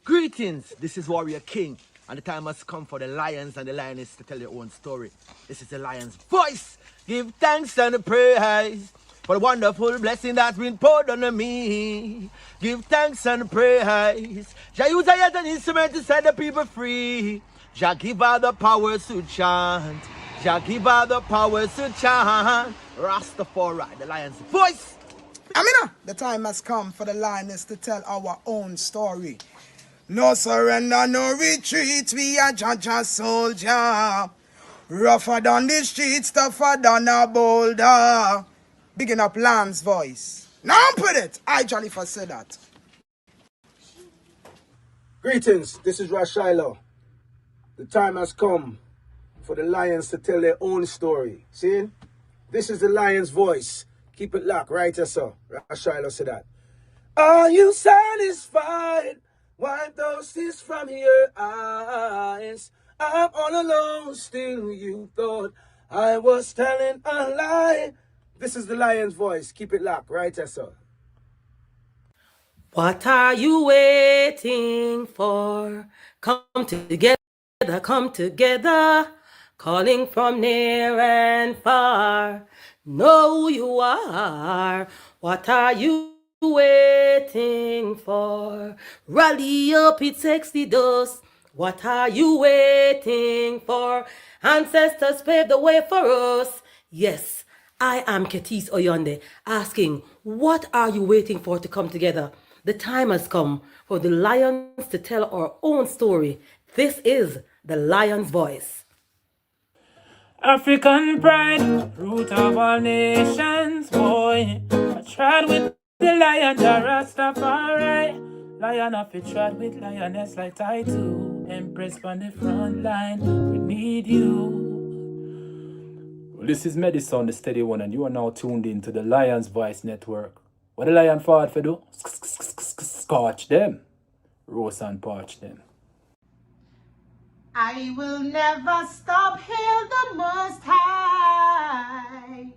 Greetings, this is Warrior King, and the time has come for the lions and the lioness to tell their own story. This is the lion's voice. Give thanks and praise for the wonderful blessing that's been poured on me. Give thanks and praise. Jah use I as an instrument to set the people free. Jah give her the powers to chant. Jah give her the powers to chant. Rastafari, the lion's voice. Amina, the time has come for the lioness to tell our own story. No surrender, no retreat, we are Jaja soldier. Rougher than the streets, tougher than a boulder. Bigging up Land's voice. Now put it, I jolly for say that. Greetings, this is Shiloh. The time has come for the lions to tell their own story. See? This is the lion's voice. Keep it locked, right, sir? Shiloh said that. Are you satisfied? Wipe those tears from your eyes. I'm all alone, still you thought I was telling a lie. This is the lion's voice. Keep it locked, right, sir? What are you waiting for? Come together, calling from near and far. Know who you are. What are you waiting for? Rally up, it's Exodus. What are you waiting for? Ancestors paved the way for us. Yes, I am Ketis Oyonde, asking, what are you waiting for to come together? The time has come for the lions to tell our own story. This is the lion's voice. African pride, root of all nations, boy. I tried with the lion, the Rastafari. Lion of it tried with lioness like I do. Empress on the front line, we need you. Well, this is Medicine, the steady one, and you are now tuned in to the Lion's Voice Network. What the lion fought for do? Scorch them. Roast and parch them. I will never stop, hail the Most High,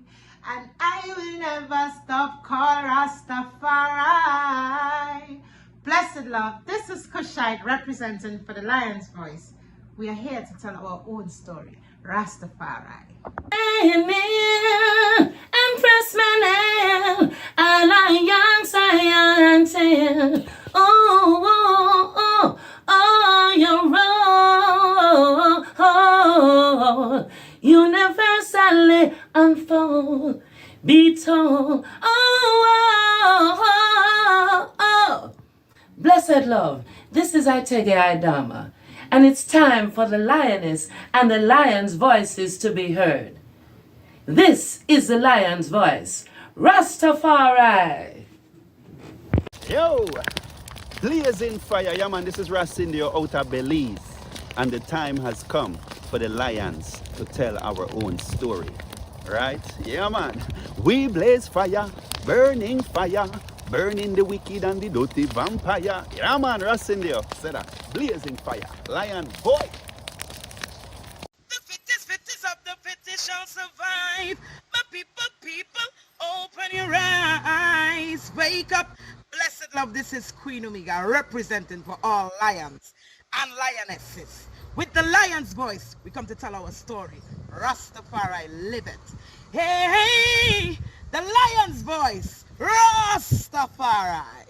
and I will never stop, call Rastafari. Blessed love, this is Kushite representing for the Lion's Voice. We are here to tell our own story, Rastafari. Empress Menen Asfaw. Oh, you're wrong. Universally unfold, be told. Blessed love, this is Itegei Idama, and it's time for the lioness and the lion's voices to be heard. This is the lion's voice, Rastafari. Yo, blazing fire, yeah man, this is Rasindio out of Belize, and the time has come for the lions to tell our own story, right? Yeah man, we blaze fire, burning the wicked and the dirty vampire. Yeah man, Rasindio said that, blazing fire, lion boy. The fittest of the fittest shall survive. My people, open your eyes, wake up. Blessed love, this is Queen Omega representing for all lions and lionesses. With the lion's voice, we come to tell our story. Rastafari, live it. Hey, the lion's voice, Rastafari.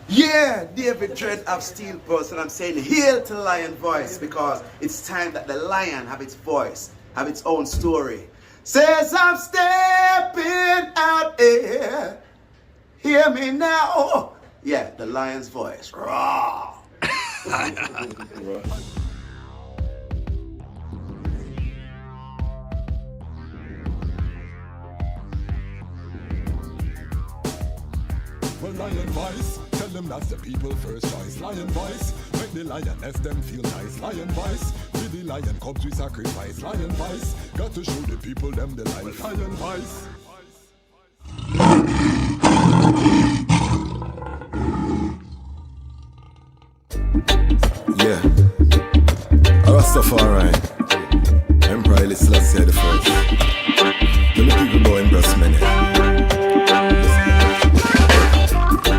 Yeah, David Dread of Steel Pulse, and I'm saying hail to the lion voice because it's time that the lion have its voice, have its own story. Says I'm stepping out here. Hear me now. Yeah, the lion's voice. Raw. Well, lion voice, tell them that's the people first choice. Lion voice, make the lioness them feel nice. Lion voice, with the lion cubs we sacrifice. Lion voice, got to show the people them the life. Lion voice. Yeah, Rastafari, Emperor Iselia the first. Tell the people about Empress Menen.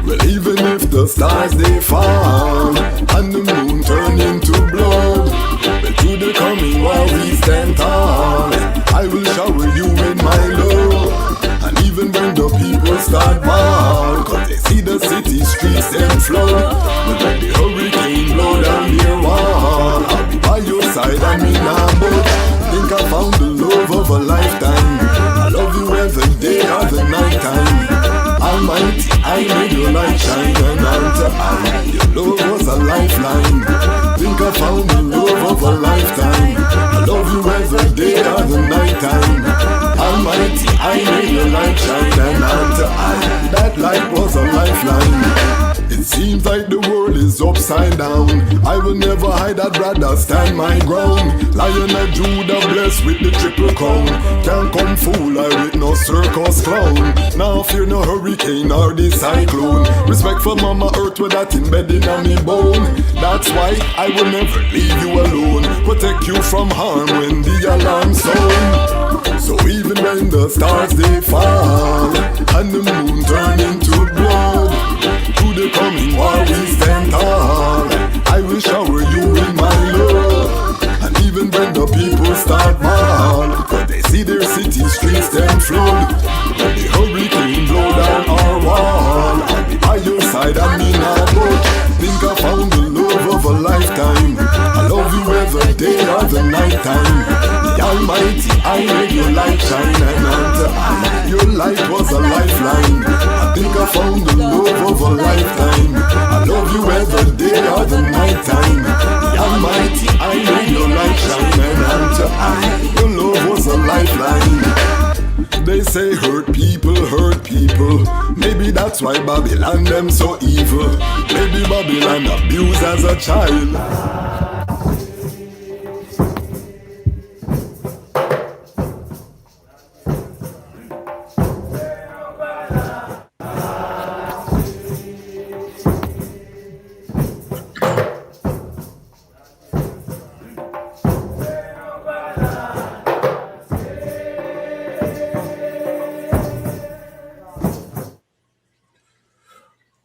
Well, even if the stars they fall, and the moon turn into blood. But to the coming while we stand tall, I will shower you with my love. And even when the people start ball, cause they see the city streets them flood. But when the hurricane blow down their wall, I'll be by your side, I mean I'm both. Think I found the love of a lifetime. I love you every day or the night time. Almighty, I made your light shine, and unto I, your love was a lifeline. Think I found the love of a lifetime. I love you every day or the night time. Almighty, I made your light shine, and unto I, that light was a lifeline. It seems like the world is upside down. I will never hide, I'd rather stand my ground. Lion of Judah blessed with the triple crown. Can't come fool I with no circus clown. Now fear no hurricane or the cyclone. Respect for Mama Earth with that embedded on me bone. That's why I will never leave you alone. Protect you from harm when the alarm sound. So even when the stars they fall and the moon turn into blood, to the coming war we stand tall. I will shower you with my love. And even when the people start mal, but they see their city streets them flood. When the hurricane blow down our wall, I'll be by your side, I mean I would. Think I found the love of a lifetime. I love you every day or the night time. The Almighty, I made your light shine, and unto I, your light was a lifeline. I think I found the love of a lifetime. I love you every day or the night time. The Almighty, I made your light shine, and unto I, your love was a lifeline. They say hurt people, maybe that's why Babylon them so evil. Maybe Babylon abused as a child.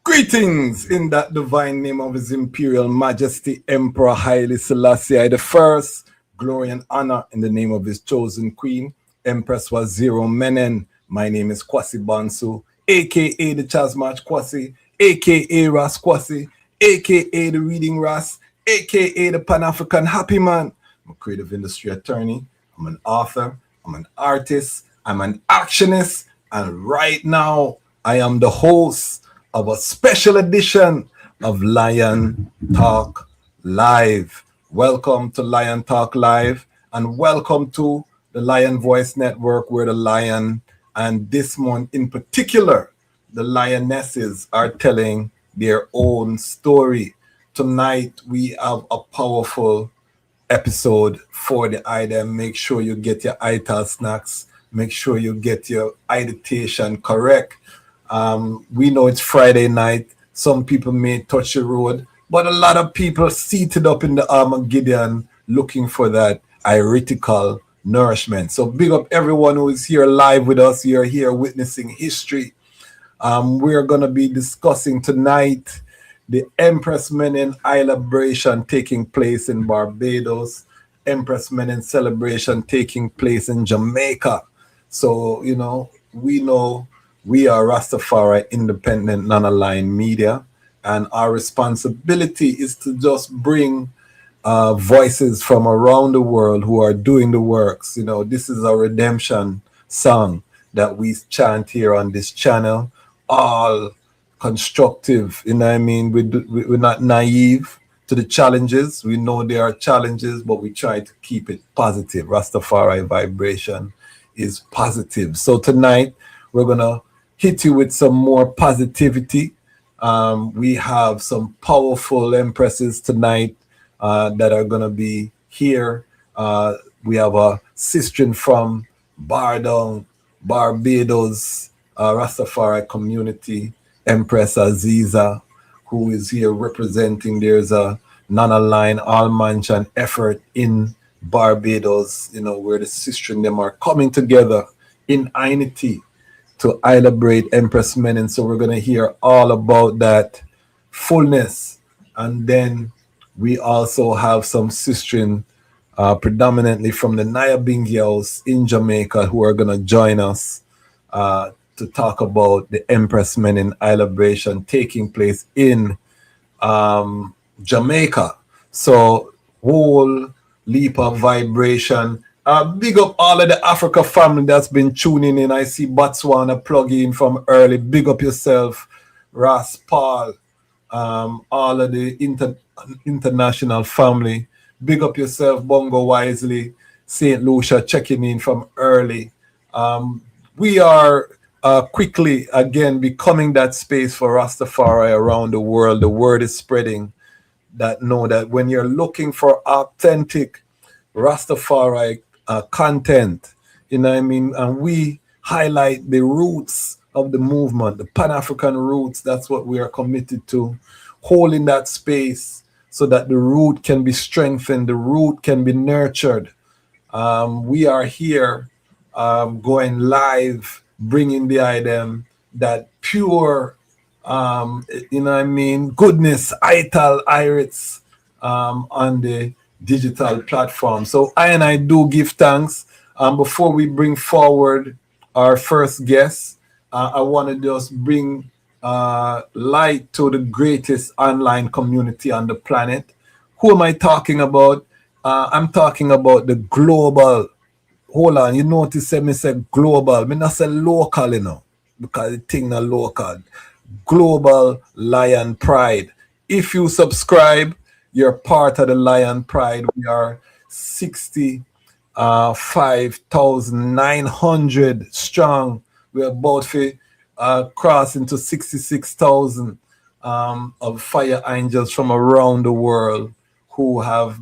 Greetings in that divine name of His Imperial Majesty Emperor Haile Selassie I. Glory and honor in the name of His chosen Queen, Empress Menen. My name is Kwasi Bansu, aka the Chasmatch Kwasi, aka Ras Kwasi, aka the Reading Ras, aka the Pan-African Happy Man. I'm a creative industry attorney, I'm an author, I'm an artist, I'm an actionist, and right now I am the host of a special edition of Lion Talk Live. Welcome to Lion Talk Live, and welcome to the Lion Voice Network, where the lion, and this month in particular, the Lionesses are telling their own story. Tonight, we have a powerful episode for the item. Make sure you get your ital snacks. Make sure you get your identification correct. We know it's Friday night. Some people may touch the road, but a lot of people seated up in the Armageddon looking for that iritical nourishment. So big up everyone who is here live with us. You're here witnessing history. We're going to be discussing tonight the Empress Menen celebration taking place in Barbados, Empress Menen celebration taking place in Jamaica. So, we are Rastafari independent non-aligned media, and our responsibility is to just bring voices from around the world who are doing the works. This is a redemption song that we chant here on this channel, all constructive. We're not naive to the challenges. We know there are challenges, but we try to keep it positive. Rastafari vibration is positive. So tonight we're gonna hit you with some more positivity. We have some powerful empresses tonight that are going to be here. We have a sistren from Barbados, Rastafari community, Empress Aziza, who is here representing. There's a non-aligned all-mansion effort in Barbados, where the sistren them are coming together in unity to celebrate Empress Menen. So we're going to hear all about that fullness. And then We also have some sistren, predominantly from the Nyahbinghi House in Jamaica, who are going to join us to talk about the Empress Menen celebration taking place in Jamaica. So, whole leap of vibration. Big up all of the Africa family that's been tuning in. I see Botswana plug in from early. Big up yourself, Ras Paul, all of the international family. Big up yourself, Bongo Wisely, St. Lucia checking in from early. We are quickly again becoming that space for Rastafari around the world. The word is spreading that know that when you're looking for authentic Rastafari content, you know what I mean, and we highlight the roots of the movement, the Pan-African roots. That's what we are committed to, holding that space so that the root can be strengthened, the root can be nurtured. We are here going live, bringing the item that pure, you know what I mean, goodness, ital, irids on the digital platform. So I do give thanks. Before we bring forward our first guest, I want to just bring light to the greatest online community on the planet. Who am I talking about? I'm talking about the global. Hold on, you notice me say global. Me not say local, you know, because the thing not local. Global Lion Pride. If you subscribe, you're part of the Lion Pride. We are 65,900 strong. We're about to cross into 66,000 of fire angels from around the world who have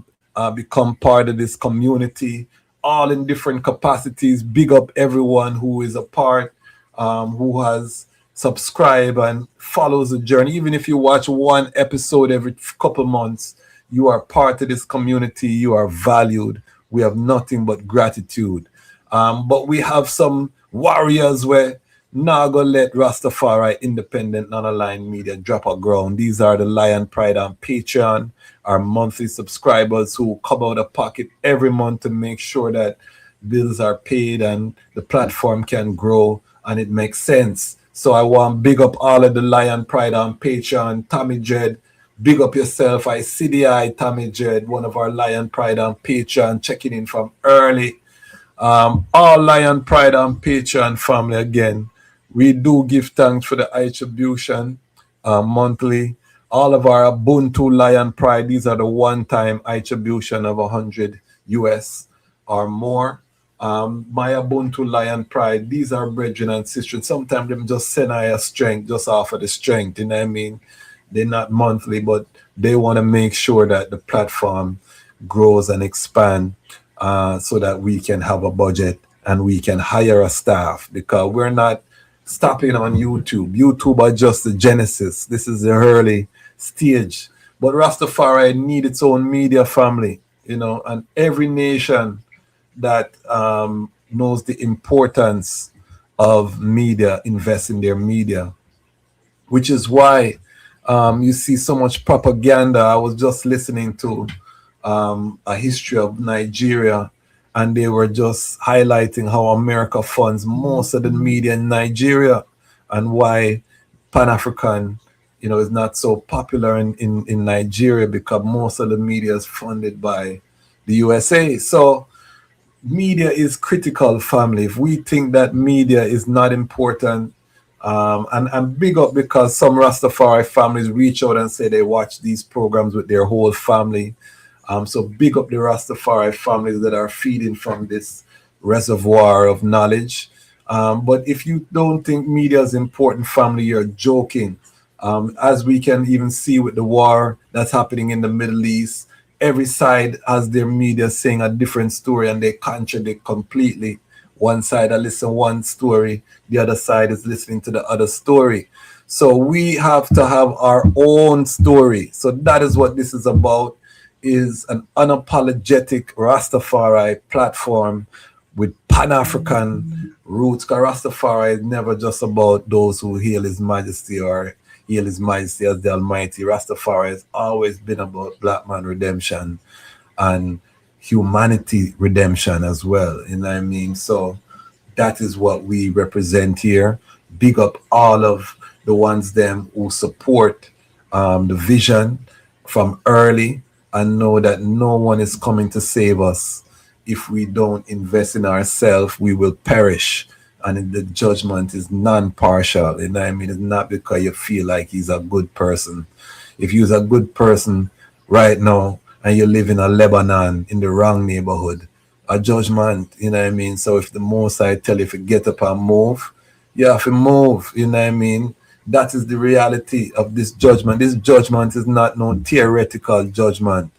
become part of this community, all in different capacities. Big up everyone who is a part, who has subscribed and follows the journey. Even if you watch one episode every couple months, you are part of this community. You are valued. We have nothing but gratitude. But we have some warriors where now go let Rastafari independent non-aligned media drop a ground. These are the Lion Pride on Patreon, our monthly subscribers who come out of pocket every month to make sure that bills are paid and the platform can grow and it makes sense. So I want to big up all of the Lion Pride on Patreon. Tommy Jed, big up yourself. I see the eye, Tommy Jed, one of our Lion Pride on Patreon, checking in from early. All Lion Pride on Patreon family again. We do give thanks for the attribution monthly. All of our Ubuntu Lion Pride, these are the one-time attribution of 100 US or more. My Ubuntu Lion Pride, these are brethren and sisters. Sometimes them just send I a strength, just offer the strength, you know what I mean? They're not monthly, but they want to make sure that the platform grows and expand so that we can have a budget and we can hire a staff, because we're not stopping on YouTube. YouTube are just the genesis. This is the early stage. But Rastafari need its own media family, you know, and every nation that knows the importance of media invest in their media, which is why you see so much propaganda. I was just listening to a history of Nigeria, and they were just highlighting how America funds most of the media in Nigeria and why Pan-African, you know, is not so popular in Nigeria, because most of the media is funded by the USA. So media is critical, family. If we think that media is not important, and big up, because some Rastafari families reach out and say they watch these programs with their whole family. So big up the Rastafari families that are feeding from this reservoir of knowledge. But if you don't think media is important, family, you're joking. As we can even see with the war that's happening in the Middle East, every side has their media saying a different story and they contradict completely. One side I listen one story, the other side is listening to the other story. So we have to have our own story. So that is what this is about, is an unapologetic Rastafari platform with Pan-African roots. Because Rastafari is never just about those who hail His Majesty or Hail His Majesty as the Almighty. Rastafari has always been about black man redemption and humanity redemption as well. You know what I mean? So that is what we represent here. Big up all of the ones them who support the vision from early and know that no one is coming to save us. If we don't invest in ourselves, we will perish. And the judgment is non-partial. You know what I mean? It's not because you feel like he's a good person. If you're a good person right now and you live in a Lebanon in the wrong neighborhood, a judgment, you know what I mean? So if the most I tell you to get up and move, you have to move, you know what I mean? That is the reality of this judgment. This judgment is not no theoretical judgment.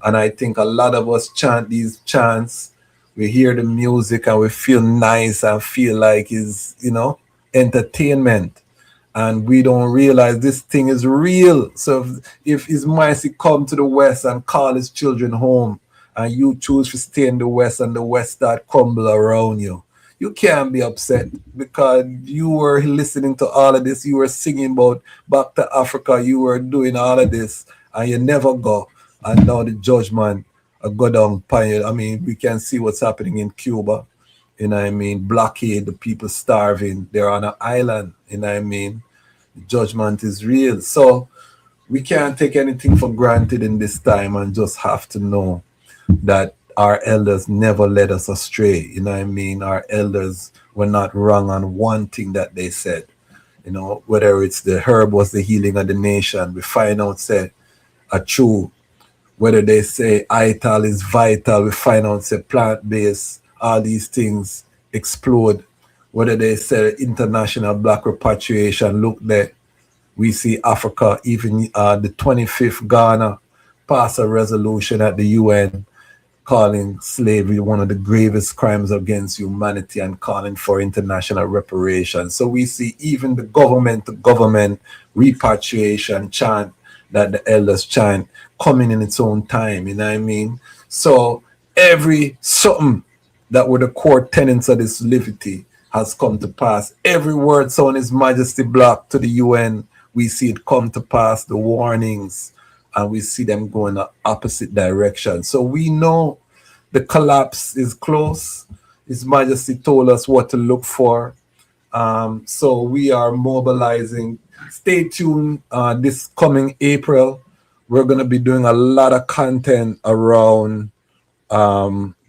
And I think a lot of us chant these chants, we hear the music and we feel nice and feel like it's, entertainment. And we don't realize this thing is real. So if His Majesty come to the West and call His children home, and you choose to stay in the West and the West start crumble around you, you can't be upset because you were listening to all of this. You were singing about back to Africa. You were doing all of this and you never go. And now the judgment go down. I mean, we can see what's happening in Cuba. You know what I mean? Blockade, the people starving. They're on an island. You know what I mean? The judgment is real. So we can't take anything for granted in this time and just have to know that our elders never led us astray. You know what I mean? Our elders were not wrong on one thing that they said. Whether it's the herb was the healing of the nation, we find out say a true. Whether they say ital is vital, we find out say plant-based, all these things explode. Whether they say international black repatriation, look there, we see Africa, even the 25th Ghana pass a resolution at the UN calling slavery one of the gravest crimes against humanity and calling for international reparations. So we see even the government repatriation chant that the elders chant coming in its own time, you know what I mean? So every something that were the core tenets of this liberty has come to pass. Every word sound His Majesty block to the UN, we see it come to pass, the warnings, and we see them go in the opposite direction. So we know the collapse is close. His Majesty told us what to look for. So we are mobilizing. Stay tuned this coming April. We're going to be doing a lot of content around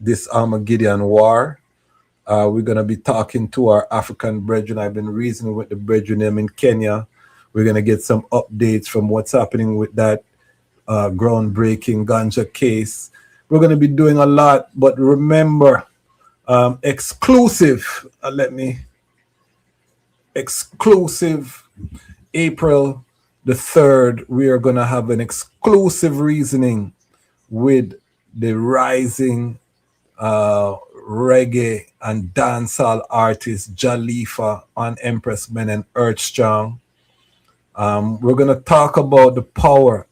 this Armageddon war. We're going to be talking to our African brethren. I've been reasoning with the brethren in Kenya. We're going to get some updates from what's happening with that groundbreaking ganja case. We're going to be doing a lot, but remember, exclusive April the 3rd, we are going to have an exclusive reasoning with the rising reggae and dancehall artist Jalifa on Empress Menen Asfaw. We're going to talk about the power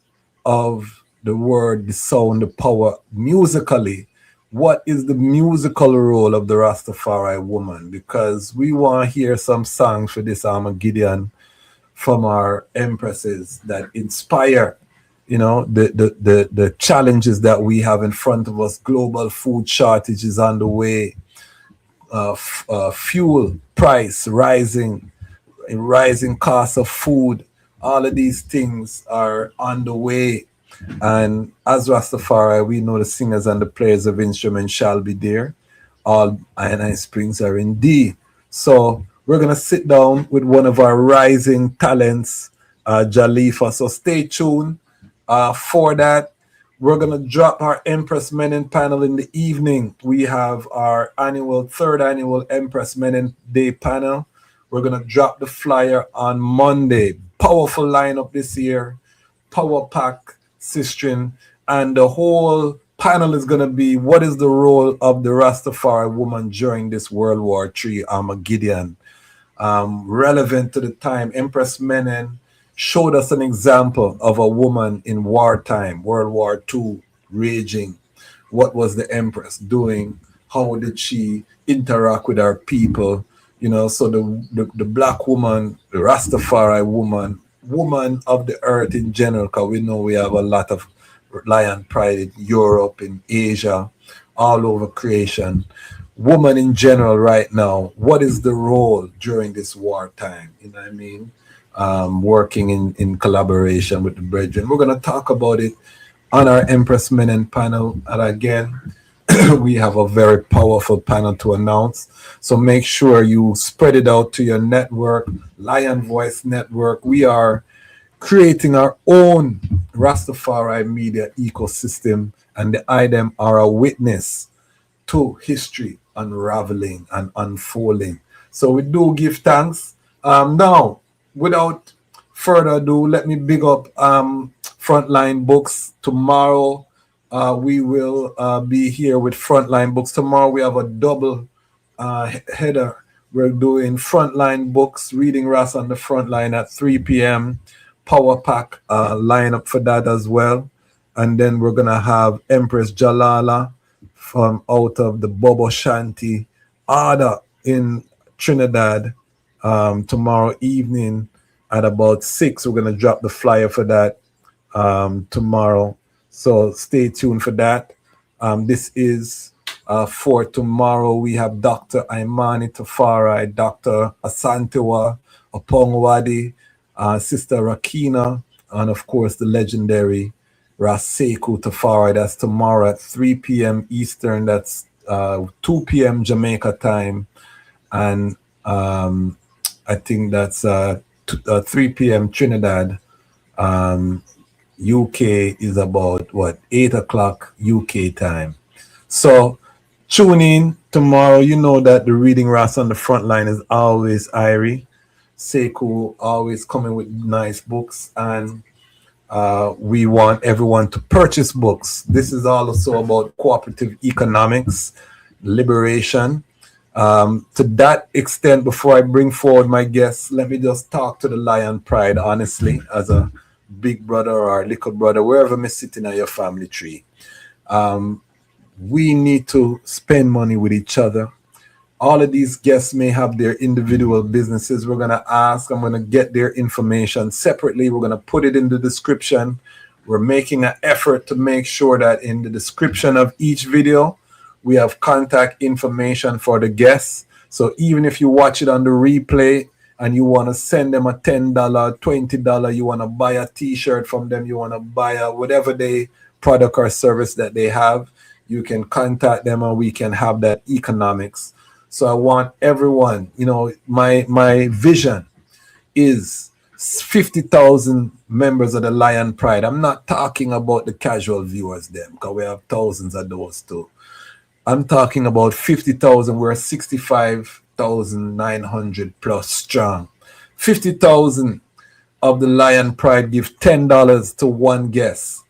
of the word, the sound, the power musically. What is the musical role of the Rastafari woman? Because we want to hear some songs for this Armageddon from our empresses that inspire, the challenges that we have in front of us. Global food shortage is on the way. Fuel price rising cost of food. All of these things are on the way. And as Rastafari, we know the singers and the players of instruments shall be there. All I Springs are in D. So we're going to sit down with one of our rising talents, Jalifa. So stay tuned for that. We're going to drop our Empress Menen panel in the evening. We have our third annual Empress Menen Day panel. We're going to drop the flyer on Monday. Powerful lineup this year. Power pack, sistren, and the whole panel is going to be what is the role of the Rastafari woman during this World War III Armageddon. Relevant to the time, Empress Menen showed us an example of a woman in wartime, World War II raging. What was the Empress doing? How did she interact with our people? So the black woman, the Rastafari woman, woman of the earth in general, because we know we have a lot of lion pride in Europe, in Asia, all over creation. Woman in general right now, what is the role during this wartime? You know what I mean? Working in collaboration with the brethren. We're going to talk about it on our Empress Menen panel. And again, we have a very powerful panel to announce. So make sure you spread it out to your network, Lion Voice Network. We are creating our own Rastafari media ecosystem, and the item are a witness to history unraveling and unfolding. So we do give thanks. Now, without further ado, let me big up Frontline Books. Tomorrow, we will be here with Frontline Books. Tomorrow, we have a double header. We're doing Frontline Books, Reading Ras on the Frontline at 3 p.m. Power Pack lineup for that as well. And then we're going to have Empress Jalala from out of the Bobo Shanti Order in Trinidad tomorrow evening at about 6. We're going to drop the flyer for that tomorrow. So stay tuned for that. This is for tomorrow. We have Dr. Imani Tafari, Dr. Asantewa Opongwadi, Sister Rakina, and of course the legendary Raseku Tafari. That's tomorrow at 3 p.m. Eastern. That's 2 p.m. Jamaica time. And I think that's 3 p.m. Trinidad. UK is about, 8 o'clock UK time. So tune in tomorrow. You know that the Reading Ras on the front line is always Irie. Seku always coming with nice books, and we want everyone to purchase books. This is also about cooperative economics, liberation. To that extent, before I bring forward my guests, let me just talk to the Lion Pride honestly, as a big brother or little brother, wherever me sitting at your family tree. We need to spend money with each other. All of these guests may have their individual businesses. I'm going to get their information separately. We're going to put it in the description. We're making an effort to make sure that in the description of each video, we have contact information for the guests. So even if you watch it on the replay and you want to send them a $10, $20, you want to buy a t-shirt from them, you want to buy whatever they product or service that they have, you can contact them and we can have that economics. So I want everyone, my vision is 50,000 members of the Lion Pride. I'm not talking about the casual viewers them, because we have thousands of those too. I'm talking about 50,000. We're 65,900 plus strong. 50,000 of the Lion Pride give $10 to one guest,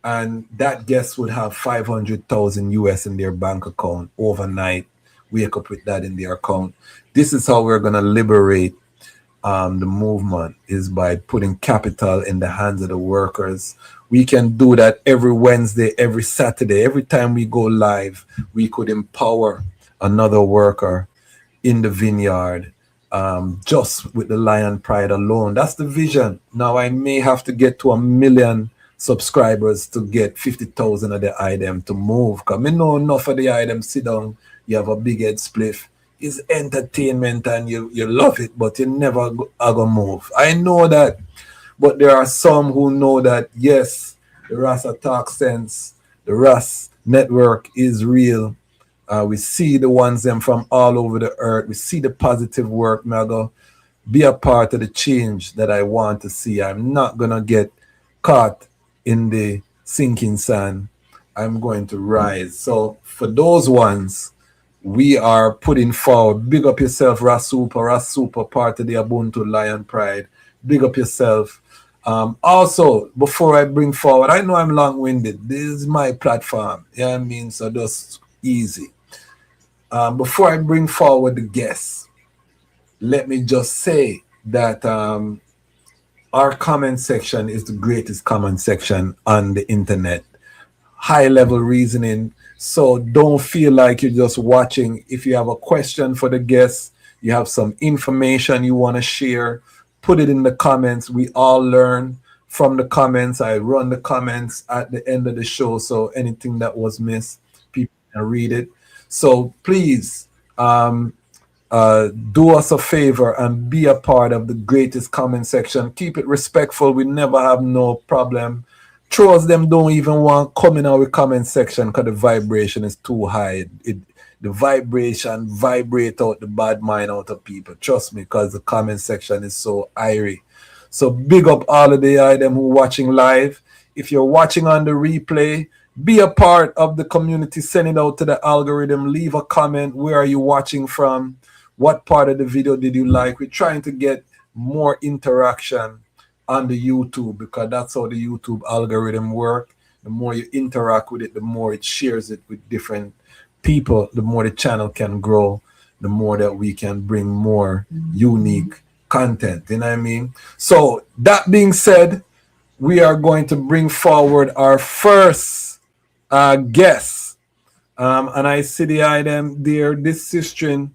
and that guest would have 500,000 US in their bank account overnight. Wake up with that in their account. This is how we're going to liberate the movement, is by putting capital in the hands of the workers. We can do that every Wednesday, every Saturday. Every time we go live, we could empower another worker in the vineyard, just with the Lion Pride alone. That's the vision. Now, I may have to get to 1 million subscribers to get 50,000 of the item to move. Because I know enough of the item sit down, you have a big head spliff. It's entertainment and you love it, but you never are going to move. I know that. But there are some who know that, yes, the Rasa Talk Sense, the Ras Network is real. We see the ones them from all over the earth. We see the positive work. I'm going to be a part of the change that I want to see. I'm not going to get caught in the sinking sand. I'm going to rise. So for those ones, we are putting forward. Big up yourself, Rasupa, part of the Ubuntu Lion Pride. Big up yourself. Also, before I bring forward, I know I'm long-winded. This is my platform. Yeah, I mean, so just easy. Before I bring forward the guests, let me just say that our comment section is the greatest comment section on the internet. High-level reasoning. So don't feel like you're just watching. If you have a question for the guests, you have some information you want to share, put it in the comments. We all learn from the comments. I run the comments at the end of the show, so anything that was missed, people can read it. So please, do us a favor and be a part of the greatest comment section. Keep it respectful. We never have no problem. Trolls them don't even want come in our comment section because the vibration is too high. The vibration vibrate out the bad mind out of people. Trust me, because the comment section is so airy. So big up all of the them who watching live. If you're watching on the replay, be a part of the community. Send it out to the algorithm. Leave a comment. Where are you watching from? What part of the video did you like? We're trying to get more interaction on the YouTube because that's how the YouTube algorithm work. The more you interact with it, the more it shares it with different people, the more the channel can grow, the more that we can bring more unique content. You know what I mean? So that being said, we are going to bring forward our first guest. And I see the item there. This sister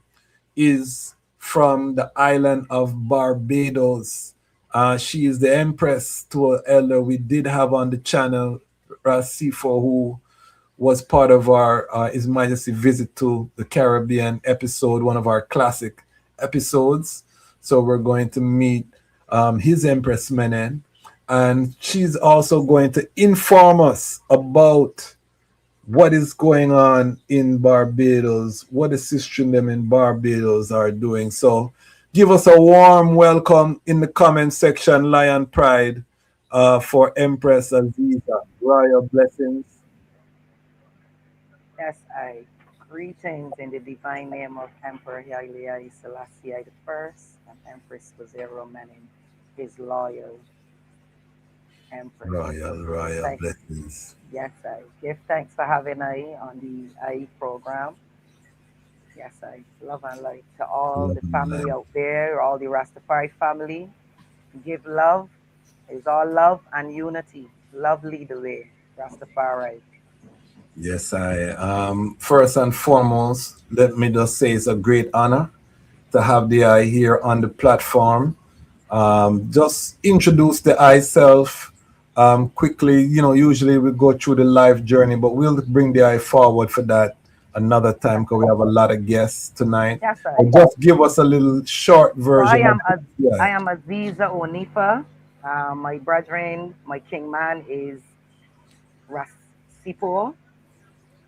is from the island of Barbados. She is the Empress to an elder we did have on the channel, Rasifo, who was part of our His Majesty visit to the Caribbean episode, one of our classic episodes. So we're going to meet His Empress Menen, and she's also going to inform us about what is going on in Barbados, what the sisters them in Barbados are doing. So give us a warm welcome in the comment section, Lion Pride, for Empress Aziza. Royal blessings. Yes, I greetings in the divine name of Emperor Haile Selassie the First and Empress Wazero Menen, his loyal Empress. Royal blessings. Yes, I give thanks for having I on the I program. Yes, I love and light to all the family out there, all the Rastafari family. Give love. It's all love and unity. Love lead the way. Rastafari. Yes, I first and foremost, let me just say it's a great honor to have the I here on the platform. Just introduce the I self quickly. You know, usually we go through the life journey, but we'll bring the I forward for that another time because we have a lot of guests tonight. Yes, sir. Just give us a little short version. I am Aziza Monifa. My brethren, my king man is Sipo,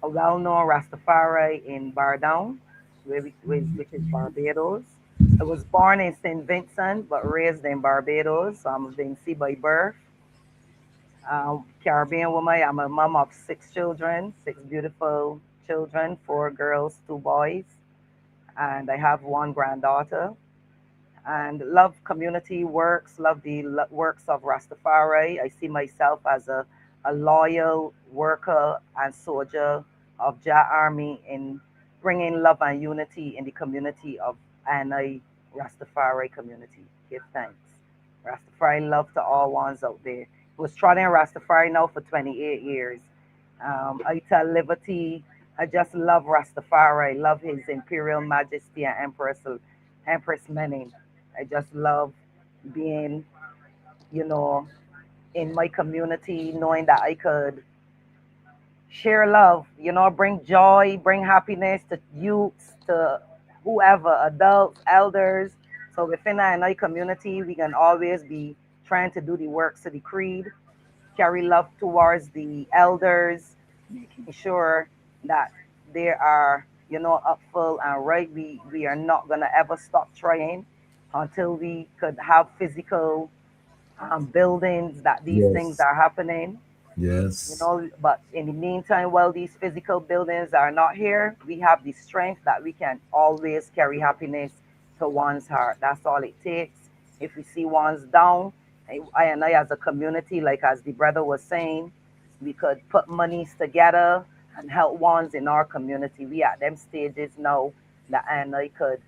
a well-known Rastafari in Bardown, which is Barbados. I was born in St. Vincent, but raised in Barbados. So I'm a Vinci by birth. Caribbean woman. I'm a mom of 6 children, 6 beautiful children, 4 girls, 2 boys, and I have 1 granddaughter. And love community works, love the works of Rastafari. I see myself as a loyal worker and soldier of Jah Army in bringing love and unity in the community of Anai Rastafari community. Give thanks. Rastafari love to all ones out there. Was trotting Rastafari now for 28 years. I tell Liberty, I just love Rastafari. I love His Imperial Majesty and Empress Menen. I just love being, in my community, knowing that I could share love, bring joy, bring happiness to youths, to whoever, adults, elders. So within our community, we can always be trying to do the works of the creed, carry love towards the elders, making sure that they are, up full and right. We are not going to ever stop trying until we could have physical buildings that these things are happening. Yes. But in the meantime, while these physical buildings are not here, we have the strength that we can always carry happiness to one's heart. That's all it takes. If we see one's down, I and I as a community, like as the brother was saying, we could put monies together and help ones in our community. We at them stages now that I and I could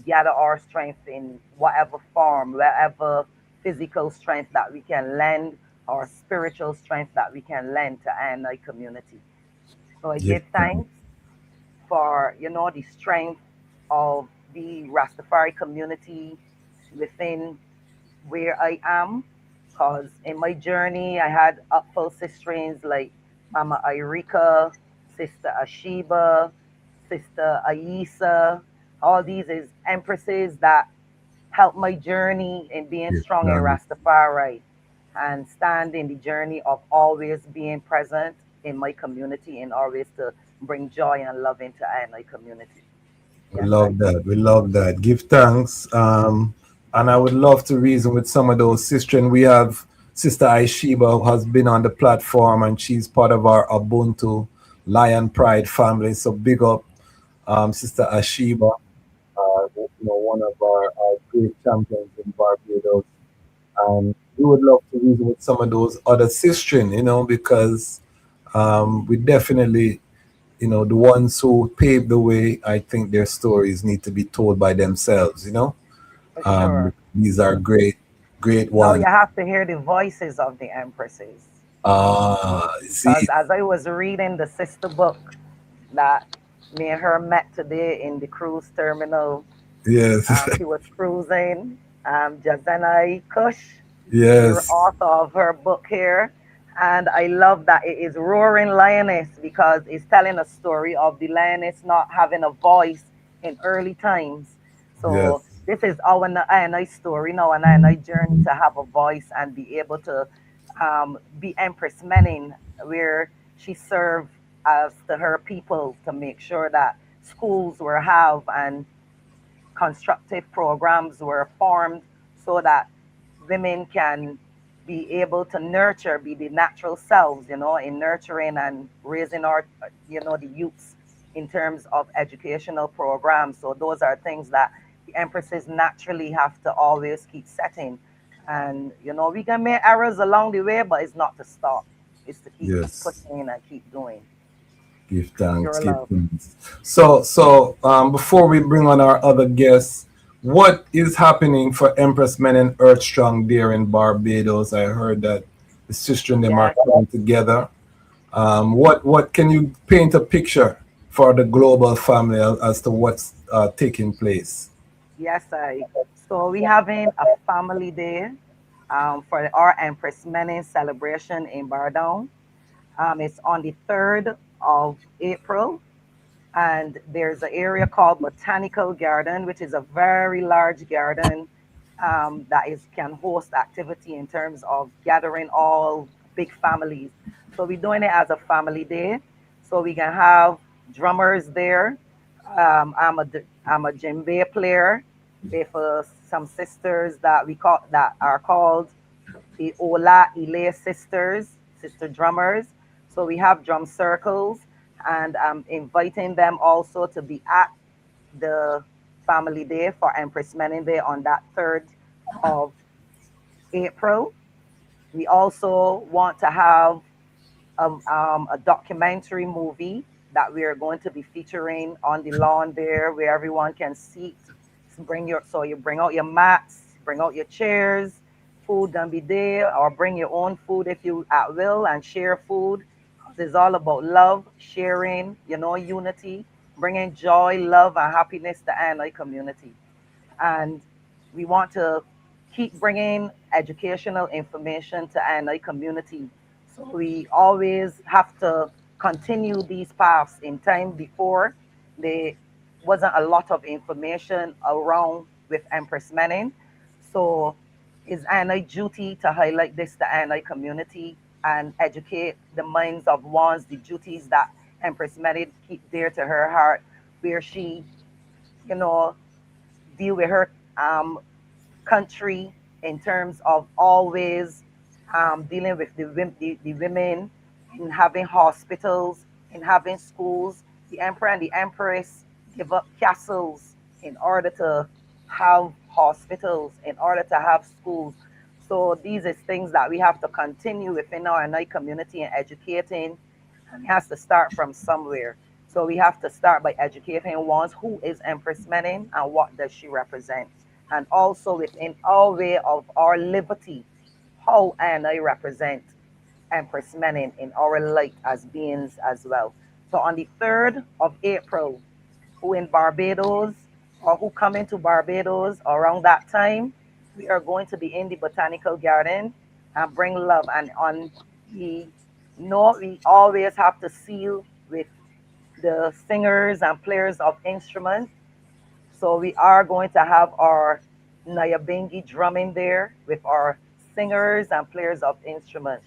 gather our strength in whatever form, wherever physical strength that we can lend or spiritual strength that we can lend to our community. So I give thanks for, the strength of the Rastafari community within where I am, because in my journey I had upful sistrins like Mama Irika, Sister Ashiba, Sister Aisa. All these is empresses that helped my journey in being Give strong in thanks. Rastafari and stand in the journey of always being present in my community and always to bring joy and love into my community. We Yes, I love do. that. We love that. Give thanks. And I would love to reason with some of those sisters. We have Sister Aishiba who has been on the platform and she's part of our Ubuntu Lion Pride family. So big up Sister Ashiba, one of our great champions in Barbados. We would love to reason with some of those other sisters, because we definitely, the ones who paved the way, I think their stories need to be told by themselves. For sure. These are great, great Now ones. you have to hear the voices of the empresses. See, Because as I was reading the sister book that me and her met today in the cruise terminal, yes, she was cruising. Jazanai Kush, the yes, author of her book here. And I love that it is Roaring Lioness because it's telling a story of the lioness not having a voice in early times. yes, So this is our I story now, and I journey to have a voice and be able to be Empress Menen, where she served as to her people to make sure that schools were have and constructive programs were formed so that women can be able to nurture, be the natural selves, in nurturing and raising our, the youths in terms of educational programs. So those are things that the empresses naturally have to always keep setting. And, we can make errors along the way, but it's not to stop. It's to keep yes. pushing and keep doing. Give thanks, Pure give love. thanks. So, before we bring on our other guests, what is happening for Empress Menen Earthstrong there in Barbados? I heard that the sister and them are Yes. coming together. What can you paint a picture for the global family as to what's taking place? Yes, I. So we having a family day for our Empress Menen celebration in Bardown. It's on the 3rd of April, and there's an area called Botanical Garden, which is a very large garden that is can host activity in terms of gathering all big families. So we're doing it as a family day. So we can have drummers there. I'm a djembe player with some sisters that we call that are called the Ola Ile sisters, sister drummers. So we have drum circles, and I'm inviting them also to be at the family day for Empress Menen Day on that 3rd of April. We also want to have a documentary movie that we are going to be featuring on the lawn there where everyone can sit. So you bring out your mats, bring out your chairs, food can be there, or bring your own food if you at will and share food. 'Cause it's all about love, sharing, unity, bringing joy, love, and happiness to our community. And we want to keep bringing educational information to our community. So we always have to continue these paths. In time before, there wasn't a lot of information around with Empress Menen. So it's our duty to highlight this to our community and educate the minds of ones, the duties that Empress Menen keep dear to her heart, where she, you know, deal with her country in terms of always dealing with the women in having hospitals, in having schools. The emperor and the empress give up castles in order to have hospitals, in order to have schools. So these is things that we have to continue within our night community and educating, and it has to start from somewhere. So we have to start by educating ones who is Empress Menen and what does she represent, and also within our way of our liberty, how and I represent Empress Menen in our light as beings as well. So on the 3rd of April, who in Barbados or who come into Barbados around that time, We are going to be in the botanical garden and bring love. And on the note, we always have to seal with the singers and players of instruments. So we are going to have our Nyahbinghi drumming there with our singers and players of instruments,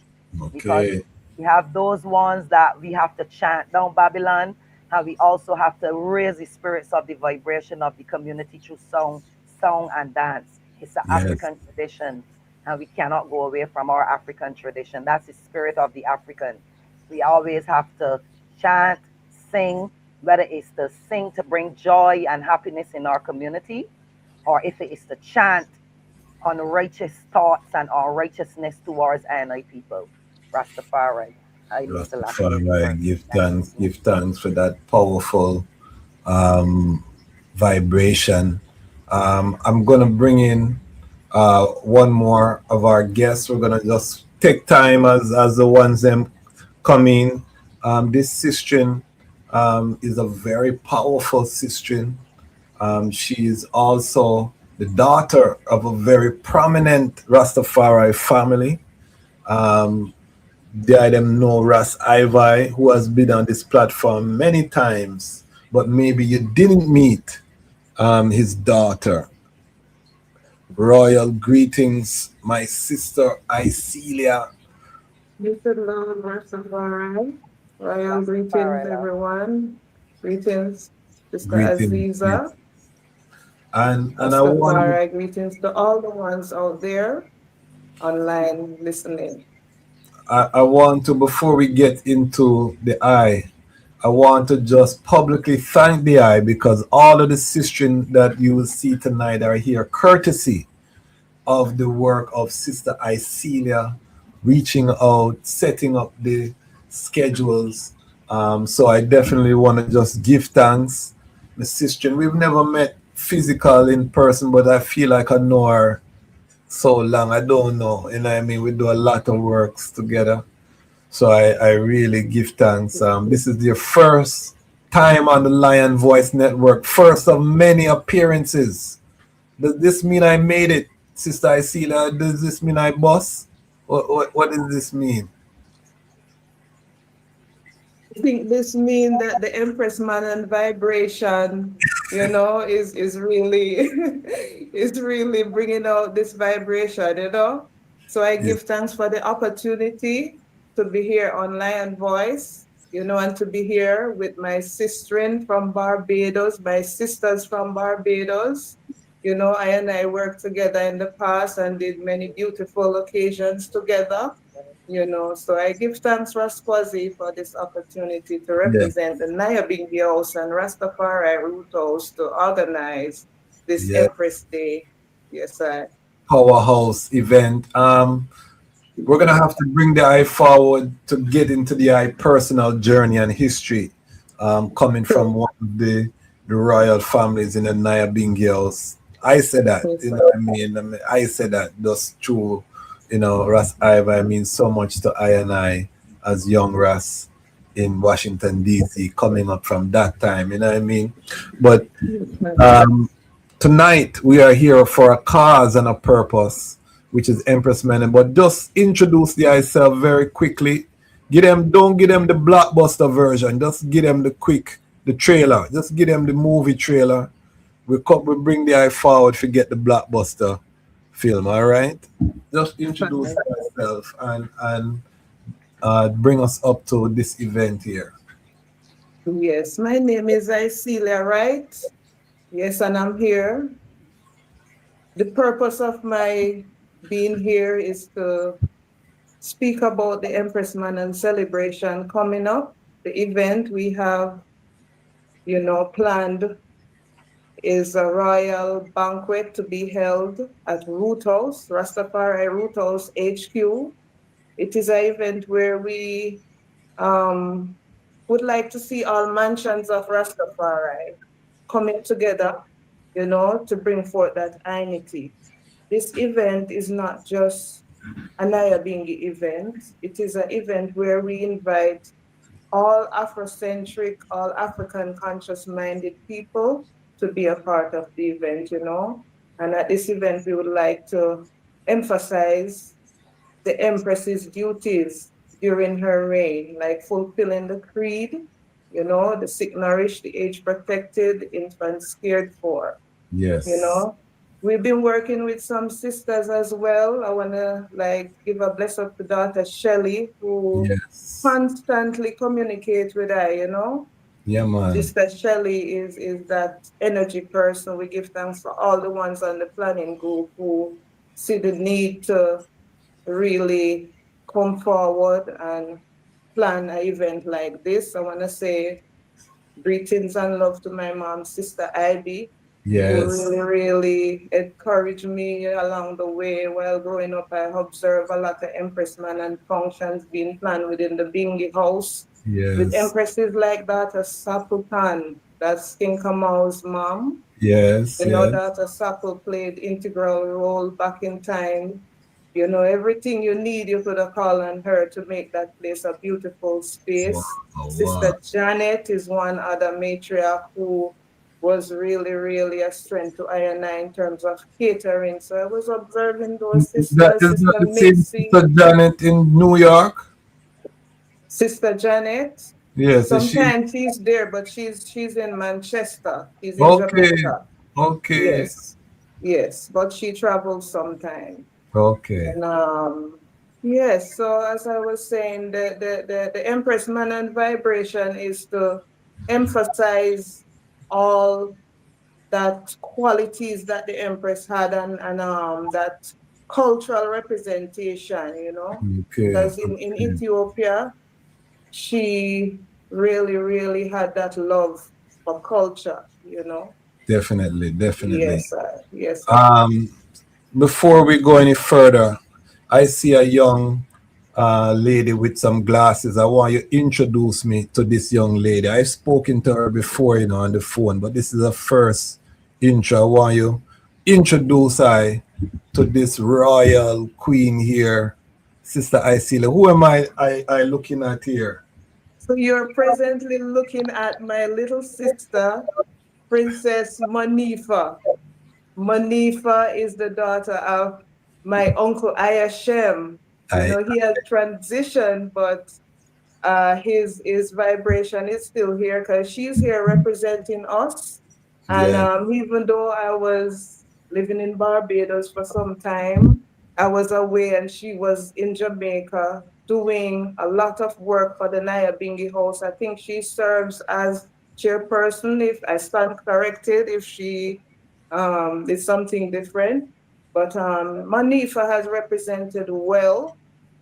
because Okay. we have those ones that we have to chant down Babylon, and we also have to raise the spirits of the vibration of the community through song and dance. It's an Yes. African tradition, and we cannot go away from our African tradition. That's the spirit of the African. We always have to chant, sing, whether it's to sing to bring joy and happiness in our community, or if it is to chant on righteous thoughts and on righteousness towards NI people. Rastafari, Haile Selassie the Rastafari, first. Thank you. give thanks for that powerful um, vibration. I'm gonna bring in one more of our guests. We're gonna just take time as the ones them come in. This sistren is a very powerful sistren. She is also the daughter of a very prominent Rastafari family. Um, I them know Ras Ivy, who has been on this platform many times, but maybe you didn't meet his daughter. Royal greetings, my sister Icelia. Mr. Lord Rastafari, royal greetings, Rastafari, love. everyone. Greetings, Sister Greetings, Aziza. and I want Rastafari, greetings to all the ones out there online listening. I want to, before we get into the eye, I want to just publicly thank the eye because all of the sisters that you will see tonight are here courtesy of the work of Sister Icelia, reaching out, setting up the schedules. So I definitely want to just give thanks. My sister, we've never met physical in person, but I feel like I know her so long. I don't know. You know what I mean? We do a lot of works together. So I really give thanks. This is your first time on the Lion Voice Network, first of many appearances. Does this mean I made it, Sister Icelia? Does this mean I boss? What does this mean? I think this means that the Empress Menen vibration, is really is really bringing out this vibration. So I Yeah. give thanks for the opportunity to be here on Lion Voice, and to be here with my sister from Barbados, my sisters from Barbados. I and I worked together in the past and did many beautiful occasions together. So I give thanks, Rasquazi, for this opportunity to Yeah. represent the Nyahbinghi House and Rastafari Root House to organize this Yeah. Empress Day. Yes, I. Powerhouse event. We're gonna have to bring the eye forward to get into the eye personal journey and history, coming from one of the royal families in the Nyahbinghi House. I said that, Yes, you know sir. what I mean? I said that just true, Ras Iva means so much to I and I as young Ras in Washington DC coming up from that time, you know what I mean? But um tonight we are here for a cause and a purpose, which is Empress Menen. But just introduce yourself very quickly. Don't give them the blockbuster version. Just give them the trailer. Just give them the movie trailer. We bring the eye forward to get the blockbuster film. All right. Just introduce yourself and bring us up to this event here. Yes, my name is Icelia, right? Yes, and I'm here. The purpose of my being here is to speak about the Empress Menen celebration coming up. The event we have, planned is a royal banquet to be held at Root House, Rastafari Root House HQ. It is an event where we um, would like to see all mansions of Rastafari coming together, to bring forth that unity. This event is not just a Nyahbinghi event. It is an event where we invite all Afrocentric, all African conscious minded people to be a part of the event. And at this event, we would like to emphasize the Empress's duties during her reign, like fulfilling the creed, the sick nourished, the age protected, infants cared for. Yes. We've been working with some sisters as well. I want to give a bless up to daughter Shelley, who Yes. constantly communicates with her. Yeah, man. Sister Shelley is that energy person. We give thanks for all the ones on the planning group who see the need to really come forward and plan an event like this. I want to say greetings and love to my mom, Sister Ivy, who Yes. really encouraged me along the way. While growing up, I observed a lot of Empress Menen functions being planned within the Nyahbinghi House with Yes. empresses like that, as Saputan, that's King Kamal's mom. Yes. Yes. That Sapu played integral role back in time. Everything you need, you could have called on her to make that place a beautiful space. Wow. Sister Janet is one other matriarch who was really, really a strength to I and I in terms of catering. So I was observing those That sisters, is not Sister the same Mitzi, Sister Janet in New York. Sister Janet. Yes, is she? Sometimes she's there, but she's in Manchester. She's in Okay. Jamaica. Okay. Yes, but she travels sometimes. Okay. And yes, so as I was saying, the Empress Menen vibration is to emphasize all that qualities that the Empress had and that cultural representation, Okay. because in Ethiopia, she really, really had that love for culture. Definitely. Yes, sir. Yes, sir. Before we go any further, I see a young lady with some glasses. I want you to introduce me to this young lady. I've spoken to her before, on the phone, but this is a first intro. I want you to introduce I to this royal queen here, Sistah Icelia. Who am I looking at here? So you're presently looking at my little sister, Princess Monifa. Monifa is the daughter of my uncle Ayashem. He has transitioned, but his vibration is still here because she's here representing us. And even though I was living in Barbados for some time, I was away and she was in Jamaica doing a lot of work for the Nyahbinghi House. I think she serves as chairperson, if I stand corrected, if she is something different. But Monifa has represented well.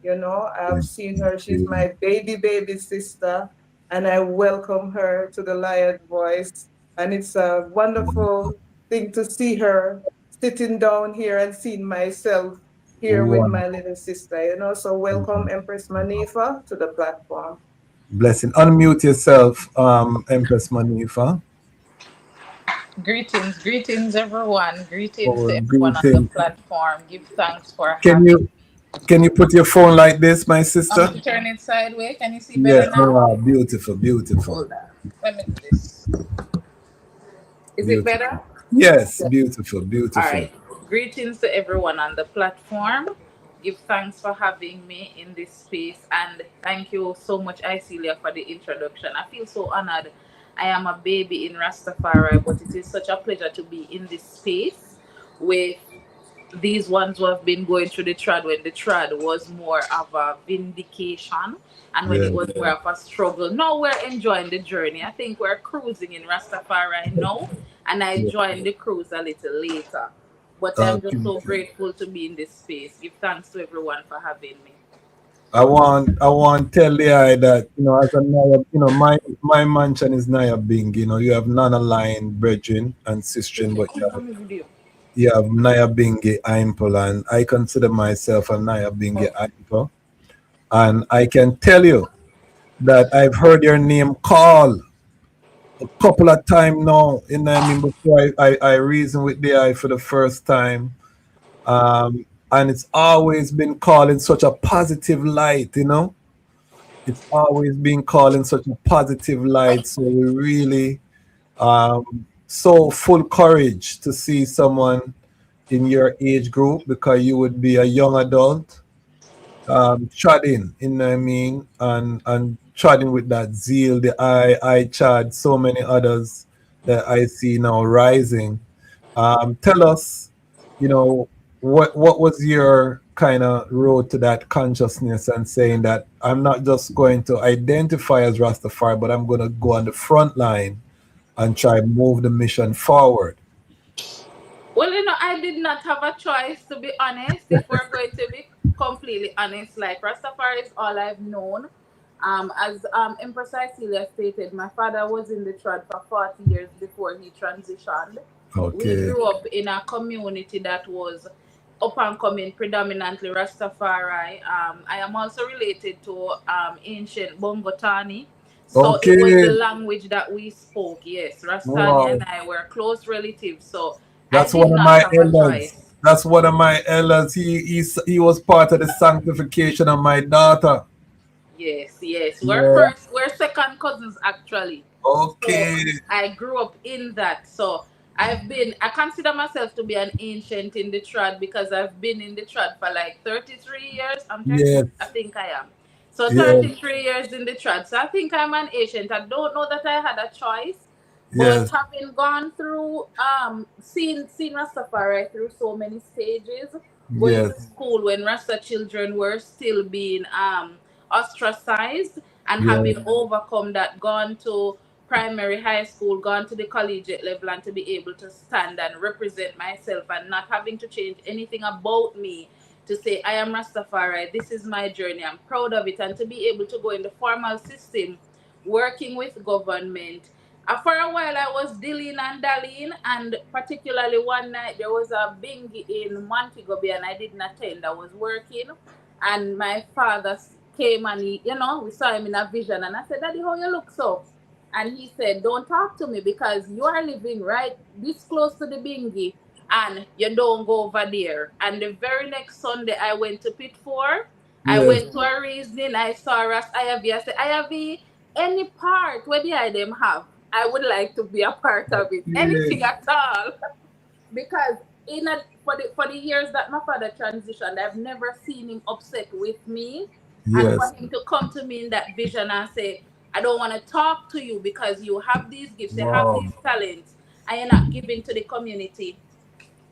I've seen her. She's my baby sister, and I welcome her to the Lion Voice. And it's a wonderful thing to see her sitting down here and seeing myself here with my little sister. So welcome, Empress Monifa, to the platform. Blessing. Unmute yourself, Empress Monifa. Greetings, everyone. Greetings Oh, to everyone on the greetings. platform. Give thanks for Can having. you put your phone like this, my sister? To turn it sideways. Can you see Yeah. better now? Beautiful. Hold on. Let me do this. Is it better? Yes, beautiful. All right. Greetings to everyone on the platform. Give thanks for having me in this space, and thank you so much, Icelia, for the introduction. I feel so honored. I am a baby in Rastafari, but it is such a pleasure to be in this space with these ones who have been going through the trad when the trad was more of a vindication and when it was more of a struggle. Now we're enjoying the journey. I think we're cruising in Rastafari now, and I joined the cruise a little later. But I'm just so grateful to be in this space. Give thanks to everyone for having me. I want to tell the eye that as a my mansion is Nyahbinghi. You have Nana Line, Brethren, and Sistren, but you have Nyahbinghi Imple, and I consider myself a Nyahbinghi Imple. And I can tell you that I've heard your name called a couple of times now. Before I reason with the eye for the first time. And it's always been called in such a positive light, It's always been called in such a positive light. So we really so full courage to see someone in your age group because you would be a young adult, treading, you know what I mean, and treading with that zeal, the I Chad, so many others that I see now rising. Tell us, you know, what was your kind of road to that consciousness and saying that I'm not just going to identify as Rastafari, but I'm going to go on the front line and try move the mission forward. Well, I did not have a choice, to be honest. If we're going to be completely honest, like Rastafari is all I've known. As Empress Iselia stated, my father was in the trad for 40 years before he transitioned. We Okay. grew up in a community that was up and coming, predominantly Rastafari. I am also related to ancient Bongotani. So it was the Okay. language that we spoke. Yes, Rastani and Wow. I were close relatives. So I That's did one of not my have a elders. choice. That's one of my elders. He was part of the sanctification of my daughter. Yes, yes. Yeah. We're second cousins actually. So Okay. I grew up in that. So I consider myself to be an ancient in the trad because I've been in the trad for like 33 years. I'm 30, Yes. I think I am. So Yes. 33 years in the trad. So I think I'm an ancient. I don't know that I had a choice. But Yes. having gone through, seen Rastafari through so many stages, going to Yes. school when Rasta children were still being ostracized, and Yes. having overcome that, gone to primary, high school, gone to the collegiate level, and to be able to stand and represent myself and not having to change anything about me to say, I am Rastafari, this is my journey, I'm proud of it, and to be able to go in the formal system, working with government. For a while, I was dilling and dallying, and particularly one night there was a bingy in Montego Bay, and I didn't attend. I was working, and my father came and we saw him in a vision, and I said, Daddy, how you look so? And he said, don't talk to me because you are living right this close to the bingy, and you don't go over there. And the very next Sunday, I went to Pit 4. I Yes. went to a reasoning. I saw Ras Ayavi. I said, Ayavi, any part where the item have, I would like to be a part of it. Yes. Anything at all. Because for the years that my father transitioned, I've never seen him upset with me. And for Yes. him to come to me in that vision and say, I don't want to talk to you because you have these gifts, you have Wow. these talents, and you're not giving to the community.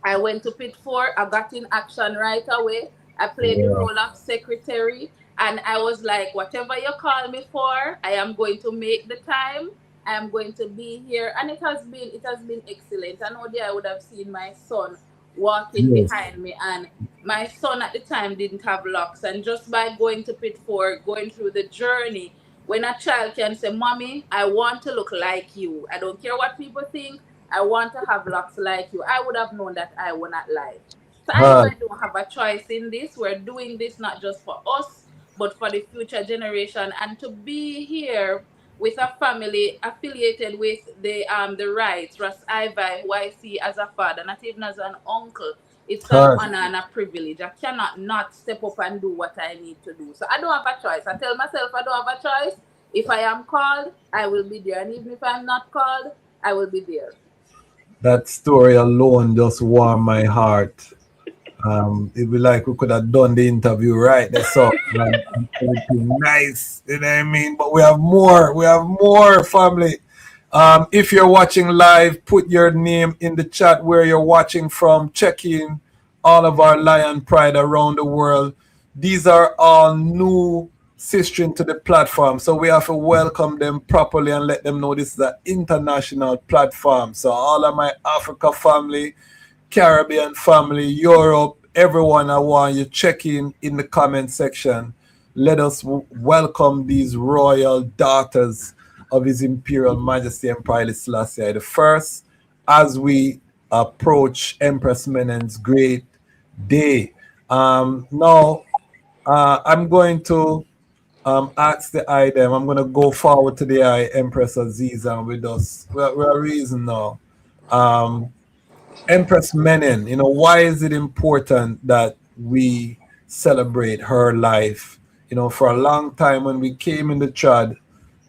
I went to Pit 4. I got in action right away. I played the Wow. role of secretary. And I was like, whatever you call me for, I am going to make the time. I am going to be here. And it has been excellent. I know there I would have seen my son walking Yes. behind me. And my son at the time didn't have locks. And just by going to Pit 4, going through the journey, when a child can say, Mommy, I want to look like you. I don't care what people think. I want to have locks like you. I would have known that I will not lie. So I know Hard. I don't have a choice in this. We're doing this not just for us, but for the future generation. And to be here with a family affiliated with the rights, Ras Ivi, who I see as a father, not even as an uncle, it's an Hard. honor and a privilege. I cannot not step up and do what I need to do. So I don't have a choice. I tell myself I don't have a choice. If I am called, I will be there. And even if I'm not called, I will be there. That story alone just warmed my heart. It'd be like we could have done the interview right there, so everything nice, you know what I mean? But we have more, family. If you're watching live, put your name in the chat where you're watching from. Check in all of our Lion Pride around the world. These are all new sistren to the platform, so we have to welcome them properly and let them know this is an international platform. So all of my Africa family, Caribbean family, Europe, everyone, I want you check in the comment section. Let us welcome these royal daughters of His Imperial Majesty Emperor Haile Selassie the First as we approach Empress Menen's great day. Now, I'm going to ask the item. I'm going to go forward to the Empress Aziza with us. We're a reason now. Empress Menen, why is it important that we celebrate her life? For a long time when we came in the trad,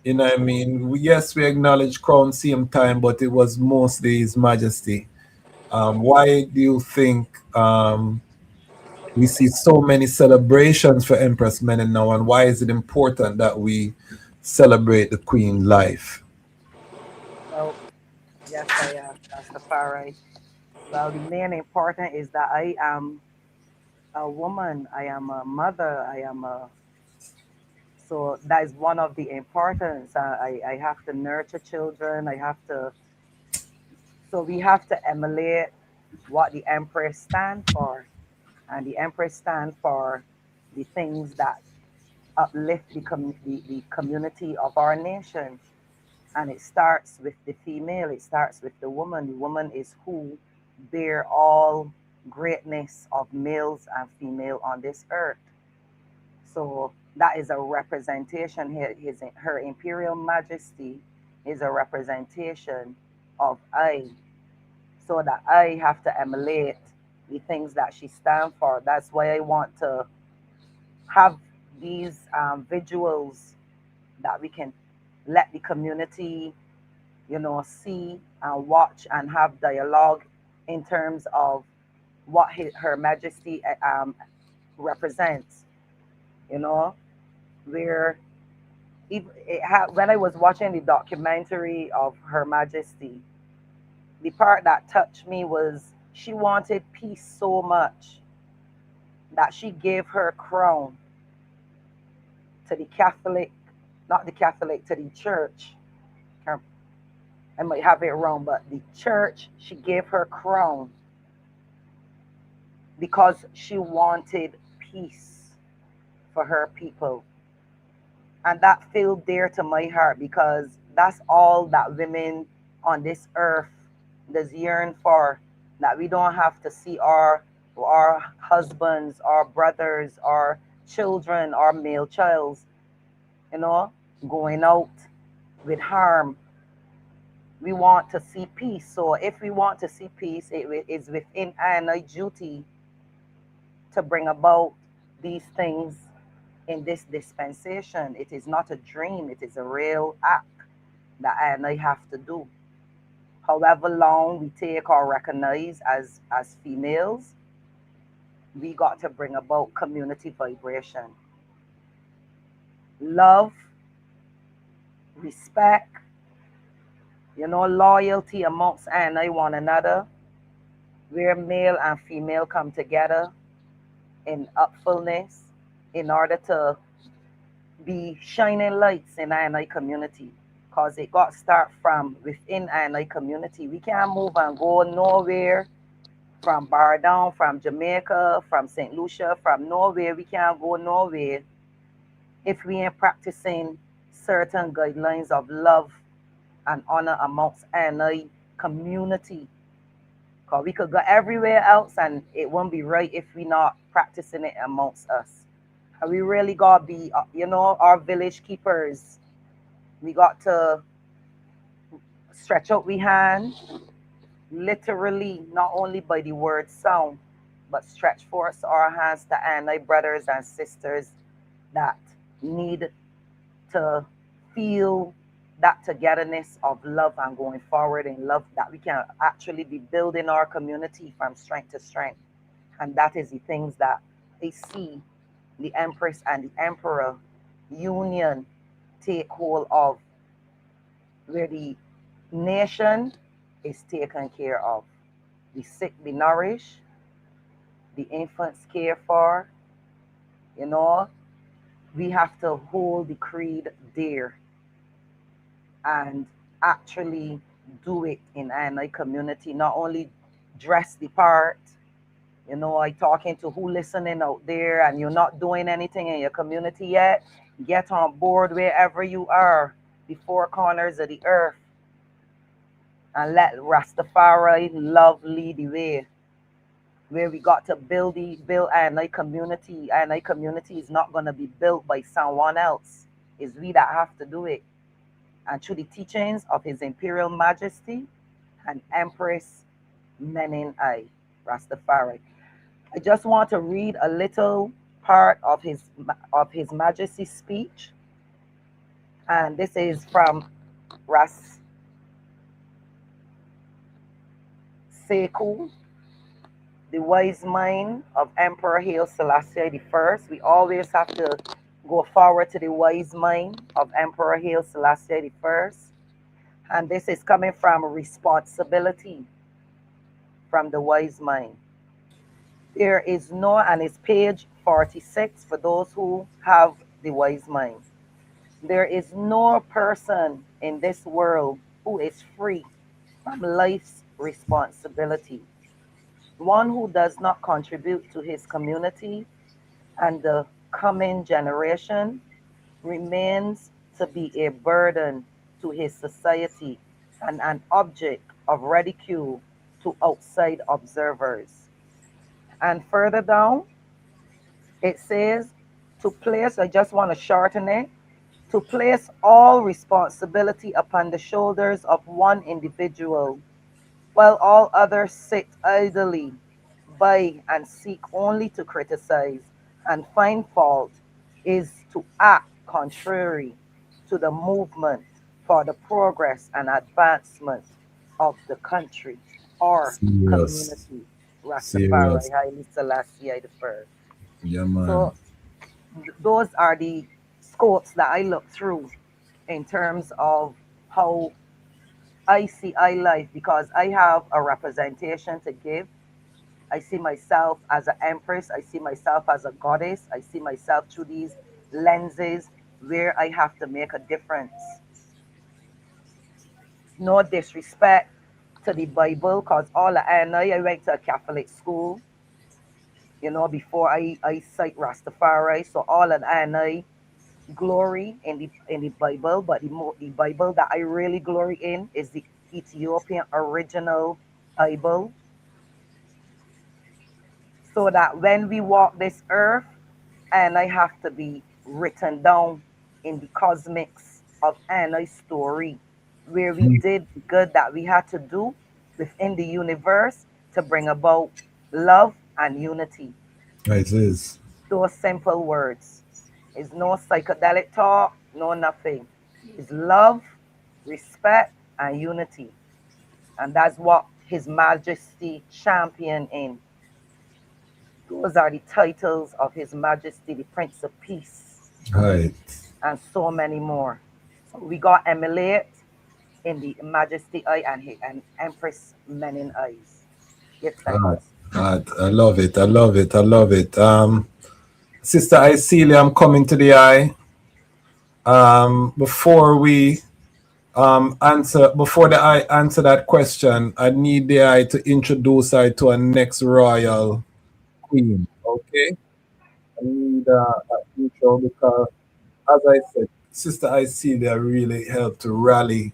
I mean, yes, we acknowledge Crown same time, but it was mostly His Majesty. Why do you think we see so many celebrations for Empress Menen now, and why is it important that we celebrate the Queen life? Well, yes, I am Rastafari. Well, the main important is that I am a woman, I am a mother, so that is one of the importance. I have to nurture children, so we have to emulate what the Empress stand for. And the Empress stand for the things that uplift the community of our nation. And it starts with the female, it starts with the woman. The woman is who bear all greatness of males and female on this earth. So that is a representation here. Her Imperial Majesty is a representation of I. So that I have to emulate the things that she stands for. That's why I want to have these visuals that we can let the community, see and watch and have dialogue in terms of what Her Majesty represents. You know, where when I was watching the documentary of Her Majesty, the part that touched me was she wanted peace so much that she gave her crown to the Catholic, not the Catholic, to the church. I might have it wrong, but the church, she gave her crown because she wanted peace for her people. And that feel dear to my heart because that's all that women on this earth does yearn for. That we don't have to see our husbands, our brothers, our children, our male childs, going out with harm. We want to see peace. So if we want to see peace, it is within our duty to bring about these things in this dispensation. It is not a dream, it is a real act that I and I have to do. However long we take or recognize as females, we got to bring about community vibration. Love, respect, loyalty amongst and I one another, where male and female come together in upfulness in order to be shining lights in I community. Because it got start from within I community. We can't move and go nowhere from Barbados, from Jamaica, from St. Lucia, from nowhere. We can't go nowhere if we ain't practicing certain guidelines of love and honor amongst I community. Because we could go everywhere else and it won't be right if we not practicing it amongst us. And we really got to be, our village keepers. We got to stretch out we hand, literally, not only by the word sound, but stretch forth our hands to our brothers and sisters that need to feel that togetherness of love and going forward in love, that we can actually be building our community from strength to strength. And that is the things that I see the Empress and the Emperor union take hold of, where the nation is taken care of, the sick be nourished, the infants cared for. We have to hold the creed dear and actually do it in our community, not only dress the part. I talking to who listening out there and you're not doing anything in your community yet, get on board wherever you are, the four corners of the earth, and let Rastafari love lead the way. Where we got to build our community. Our community is not going to be built by someone else. It's we that have to do it. And through the teachings of His Imperial Majesty and Empress Menen Rastafari. I just want to read a little part of His Majesty's speech. And this is from Sekou, the wise mind of Emperor Haile Selassie I. We always have to go forward to the wise mind of Emperor Haile Selassie I. And this is coming from responsibility from the wise mind. There is no, and it's page 46 for those who have the wise mind. There is no person in this world who is free from life's responsibility. One who does not contribute to his community and the coming generation remains to be a burden to his society and an object of ridicule to outside observers. And further down, it says to place, I just want to shorten it, to place all responsibility upon the shoulders of one individual, while all others sit idly by and seek only to criticize and find fault, is to act contrary to the movement for the progress and advancement of the country or Serious. community. Rastafari, Serious. Haile Selassie I. Yeah, man. So those are the scopes that I look through in terms of how I see I life, because I have a representation to give. I see myself as an empress. I see myself as a goddess. I see myself through these lenses where I have to make a difference. No disrespect to the Bible, because all I went to a Catholic school, before I cite Rastafari. So all I glory in the Bible, but the Bible that I really glory in is the Ethiopian original Bible, so that when we walk this earth, and I have to be written down in the cosmics of Anna's story, where we did the good that we had to do within the universe to bring about love and unity. It is. Those simple words. It's no psychedelic talk, no nothing. It's love, respect, and unity. And that's what His Majesty championed in. Those are the titles of His Majesty, the Prince of Peace, Right. and so many more. So we got emulate in the Majesty Eye and Empress Menen Eyes. Give Ah, thanks. I love it. I love it. I love it. Sister Icelia, I'm coming to the eye. Before we before the eye answer that question, I need the eye to introduce her to our next royal queen. Okay, I need an intro because, as I said, Sister Icelia really helped to rally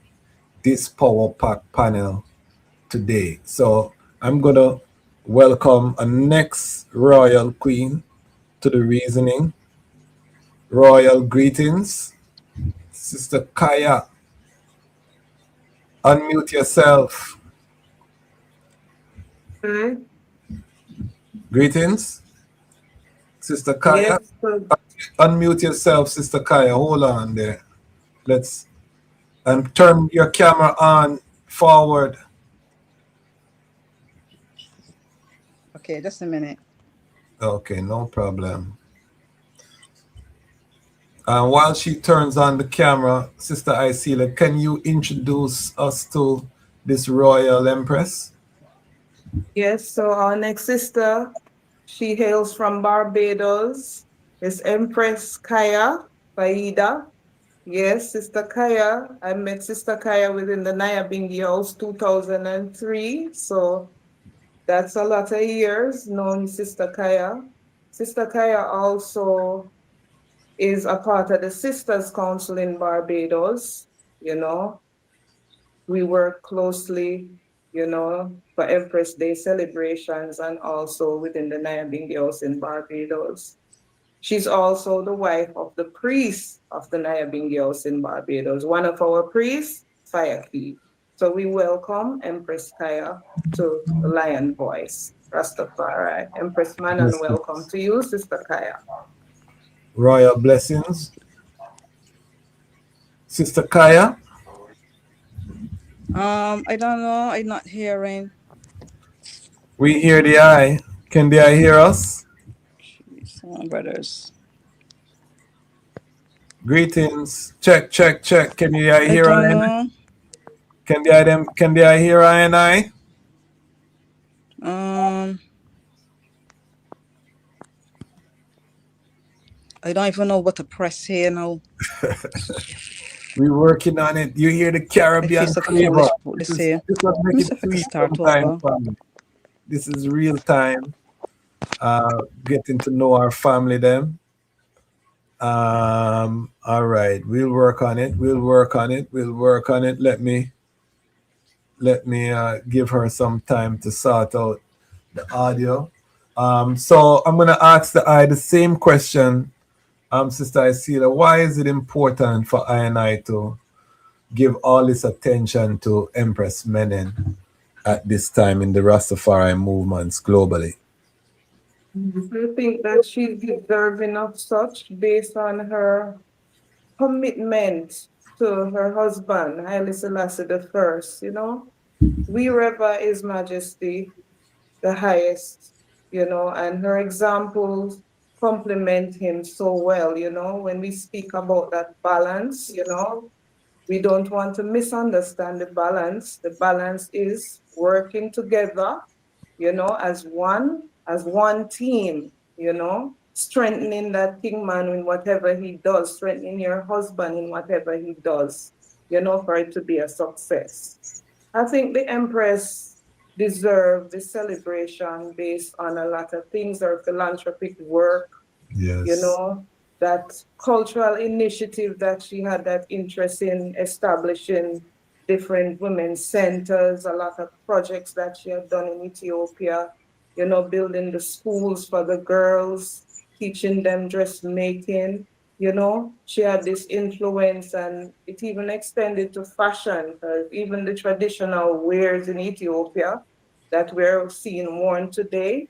this power pack panel today. So I'm gonna welcome a next royal queen to the reasoning. Royal greetings, Sister Kaya. Unmute yourself. Hi. Greetings, Sister Kaya. Yes, so Unmute yourself, Sister Kaya. Hold on there. Let's and turn your camera on forward. Okay, just a minute. Okay, no problem. While she turns on the camera, Sister Icelia, can you introduce us to this royal empress? yes, so our next sister, she hails from Barbados, is Empress Kaya Faida. Yes, Sister Kaya. I met Sister Kaya within the Nyahbinghi House 2003. So that's a lot of years knowing Sister Kaya. Sister Kaya also is a part of the Sisters Council in Barbados. You know, we work closely, for Empress Day celebrations and also within the Nyahbinghi House in Barbados. She's also the wife of the priest of the Nyahbinghi House in Barbados, one of our priests, Fire Key. So we welcome Empress Kaya to the Lion Voice, Rastafari. Empress Manon, welcome to you, Sister Kaya. Royal blessings. Sister Kaya? I don't know. I'm not hearing. We hear the eye. Can the eye hear us? Brothers. Greetings. Check, check, check. Can the eye I hear don't I? know. Can the eye hear I and I? Um, I don't even know what to press here now. We're working on it. You hear the I feel Caribbean so flavor. foolish about this This here. what Let make me it see if I can sweet start sometimes, over. family. This is real time. Getting to know our family them. All right, we'll work on it. We'll work on it. We'll work on it. Let me give her some time to sort out the audio. So I'm gonna ask the same question, Sister Icelia. Why is it important for I and I to give all this attention to Empress Menen at this time in the Rastafari movements globally? I think that she's deserving of such based on her commitment to her husband, Haile Selassie the First, you know. We revere His Majesty, the highest, you know, and her examples complement him so well, you know, when we speak about that balance, you know, we don't want to misunderstand the balance. The balance is working together, you know, as one team, you know, strengthening that kingman in whatever he does, strengthening your husband in whatever he does, you know, for it to be a success. I think the Empress deserves the celebration based on a lot of things, her philanthropic work, you Yes. know, that cultural initiative that she had that interest in establishing different women's centers, a lot of projects that she had done in Ethiopia, you know, building the schools for the girls, teaching them dressmaking, you know, she had this influence and it even extended to fashion, even the traditional wears in Ethiopia that we're seeing worn today,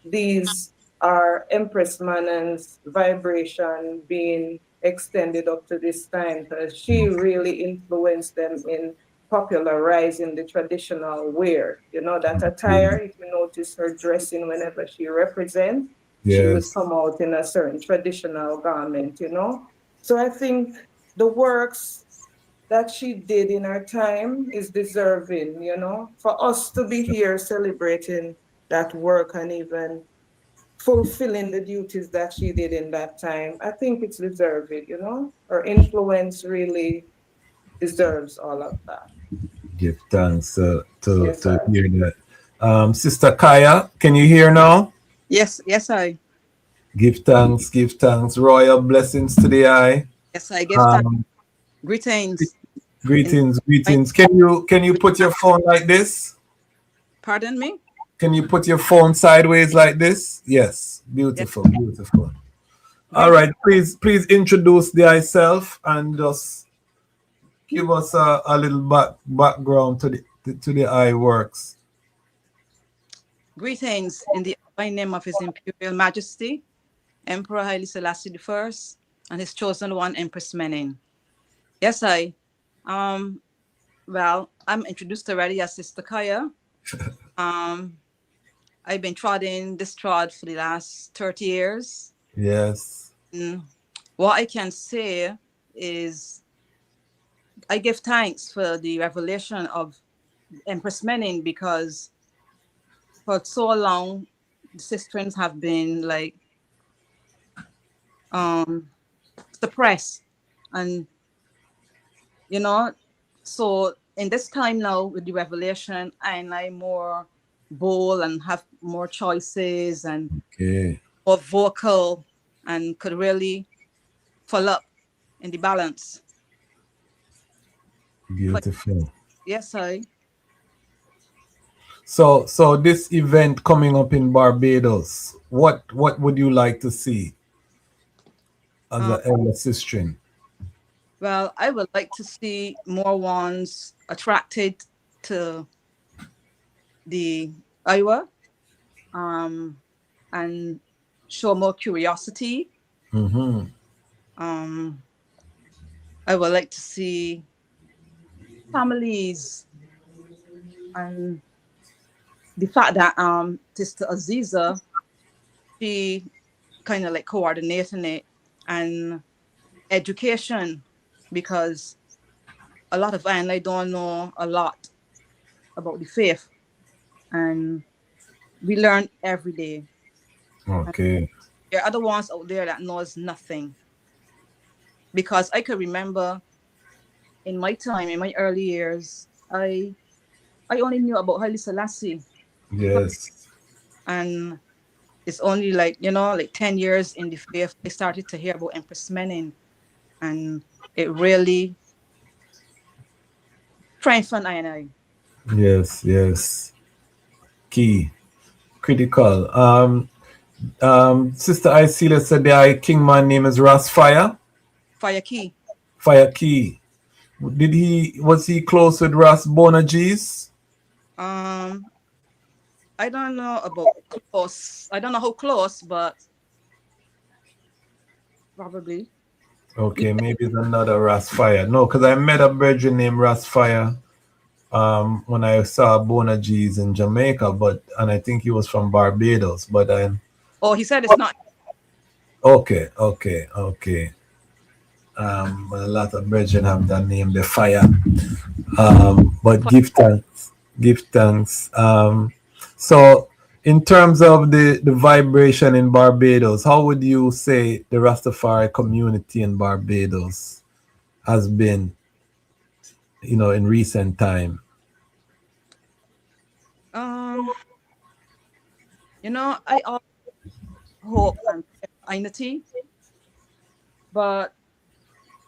these are Empress Menen's vibration being extended up to this time because she really influenced them in popularizing the traditional wear. You know, that attire, if you notice her dressing whenever she represents, she would Yes. come out in a certain traditional garment, you know. So I think the works that she did in her time is deserving, you know, for us to be here celebrating that work and even fulfilling the duties that she did in that time. I think it's deserving, you know. Her influence really deserves all of that. Give thanks Yes, to sir. hear that. Sister Kaya, can you hear now? Yes, yes, I. Give thanks, give thanks. Royal blessings to the eye. Yes, I give thanks. Um, Greetings. In greetings, my, greetings. Can you put your phone like this? pardon me? Can you put your phone sideways like this? Yes. Yes. Beautiful, beautiful. All Greeting. right, please introduce the eye self and just give us a little background to the eye works. Greetings in the divine name of His Imperial Majesty, Emperor Haile Selassie I, and his chosen one, Empress Menen. Yes, I. Um, well, I'm introduced already as Sister Kaya. I've been trotting this trot for the last 30 years. Yes. What I can say is I give thanks for the revelation of Empress Menen because for so long the sisterns have been like suppressed, and you know, so in this time now with the revelation I'm more bold and have more choices and Okay. more vocal and could really fall up in the balance. But Beautiful. yes, I So this event coming up in Barbados, what would you like to see as um, an elder sister? well, I would like to see more ones attracted to the Iowa, and show more curiosity. Mm-hmm. Um, I would like to see families and the fact that Sistah Azizah, she kind of like coordinating it, and education, because a lot of I don't know a lot about the faith, and we learn every day. And Okay. there are other ones out there that knows nothing, because I could remember in my time, in my early years, I only knew about Haile Selassie, Yes. and it's only like, like 10 years in the faith, I started to hear about Empress Menen, and it really strengthened I. Yes. Yes. Key. Critical. Sister Icelia said the king man name is Fire. Fire Key. Fire Key. Was he close with Ras Bonagees? I don't know about close. I don't know how close, but probably. Okay, maybe it's another Ras Fire. No, because I met a brethren named Ras Fire when I saw Bonagees in Jamaica, and I think he was from Barbados, but Oh, he said it's not. Okay. A lot of brethren have that name, the Fire. But give thanks. So in terms of the vibration in Barbados, how would you say the Rastafari community in Barbados has been, in recent time? I always hope and unity, but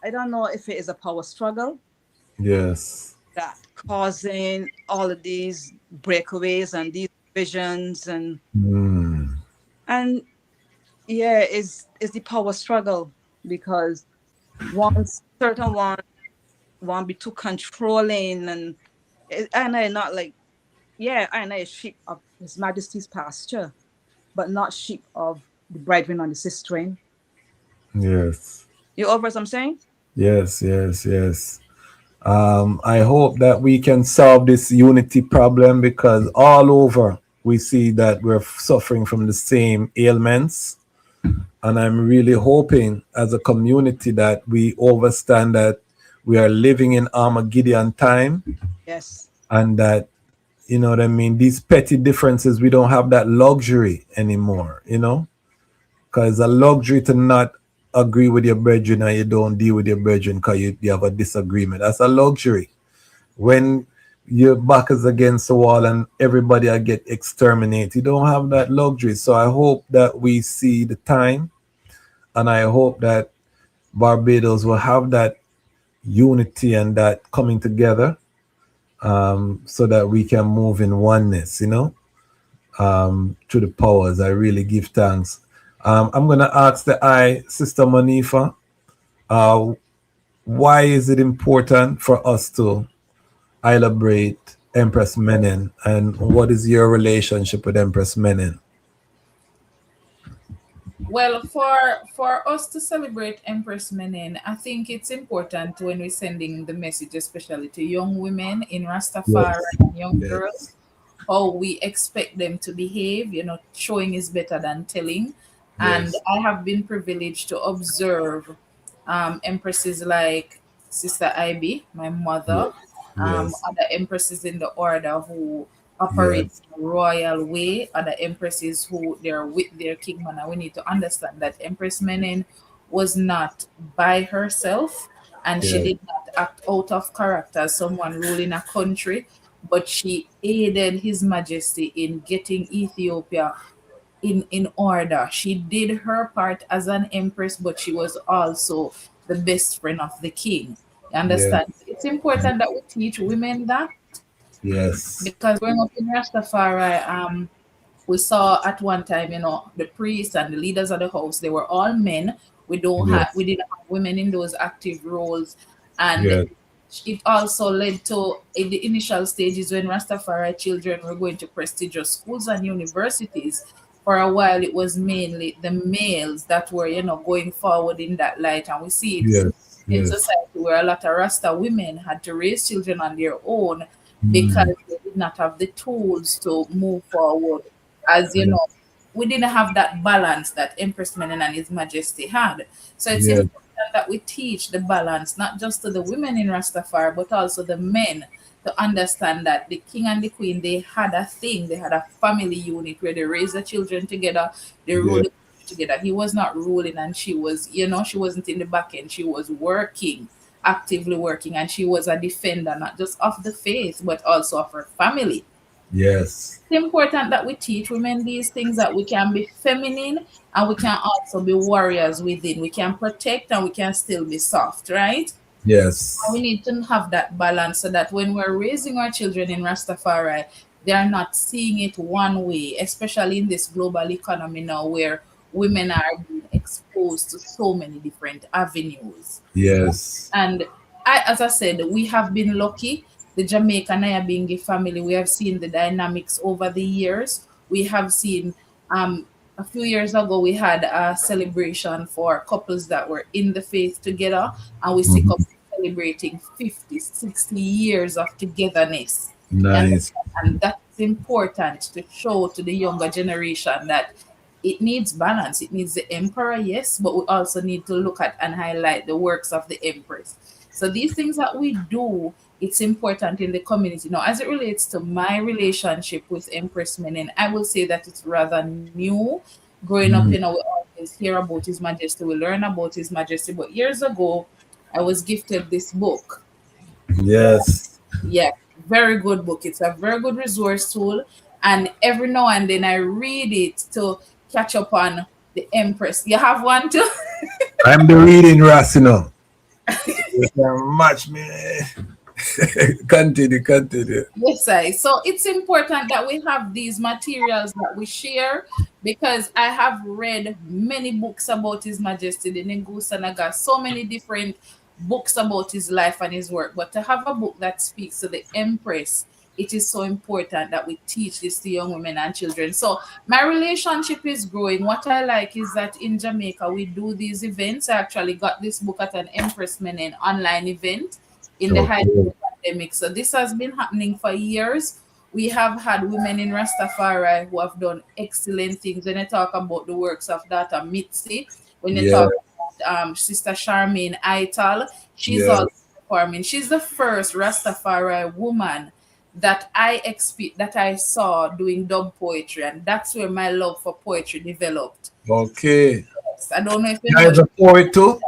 I don't know if it is a power struggle. Yes. That causing all of these breakaways and these divisions and yeah, is the power struggle, because once certain one be too controlling, and I not like, yeah, I know a sheep of His Majesty's pasture, but not sheep of the brethren on the sistren. Yes. You over what I'm saying? Yes. I hope that we can solve this unity problem, because all over we see that we're suffering from the same ailments. And I'm really hoping as a community that we understand that we are living in Armageddon time. Yes. And that, you know what I mean, these petty differences, we don't have that luxury anymore, because a luxury to not agree with your brethren and you don't deal with your brethren because you have a disagreement. That's a luxury. When your back is against the wall and everybody will get exterminated, you don't have that luxury. So I hope that we see the time, and I hope that Barbados will have that unity and that coming together, so that we can move in oneness, to the powers. I really give thanks. I'm going to ask Sister Monifa, why is it important for us to celebrate Empress Menen, and what is your relationship with Empress Menen? Well, for us to celebrate Empress Menen, I think it's important when we're sending the message, especially to young women in Rastafari and young girls, how we expect them to behave. Showing is better than telling. And I have been privileged to observe empresses like Sister Ib, my mother, other empresses in the order who operate in a royal way, other empresses who they're with their kingman. And we need to understand that Empress Menen was not by herself, and she did not act out of character as someone ruling a country, but she aided His Majesty in getting Ethiopia in order. She did her part as an empress, but she was also the best friend of the king. You understand? It's important that we teach women that. Yes. Because growing up in Rastafari, we saw at one time, the priests and the leaders of the house, they were all men. We didn't have women in those active roles. And it also led to, in the initial stages when Rastafari children were going to prestigious schools and universities, for a while it was mainly the males that were, going forward in that light. And we see it in society where a lot of Rasta women had to raise children on their own because they did not have the tools to move forward. As you know, we didn't have that balance that Empress Menen and His Majesty had. So it's Yes. important that we teach the balance, not just to the women in Rastafari, but also the men, to understand that the king and the queen, they had a thing, they had a family unit where they raised the children together, they ruled Yeah. the country together. He was not ruling and she was, she wasn't in the back end, she was working, actively working, and she was a defender, not just of the faith, but also of her family. Yes. It's important that we teach women these things, that we can be feminine and we can also be warriors within. We can protect and we can still be soft, right? We Yes. need to have that balance so that when we're raising our children in Rastafari, they are not seeing it one way, especially in this global economy now where women are being exposed to so many different avenues. Yes. And as I said, we have been lucky. The Jamaica Nyahbinghi family, we have seen the dynamics over the years. We have seen a few years ago we had a celebration for couples that were in the faith together, and we see couples celebrating 50, 60 years of togetherness. Nice. And that's important to show to the younger generation that it needs balance. It needs the emperor, yes, but we also need to look at and highlight the works of the empress. So these things that we do, it's important in the community. Now, as it relates to my relationship with Empress Menen, I will say that it's rather new. Growing up, we always hear about His Majesty, we learn about His Majesty. But years ago, I was gifted this book. Yes. Yeah, very good book. It's a very good resource tool. And every now and then I read it to catch up on the Empress. You have one too? I'm the reading Racino. You can match me. Continue. Yes, I. So it's important that we have these materials that we share, because I have read many books about His Majesty, the Negusanaga, so many different books about his life and his work. But to have a book that speaks to the Empress, it is so important that we teach this to young women and children. So my relationship is growing. What I like is that in Jamaica, we do these events. I actually got this book at an Empress Menen online event in the height of the pandemic. So this has been happening for years. We have had women in Rastafari who have done excellent things. When I talk about the works of Data Mitzi, when you talk about Sister Charmaine Ital, she's also performing. She's the first Rastafari woman that I saw doing dub poetry, and that's where my love for poetry developed. Okay. I don't know if you know. You're a poet too?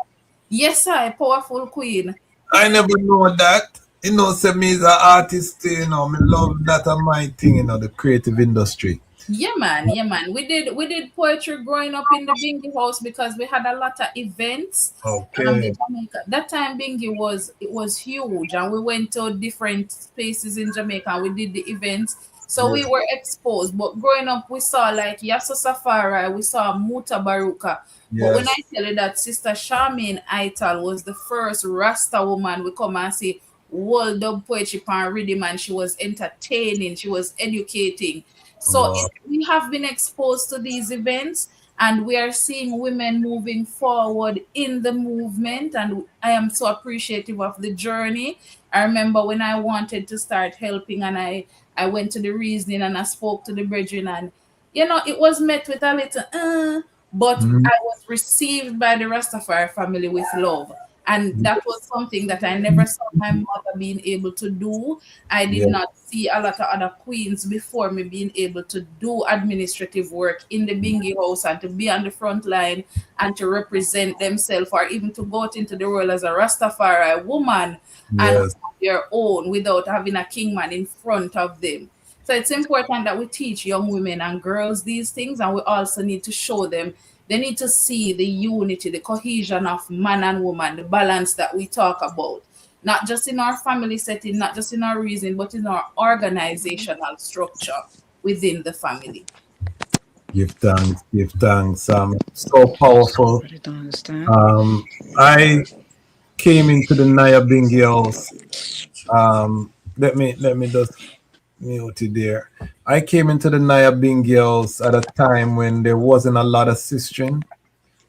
Yes, I powerful queen. I never know that. You know, say me is an artist, you know, me love that and my thing, you know, the creative industry. Yeah, man. We did poetry growing up in the Bingi House because we had a lot of events. Okay. In Jamaica. That time Bingi was huge, and we went to different spaces in Jamaica and we did the events. So we were exposed. But growing up, we saw like Yasso Safari, we saw Muta Baruka. But when I tell you that Sister Charmaine Ital was the first Rasta woman, we come and see world dub poetry pan rhythm, and she was entertaining, she was educating. So we have been exposed to these events, and we are seeing women moving forward in the movement, and I am so appreciative of the journey. I remember when I wanted to start helping, and I went to the reasoning and I spoke to the brethren, and it was met with a little but I was received by the Rastafari family with love. And that was something that I never saw my mother being able to do. I did not see a lot of other queens before me being able to do administrative work in the Bingi House and to be on the front line and to represent themselves, or even to go out into the world as a Rastafari woman and have their own without having a kingman in front of them. So it's important that we teach young women and girls these things, and we also need to show them. They need to see the unity, the cohesion of man and woman, the balance that we talk about, not just in our family setting, not just in our reason, but in our organizational structure within the family. Give thanks. So powerful. I came into the Nyahbinghi House. Let me just mute it there. I came into the Nyahbinghi House at a time when there wasn't a lot of sistren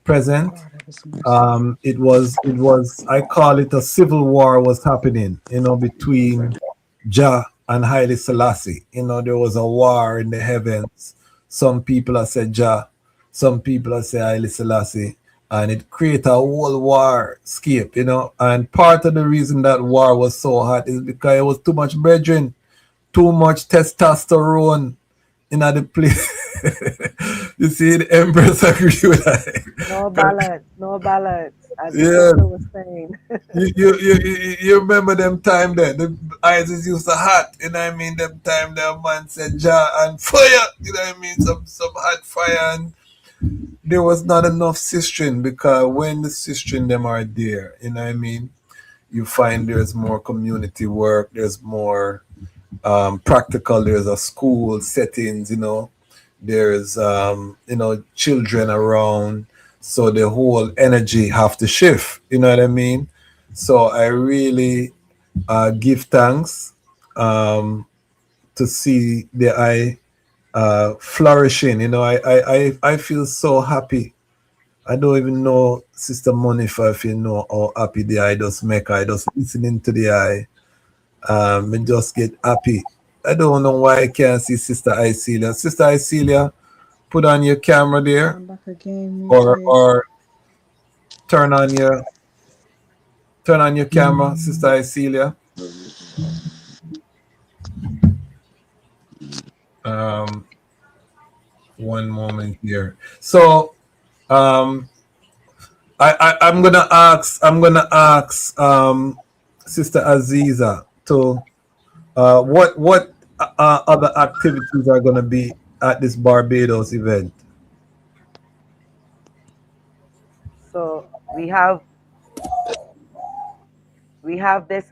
present. It was I call it a civil war was happening, between Jah and Haile Selassie. There was a war in the heavens. Some people have said Jah, some people have said Haile Selassie, and it created a whole war scape. And part of the reason that war was so hot is because it was too much brethren, too much testosterone in the place. You see, the Empress agree with that. No balance, no balance, as the Yeah, sister was saying. you remember them time there? The eyes used to hot, I mean? Them time the man said Jah and fire, I mean? Some hot fire, and there was not enough sistren, because when the sistren them are there, I mean? You find there's more community work, there's more practical, there's a school settings. There's children around, so the whole energy have to shift, you know what I mean? So I really give thanks to see the eye flourishing. I feel so happy. I don't even know, Sister Monifa, if you know how happy the eye does make. I just listening to the eye, and just get happy. I don't know why I can't see Sister Icelia. Sister Icelia, put on your camera there, I'm back again, or turn on your camera, Sister Icelia. Um, one moment here. So I'm gonna ask Sister Aziza to what other activities are gonna be at this Barbados event. So we have this.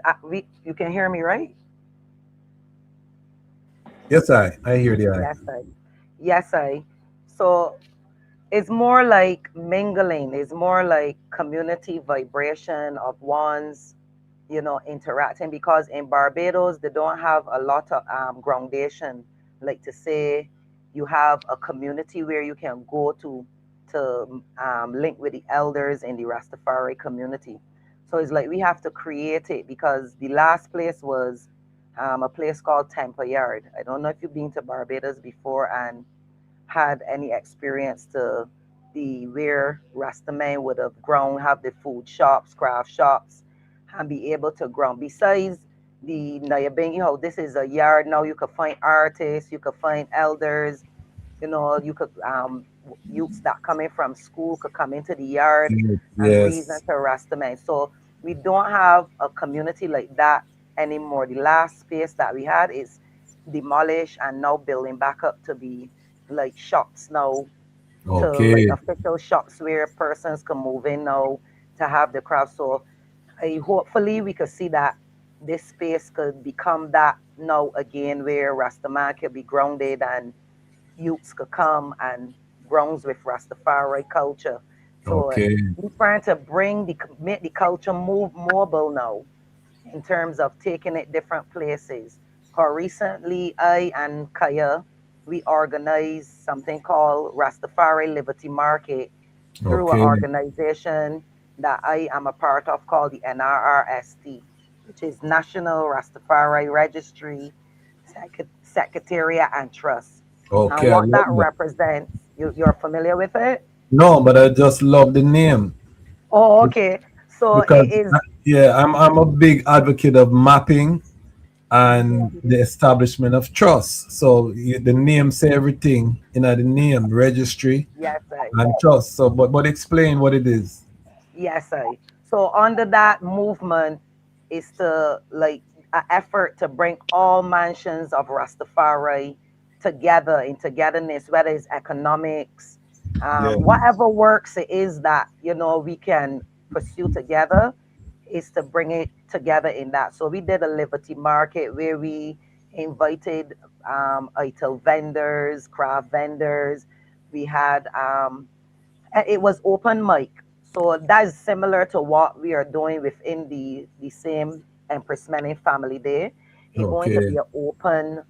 You can hear me, right? Yes, I hear the eye. Yes, I. Yes, I. So it's more like mingling. It's more like community vibration of ones, interacting, because in Barbados they don't have a lot of groundation, like to say you have a community where you can go to link with the elders in the Rastafari community. So it's like we have to create it, because the last place was a place called Temple Yard. I don't know if you've been to Barbados before and had any experience to the where Rastaman would have grown, have the food shops, craft shops, and be able to grow. Besides the Nyahbinghi House, this is a yard now. You could find artists, you could find elders, you could youths that coming from school could come into the yard and reason Yes. to Rastaman. So we don't have a community like that anymore. The last space that we had is demolished and now building back up to be like shops now, to like Okay. official shops where persons can move in now to have the craft. So hopefully we could see that this space could become that now again, where Rastaman could be grounded and youths could come and grounds with Rastafari culture. So Okay. we're trying to make the culture move mobile now, in terms of taking it different places. Recently, I and Kaya, we organized something called Rastafari Liberty Market through an Okay. organization that I am a part of called the NRRST, which is National Rastafari Registry Secretariat and Trust. And Okay. I what love that that. represents, you're familiar with it? No, but I just love the name. Oh, okay. So it Because is, yeah, I'm a big advocate of mapping and the establishment of trust. So the name say everything, the name, registry yes, and trust. So but explain what it is. yes, I. So under that movement is to like an effort to bring all mansions of Rastafari together in togetherness, whether it's economics, Yeah. whatever works it is that we can pursue together, is to bring it together in that. So we did a Liberty Market where we invited ITIL vendors, craft vendors. We had it was open mic. So that is similar to what we are doing within the same Empress Menen family there. It's going to Okay. be an open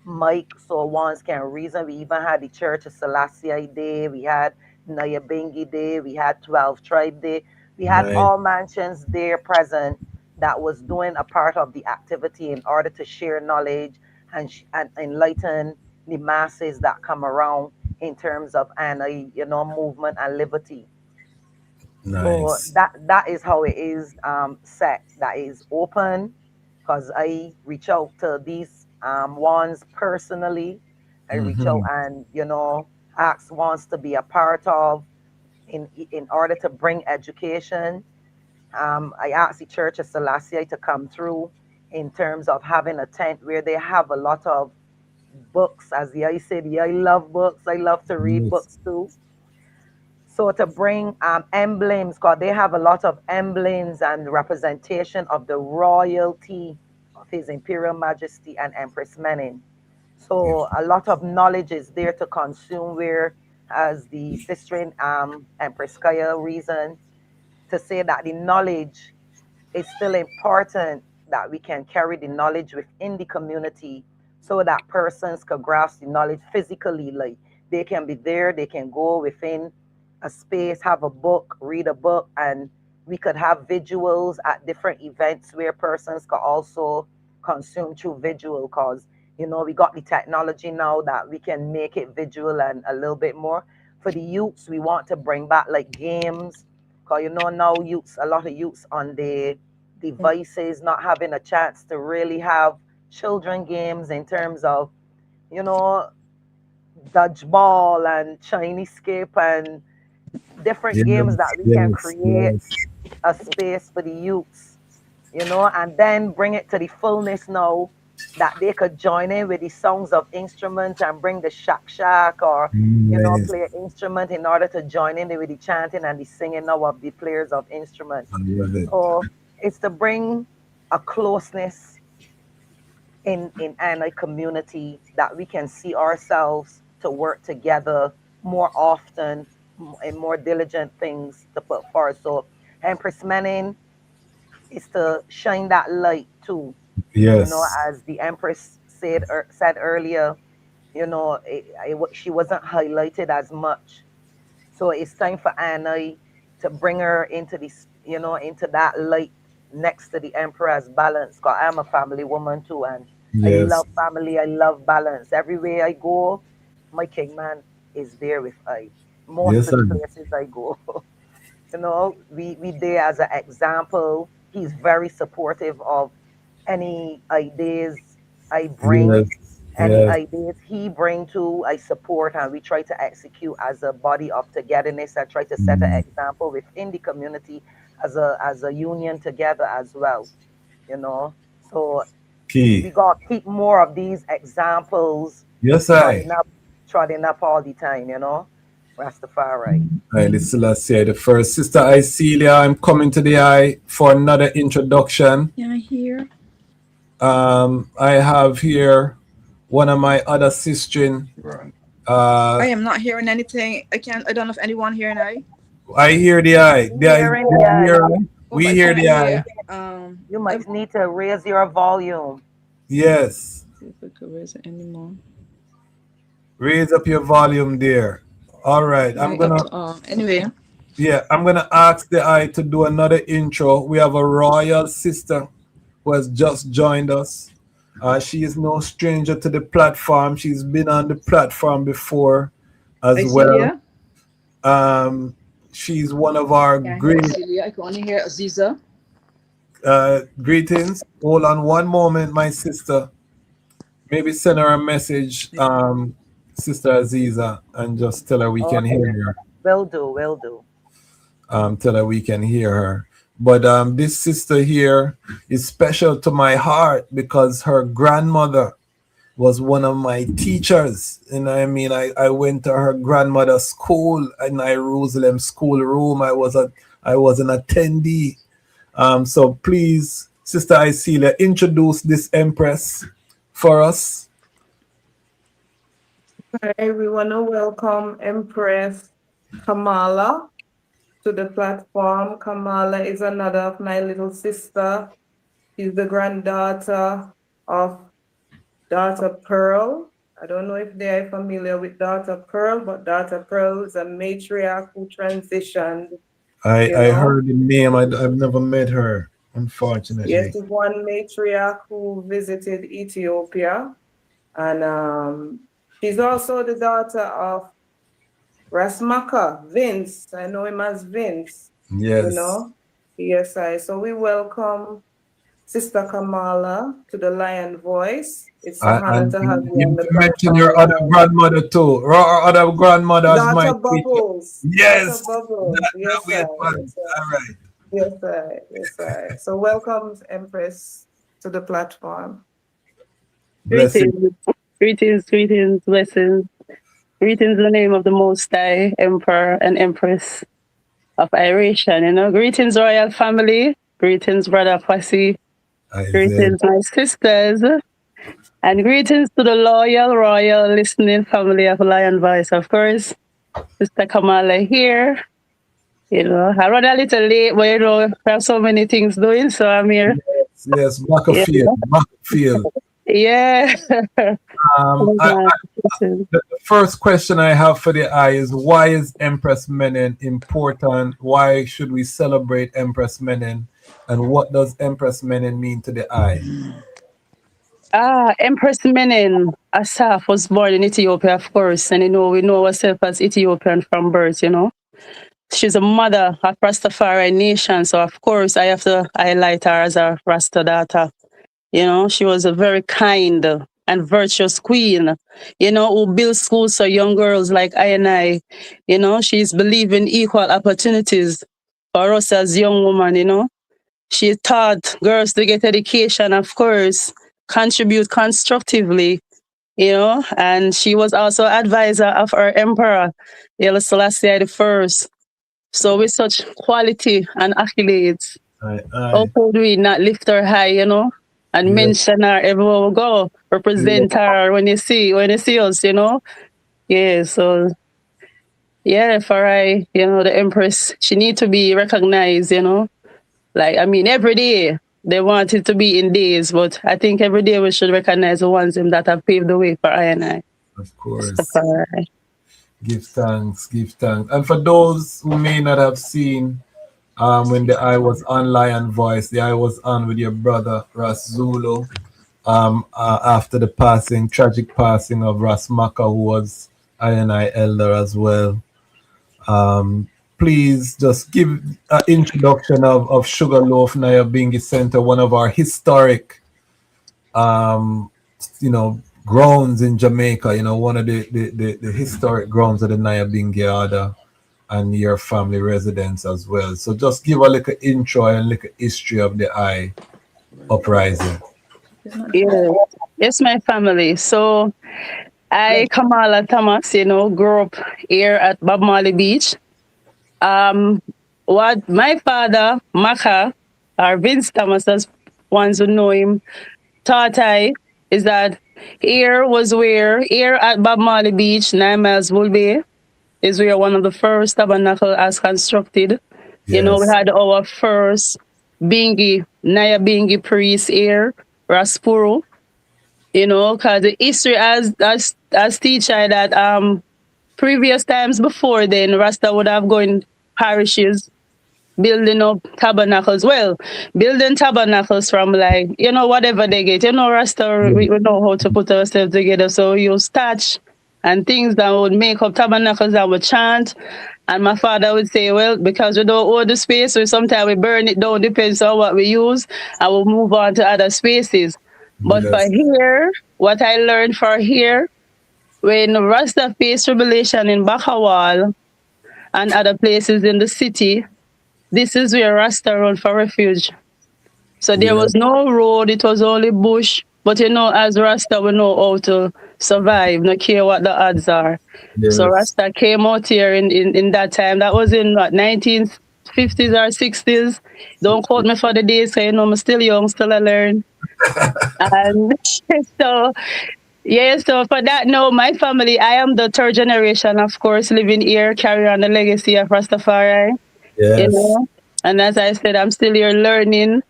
mic, so ones can reason. We even had the Church of Selassie Day, we had Nyahbinghi Day, we had 12 Tribe Day, we had Nice. all mansions there present that was doing a part of the activity in order to share knowledge and enlighten the masses that come around in terms of movement and liberty. So Nice. that is how it is set. That is open because I reach out to these ones personally. I reach out Mm-hmm. and ask ones to be a part of in order to bring education. I asked the Church of Selassie to come through in terms of having a tent where they have a lot of books. As the I said, yeah, I love books. I love to read Yes. books too. So to bring emblems, because they have a lot of emblems and representation of the royalty of His Imperial Majesty and Empress Menen. So a lot of knowledge is there to consume. Where, as the sister Empress Kaya reason to say that the knowledge it's still important that we can carry the knowledge within the community so that persons can grasp the knowledge physically. Like they can be there, they can go within a space, have a book, read a book, and we could have visuals at different events where persons can also consume through visual because we got the technology now that we can make it visual and a little bit more. For the youths, we want to bring back like games because now youths, a lot of youths on the devices, not having a chance to really have children games in terms of, you know, dodgeball and Chinese skip and different games that Yes. we can Yes. create Yes. a space for the youths, and then bring it to the fullness now that they could join in with the songs of instruments and bring the shack shack or, Yes. play an instrument in order to join in with the chanting and the singing now of the players of instruments. I love it. So it's to bring a closeness in a community that we can see ourselves to work together more often and more diligent things to put forward. So Empress Menen is to shine that light too. Yes. As the Empress said earlier, she wasn't highlighted as much. So it's time for Anna to bring her into this, into that light next to the Emperor's balance. Because I'm a family woman too, and I Yes. love family. I love balance. Everywhere I go, my king man is there with I. Most Yes, of the sir. places I go, we there as an example. He's very supportive of any ideas I bring, Yes. any Yes. ideas he bring to, I support, and we try to execute as a body of togetherness. I try to set an Mm. example within the community as a union together as well, you know. So we Key. gotta keep more of these examples Yes, trotting I. up, trotting up all the time. Rastafari. Haile Selassie the first. Sister Icelia, I'm coming to the eye for another introduction. Yeah, here. I have here one of my other sistren. I Uh, am not hearing anything. I don't know if anyone here now. I hear the eye. We hearing They the are eye. here. Oh, We but I hear can't the eye. hear. You might need to raise your volume. Yes. See if I could raise it anymore. Raise up your volume there. All right. Right up to anyway. I'm gonna ask the eye to do another intro. We have a royal sister who has just joined us. She is no stranger to the platform. She's been on the platform before as well. Iselia. She's one of our Can't hear great Iselia. I can only hear Aziza. greetings. Hold on one moment, my sister. Maybe send her a message, Sistah Azizah, and just tell her we can Okay. hear her. Will do. Tell her we can hear her. But this sister here is special to my heart because her grandmother was one of my teachers. And I mean, I went to her grandmother's school in Jerusalem schoolroom. I was an attendee. So please, Sister Icelia, introduce this Empress for us. Hi, we want to welcome Empress Camala to the platform. Kamala is another of my little sister. She's the granddaughter of Daughter Pearl. I don't know if they are familiar with Daughter Pearl, but Daughter Pearl is a matriarch who transitioned, I heard the name. I've never met her. unfortunately. Yes, the one matriarch who visited Ethiopia, and she's also the daughter of Rasmaka, Vince. I know him as Vince. Yes. You know? Yes, so we welcome Sistah Camala to the Lion Voice. It's an honor And to have you on you the mentioned platform your other tonight. grandmother too. Our other grandmother's my Daughter Bubbles. Yes. Daughter Bubbles. Yes, Wait, sir. man. Yes, sir. All right. Yes, sir. Yes, sir. So welcome, Empress, to the platform. Blessing. Greetings, blessings. Greetings in the name of the Most High, Emperor and Empress of Iration. Greetings, royal family. Greetings, brother Kwasi. Greetings, my sisters. And greetings to the loyal, royal listening family of Lion Voice. Of course, Sistah Camala here. I run a little late, but we have so many things doing, so I'm here. Yes, Backfield. Yeah. The first question I have for the eye is, why is Empress Menen important? Why should we celebrate Empress Menen? And what does Empress Menen mean to the eye? Empress Menen Asfaw was born in Ethiopia, of course, and we know ourselves as Ethiopian from birth. She's a mother of Rastafari nation, so of course I have to highlight her as a Rasta daughter. She was a very kind and virtuous queen, who built schools for young girls like I and I. She's believing equal opportunities for us as young women. She taught girls to get education, of course, contribute constructively, and she was also advisor of our emperor, Selassie I. So with such quality and accolades, how could we not lift her high, and mention her everywhere we go, represent her when you see us, Yeah, so for the Empress, she need to be recognized, every day. They want it to be in days, but I think every day we should recognize the ones that have paved the way for I and I. Of course. Give thanks. And for those who may not have seen, when the eye was on Lion Voice, the eye was on with your brother Ras Zulu, after the tragic passing of Ras Maka, who was I and I elder as well. Please just give an introduction of Sugarloaf Nyahbinghi Center, one of our historic grounds in Jamaica, one of the historic grounds of the Nyahbinghi Order and your family residence as well. So just give a little intro and a little history of the eye uprising. Yes, my family. So I, Kamala Thomas, grew up here at Bob Marley Beach. What my father, Maka, or Vince Thomas, as ones who know him, taught I is that here at Bob Marley Beach, 9 miles Bay, is where one of the first tabernacle has constructed. Yes. We had our first Nyahbinghi priest here, Raspuru. Because the history as teacher that previous times before then, Rasta would have gone parishes, building up tabernacles. Well, building tabernacles from whatever they get. Rasta, we know how to put ourselves together. So you use thatch and things that would make up tabernacles that would chant. And my father would say, well, because we don't own the space, so sometimes we burn it down, depends on what we use, and we'll move on to other spaces. But for here, what I learned for here, when Rasta faced tribulation in Bakawal and other places in the city, this is where Rasta run for refuge. So there was no road, it was only bush. But as Rasta, we know how to survive, no care what the odds are. Yes. So Rasta came out here in that time. That was in 1950s or 60s. Don't quote me for the days, so I'm still young, still I learn. And so for that, no, my family, I am the third generation, of course, living here, carry on the legacy of Rastafari. Yes. And as I said, I'm still here learning,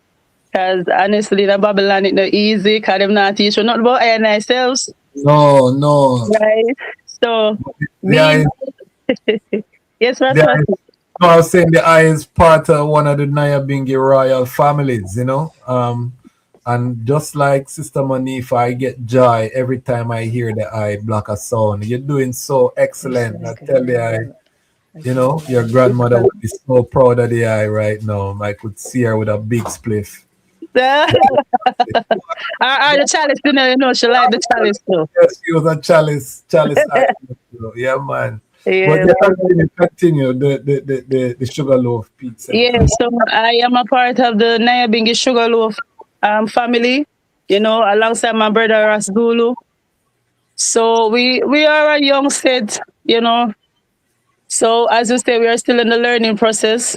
because honestly, the Babylon is not easy, because I'm not teaching nothing about I and ourselves. No. Right? So, yes, Rasta. No, I was saying the I is part of one of the Nyahbinghi royal families, you know. And just like Sister Monifa, I get joy every time I hear the I block a sound. You're doing so excellent. I tell you, you know, your grandmother would be so proud of the I right now. I could see her with a big spliff. The chalice, you know, she like the chalice too. Yes, she was a chalice eye. Yeah, man. But Yeah, yeah, man. continue the sugar loaf pizza. Yeah, so I am a part of the Nyahbinghi Sugarloaf family, you know, alongside my brother Rasgulu. So we are a young set, you know. So as you say, we are still in the learning process.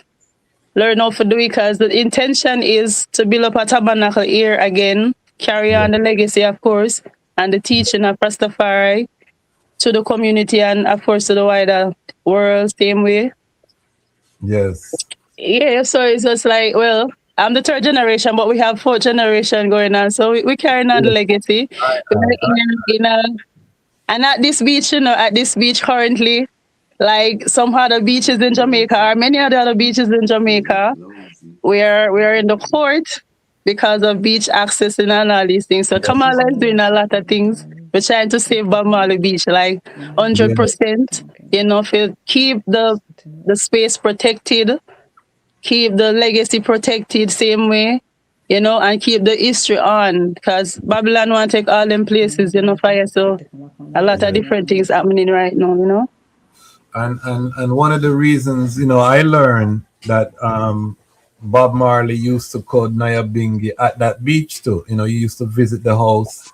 Learn how to do it because the intention is to build up a tabernacle here again, carry on the legacy, of course, and the teaching of Rastafari to the community and, of course, to the wider world, same way. Yes. Yeah, so it's just like, well, I'm the third generation, but we have fourth generation going on. So we carrying on the legacy. We're and at this beach, you know, at this beach currently, like some other beaches in Jamaica or many other beaches in Jamaica, we're in the court because of beach access and all these things. So Camala is doing a lot of things. We're trying to save Bob Marley Beach like 100%, you know, to keep the space protected, keep the legacy protected same way, you know, and keep the history on. Because Babylon want to take all them places, you know, fire. So a lot of different things happening right now, you know. And one of the reasons, you know, I learned that Bob Marley used to call Nyahbinghi at that beach too. You know, he used to visit the house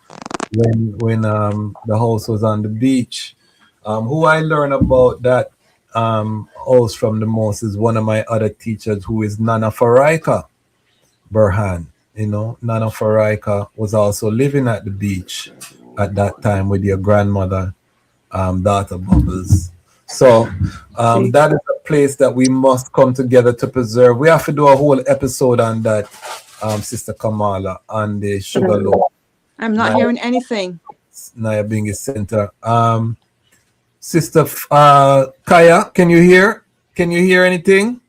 when the house was on the beach. Who I learned about that house from the most is one of my other teachers, who is Nana Faraika Burhan. You know, Nana Faraika was also living at the beach at that time with your grandmother, daughter Bubbles. So that is a place that we must come together to preserve. We have to do a whole episode on that, Sister Camala, on the Sugarloaf. I'm not hearing anything. Nyahbinghi Center. Sister Kaya, can you hear? Can you hear anything?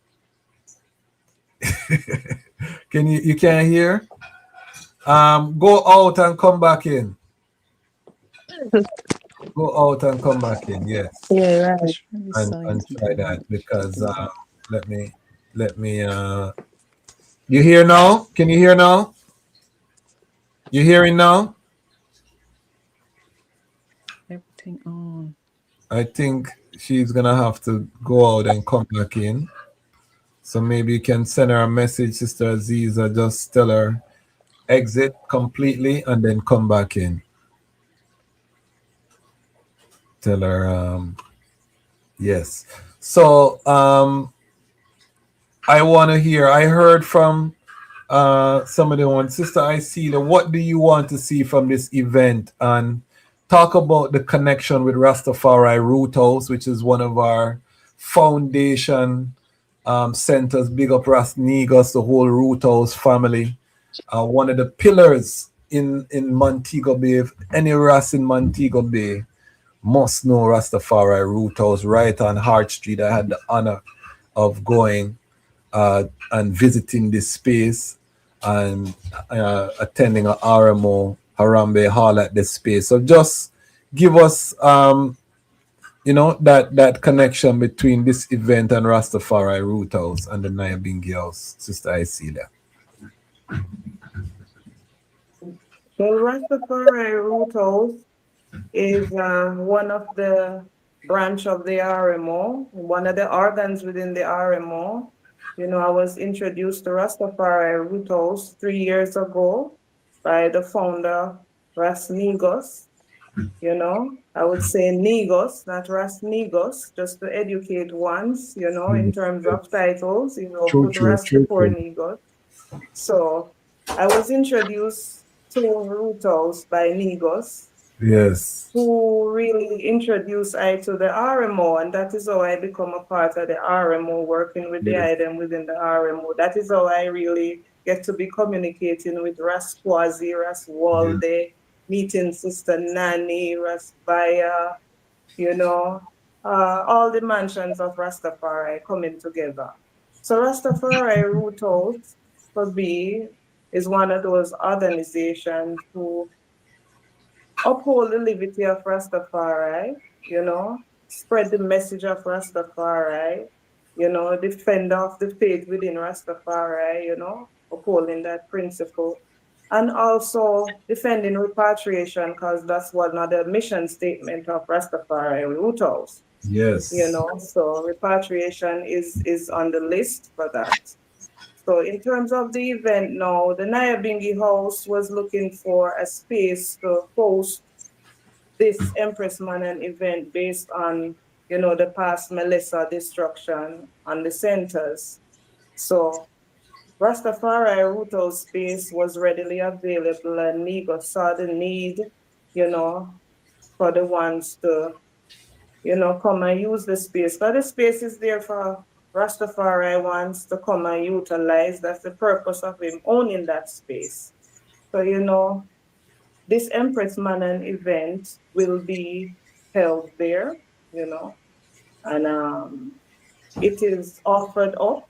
You can't hear? Go out and come back in. Go out and come back in, yes. Yeah, right. And try that because let me you hear now? Can you hear now? You hearing now? Everything on. I think she's gonna have to go out and come back in. So maybe you can send her a message, Sister Aziza. Just tell her exit completely and then come back in. Tell her yes. So I want to hear. I heard from some of the ones. Sister Icelia, what do you want to see from this event? And talk about the connection with Rastafari Root House, which is one of our foundation centers. Big up Ras Negus, the whole Root House family. One of the pillars in Montego Bay. If any Ras in Montego Bay must know Rastafari Root House right on Hart Street. I had the honor of going and visiting this space and attending an RMO Harambe Hall at this space. So just give us, you know, that connection between this event and Rastafari Root House and the Nyahbinghi House, Sister Icelia. Well, Rastafari Root House is one of the branch of the RMO, one of the organs within the RMO. You know, I was introduced to Rastafari Root House 3 years ago by the founder, Ras Negus. You know, I would say Negus, not Ras Negus, just to educate ones, you know, in terms of titles, you know, put Ras before Negus. So I was introduced to Root House by Negus. Yes. Who really introduced I to the RMO, and that is how I become a part of the RMO, working with the item within the RMO. That is how I really get to be communicating with Ras Kwazi, Ras Walde, meeting Sister Nani, Ras Baya, you know, all the mansions of Rastafari coming together. So Rastafari Root House for B is one of those organizations who uphold the liberty of Rastafari, spread the message of Rastafari, defend of the faith within Rastafari, upholding that principle. And also defending repatriation, because that's one of the mission statement of Rastafari Root House. Yes. So repatriation is on the list for that. So in terms of the event now, the Nyahbinghi House was looking for a space to host this Empress Menen event based on, the past Melissa destruction on the centers. So Rastafari Ruto space was readily available and Nigo saw the need, for the ones to, come and use the space. But the space is there for Rastafari wants to come and utilize. That's the purpose of him owning that space. So, this Empress Menen event will be held there, and it is offered up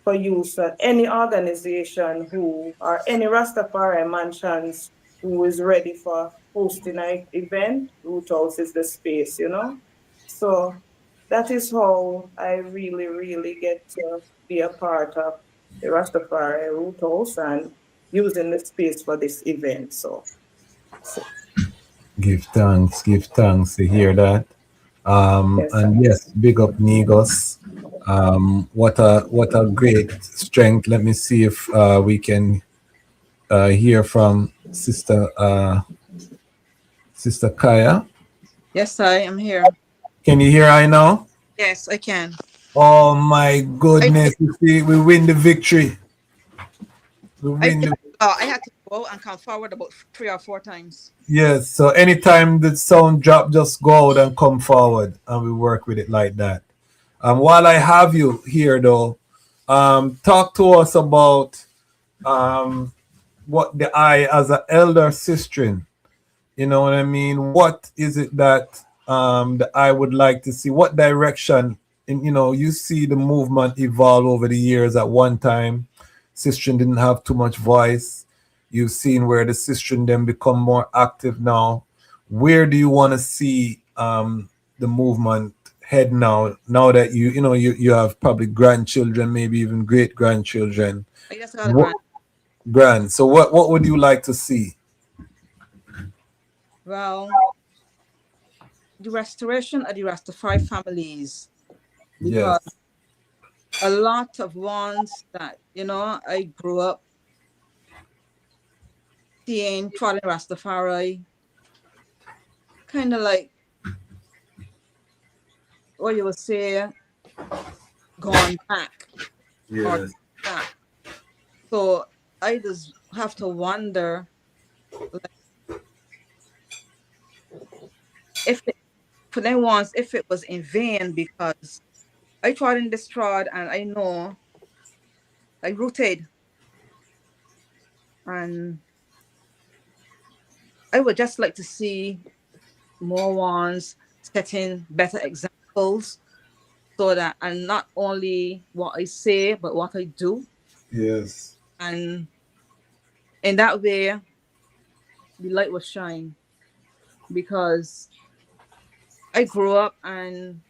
for use at any organization who or any Rastafari mansions who is ready for hosting an event. Root House is the space, So that is how I really, really get to be a part of the Rastafari Root House and using the space for this event. So Give thanks to hear that. yes, And yes, big up Nigos. What a great strength. Let me see if we can hear from Sister Kaya. Yes, I am here. Can you hear I now? Yes, I can. Oh my goodness! You see, we win the victory. We win the I had to go and come forward about 3 or 4 times. Yes, so anytime the sound drop, just go out and come forward, and we work with it like that. While I have you here, though, talk to us about what the I, as an elder sistren, you know what I mean? What is it that the I would like to see? What direction? And you see the movement evolve over the years. At one time, sistren didn't have too much voice. You've seen where the sistren then become more active now. Where do you want to see the movement head now? Now that you have probably grandchildren, maybe even great grandchildren. I just got a Grand. So what would you like to see? Well, the restoration of the Rastafari families, because Yes. a lot of ones that I grew up seeing trodden Rastafari, kind of like what you would say, gone back or Yes. back. So I just have to wonder, like, if it, for them once, if it was in vain, because I trod and destroyed, and I know I rooted, and I would just like to see more ones setting better examples, so that, and not only what I say, but what I do. Yes. And in that way, the light will shine, because I grew up and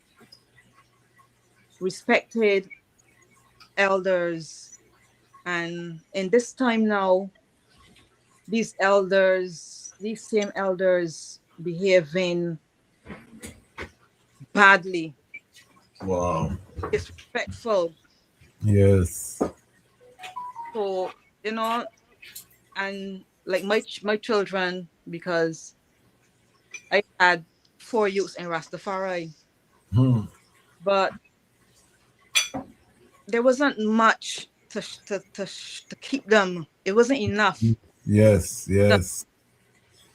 respected elders. And in this time now, these same elders behaving badly, Wow. disrespectful. Yes. So, and like my children, because I had 4 youths in Rastafari, Hmm. but there wasn't much to keep them. It wasn't enough. Yes. So, Yes.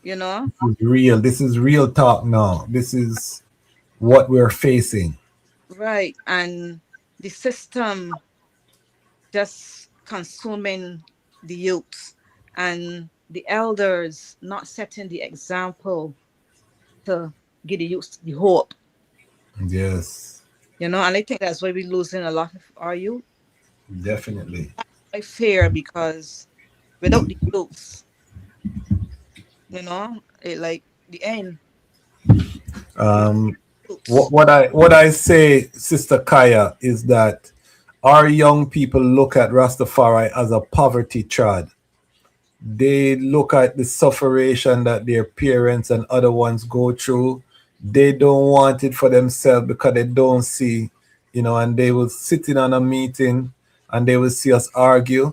you know, This is real. This is real talk now. This is what we're facing. right? And the system just consuming the youths, and the elders not setting the example to give the youth the hope. Yes, You know, and I think that's why we're losing a lot of our youth. definitely. I fear because without the youth, you know, it like the end. Without Um, youths. what I say, Sister Kaya, is that our young people look at Rastafari as a poverty trad. They look at the sufferation that their parents and other ones go through. They don't want it for themselves because they don't see, and they will sit in on a meeting and they will see us argue,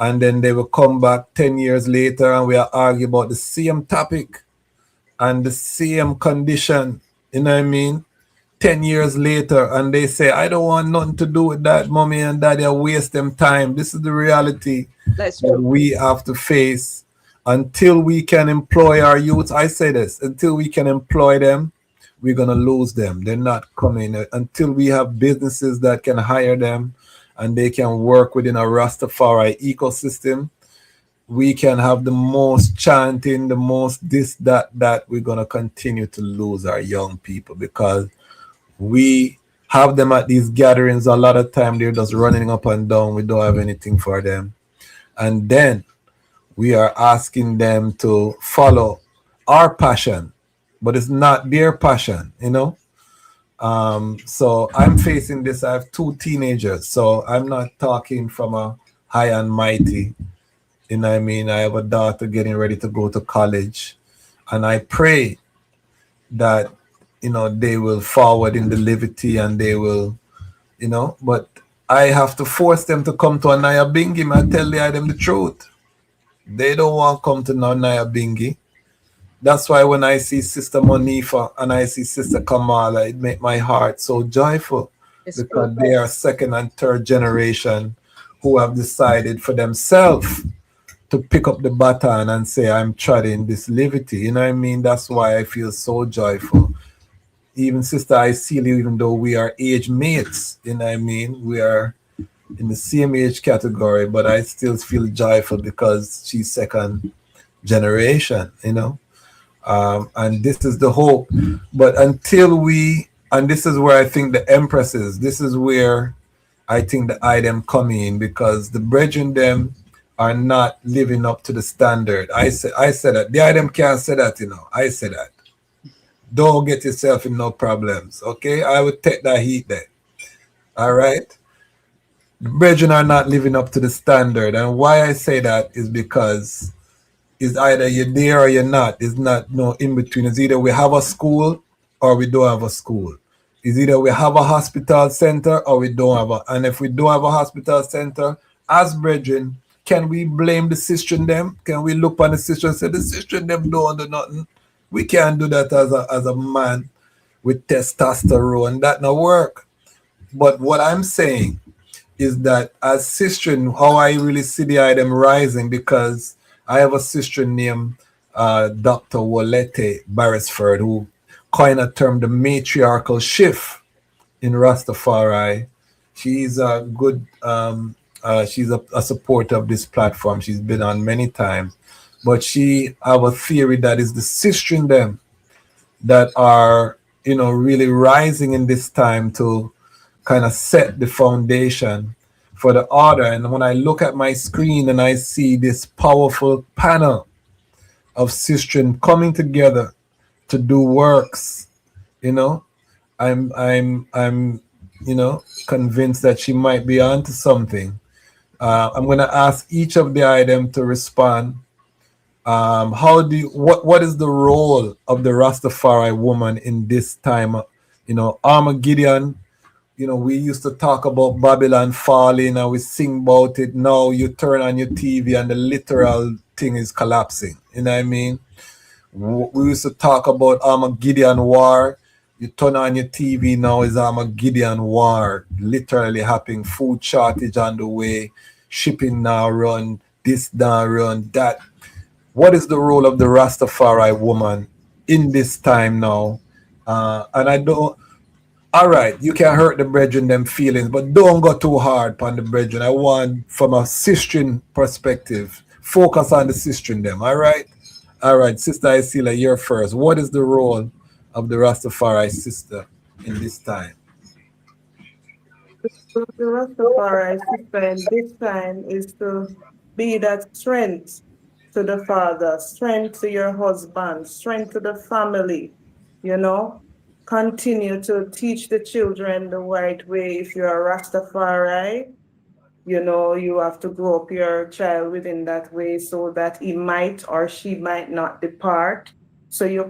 and then they will come back 10 years later and we are arguing about the same topic and the same condition, you know what I mean? 10 years later, and they say, I don't want nothing to do with that. Mommy and daddy are waste them time. This is the reality That's that true. we have to face until we can employ our youth. I say this, until we can employ them, we're going to lose them. They're not coming until we have businesses that can hire them and they can work within a Rastafari ecosystem. We can have the most chanting, the most this, that. We're going to continue to lose our young people because we have them at these gatherings. A lot of time they're just running up and down. We don't have anything for them. And then we are asking them to follow our passion, but it's not their passion. So I'm facing this. I have two teenagers, so I'm not talking from a high and mighty. You know what I mean? I have a daughter getting ready to go to college, and I pray that they will forward in the liberty and they will, but I have to force them to come to a Nyahbinghi. I tell them the truth. They don't want to come to no Nyahbinghi. That's why when I see Sister Monifa and I see Sistah Camala, it makes my heart so joyful It's true. because they are second and third generation who have decided for themselves to pick up the baton and say, I'm treading this liberty. You know what I mean? That's why I feel so joyful. Even Sistah Icelia, even though we are age mates, you know what I mean? We are in the same age category, but I still feel joyful because she's second generation. And this is the hope. But and this is where I think the empresses, this is where I think the item come in because the brethren them are not living up to the standard. I said that. The item can't say that, I say that. Don't get yourself in no problems, okay? I would take that heat there. All right? The brethren are not living up to the standard. And why I say that is because it's either you're there or you're not. It's not no in between. It's either we have a school or we don't have a school. It's either we have a hospital center or we don't have and if we don't have a hospital center, as brethren, can we blame the sistren them? Can we look on the sistren and say the sistren them don't do nothing? We can't do that as a man with testosterone. That no work. But what I'm saying is that as sistren, how I really see the item rising because I have a sistren named Dr. Wolete Beresford who coined a term the matriarchal shift in Rastafari. She's a good she's a supporter of this platform. She's been on many times. But she have a theory that is the sistren them that are, really rising in this time to kind of set the foundation for the order. And when I look at my screen and I see this powerful panel of sistren coming together to do works, I'm convinced that she might be onto something. I'm going to ask each of the item to respond. What is the role of the Rastafari woman in this time? Armageddon. We used to talk about Babylon falling and we sing about it. Now you turn on your TV and the literal thing is collapsing. You know what I mean? We used to talk about Armageddon war. You turn on your TV now is Armageddon war. Literally happening. Food shortage on the way. Shipping now run. This now run. That. What is the role of the Rastafari woman in this time now? And I don't. All right, you can hurt the brethren them feelings, but don't go too hard upon the brethren. I want from a sistren perspective, focus on the sistren them. All right, Sistah Icelia, you're first. What is the role of the Rastafari sister in this time? So the Rastafari system this time is to be that strength to the father, strength to your husband, strength to the family, you know. Continue to teach the children the right way if you're a Rastafari. You know, you have to grow up your child within that way so that he might or she might not depart. So you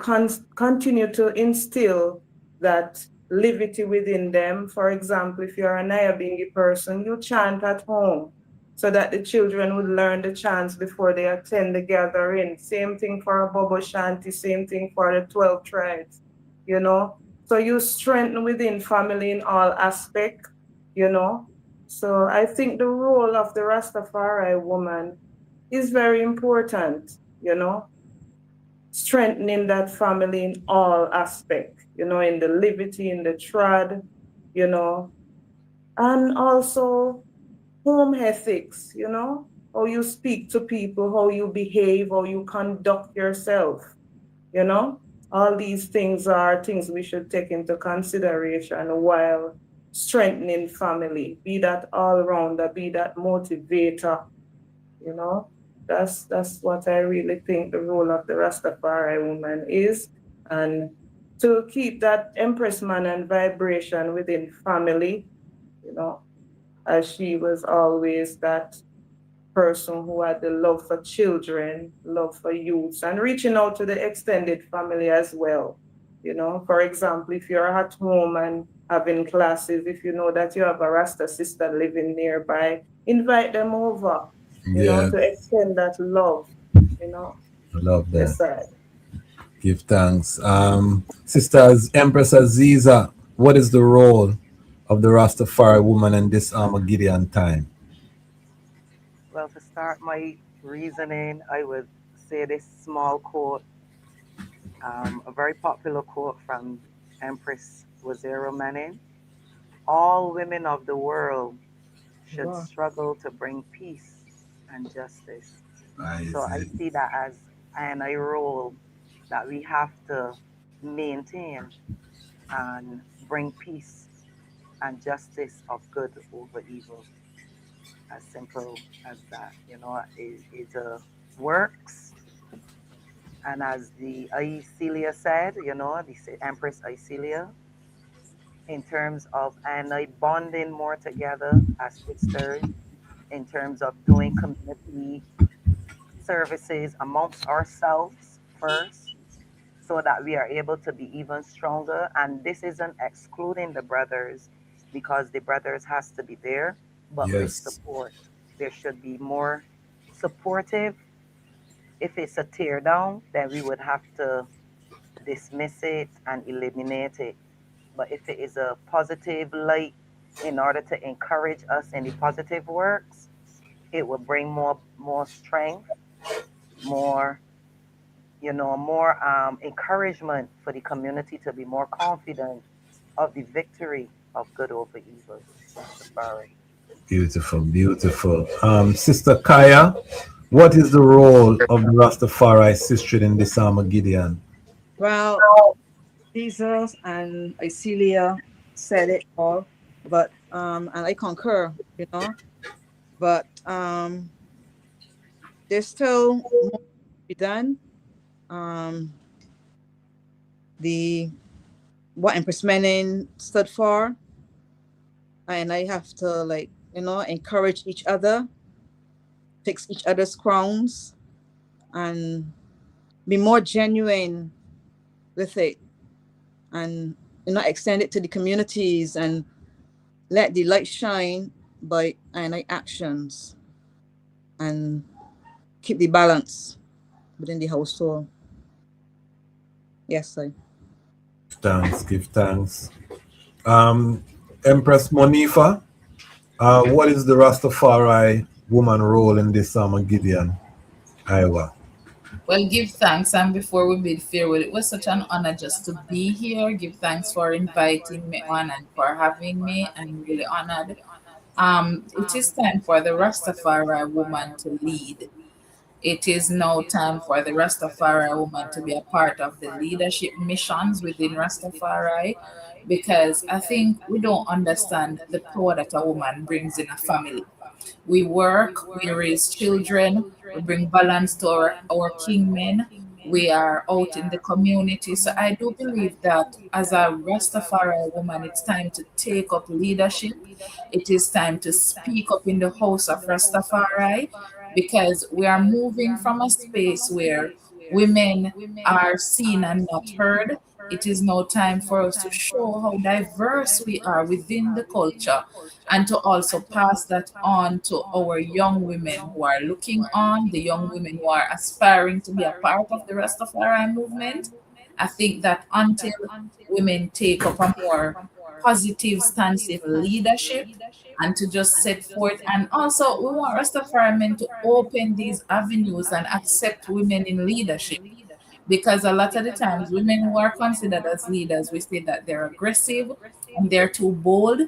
continue to instill that liberty within them. For example, if you're a Nyahbinghi person, you chant at home so that the children would learn the chants before they attend the gathering. Same thing for a Bobo Shanti, same thing for the 12 tribes, you know. So you strengthen within family in all aspects, you know. So I think the role of the Rastafari woman is very important, you know, strengthening that family in all aspects, you know, in the liberty, in the trad, you know, and also home ethics, you know, how you speak to people, how you behave, how you conduct yourself, you know. All these things are things we should take into consideration while strengthening family, be that all rounder, be that motivator, you know. That's what I really think the role of the Rastafari woman is. And to keep that Empress Menen vibration within family, you know, as she was always that person who had the love for children, love for youths, and reaching out to the extended family as well. You know, for example, if you're at home and having classes, if you know that you have a Rasta sister living nearby, invite them over, you know, Yeah, to extend that love, you know. I love that. Yes, sir. Give thanks. Sisters Empress Aziza, what is the role of the Rastafari woman in this Gideon time? Well, to start my reasoning, I would say this small quote, a very popular quote from Empress Menen. All women of the world should Wow. struggle to bring peace and justice. So I Isaac. see that as a role that we have to maintain and bring peace and justice of good over evil. As simple as that, you know, it works. And as the Iselia said, you know, the Empress Iselia, in terms of and I bonding more together as sisters, in terms of doing community services amongst ourselves first, so that we are able to be even stronger. And this isn't excluding the brothers, because the brothers has to be there, but with Yes. support. There should be more supportive. If it's a tear down, then we would have to dismiss it and eliminate it. But if it is a positive light, in order to encourage us in the positive works, it will bring more strength, more, you know, more encouragement for the community to be more confident of the victory of good over evil. Rastafari. Beautiful, beautiful. Sister Kaya, what is the role of the Rastafari sister in this Gideon? Well, Jesus and Iselia said it all, but and I concur, you know, but there's still more to be done. Um, the what Empress Menen stood for, and I have to, like, you know, encourage each other, fix each other's crowns, and be more genuine with it, and, you know, extend it to the communities and let the light shine by and actions, and keep the balance within the household. Yes, I. Thanks, give thanks. Empress Monifa, what is the Rastafari woman role in this Gideon, Iowa? Well, give thanks. And before we bid farewell, it was such an honor just to be here. Give thanks for inviting me on and for having me. I'm really honored. It is time for the Rastafari woman to lead. It is now time for the Rastafari woman to be a part of the leadership missions within Rastafari, because I think we don't understand the power that a woman brings in a family. We work, we raise children, we bring balance to our kingmen, we are out in the community. So I do believe that as a Rastafari woman, it's time to take up leadership. It is time to speak up in the house of Rastafari, because we are moving from a space where women are seen and not heard. It is now time for us to show how diverse we are within the culture, and to also pass that on to our young women who are looking on, the young women who are aspiring to be a part of the Rastafari movement. I think that until women take up a more positive stance in leadership and to just set forth, and also we want Rastafari men to open these avenues and accept women in leadership, because a lot of the times women who are considered as leaders, we say that they're aggressive and they're too bold.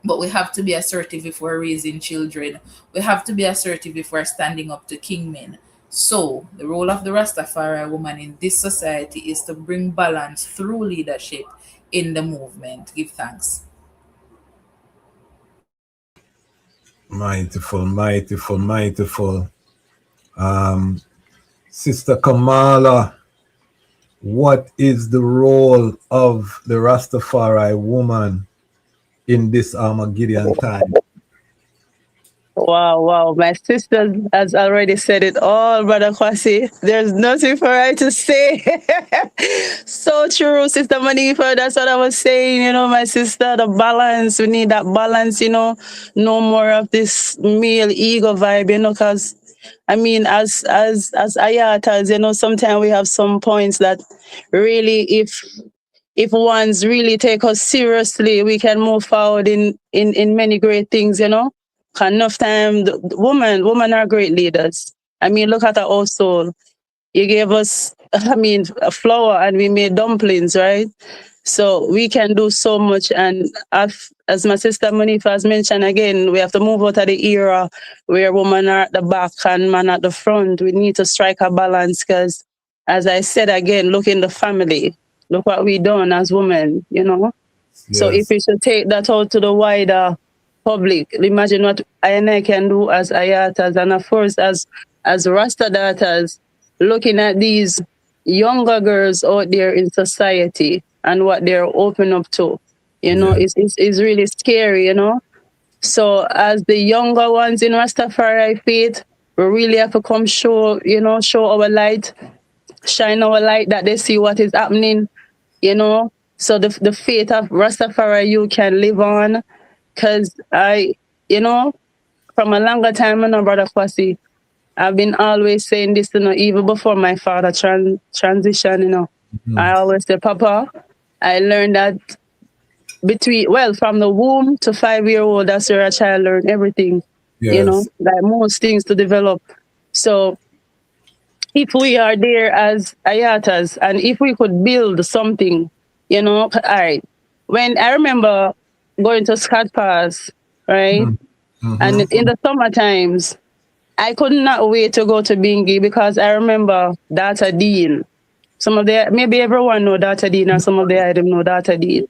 But we have to be assertive if we're raising children. We have to be assertive if we're standing up to kingmen. So, the role of the Rastafari woman in this society is to bring balance through leadership in the movement. Give thanks. Mightiful, mightiful, mightiful. Sister Camala, what is the role of the Rastafari woman in this Armageddon time? Wow, wow. My sister has already said it all, Brother Kwasi. There's nothing for her to say. So true, Sister Monifa. That's what I was saying. My sister, the balance. We need that balance, No more of this male ego vibe, because I mean, as ayatas, sometimes we have some points that really, if ones really take us seriously, we can move forward in many great things. Enough time, the women are great leaders. I mean, look at our old soul. You gave us, I mean, a flour and we made dumplings, right? So we can do so much. And as my sister Monifa has mentioned again, we have to move out of the era where women are at the back and man at the front. We need to strike a balance because, as I said again, look in the family. Look what we done as women. So if Yes. we should take that out to the wider public, imagine what I and I can do as Ayatas, and of course as Rasta daughters, looking at these younger girls out there in society and what they're open up to. It's really scary. So as the younger ones in Rastafari faith, we really have to come show our light, shine our light that they see what is happening. So the faith of Rastafari you can live on. Cause from a longer time, Brother Kwasi, I've been always saying this, even before my father transition. I always say, Papa, I learned that from the womb to 5-year-old, that's where a child learn everything, Yes. like most things to develop. So if we are there as Ayatas and if we could build something, all right. When I remember going to Scott Pass, right? And in the summer times, I could not wait to go to Bingi because I remember Data Dean. Maybe everyone know Data Dean, or some of the items know Data Dean.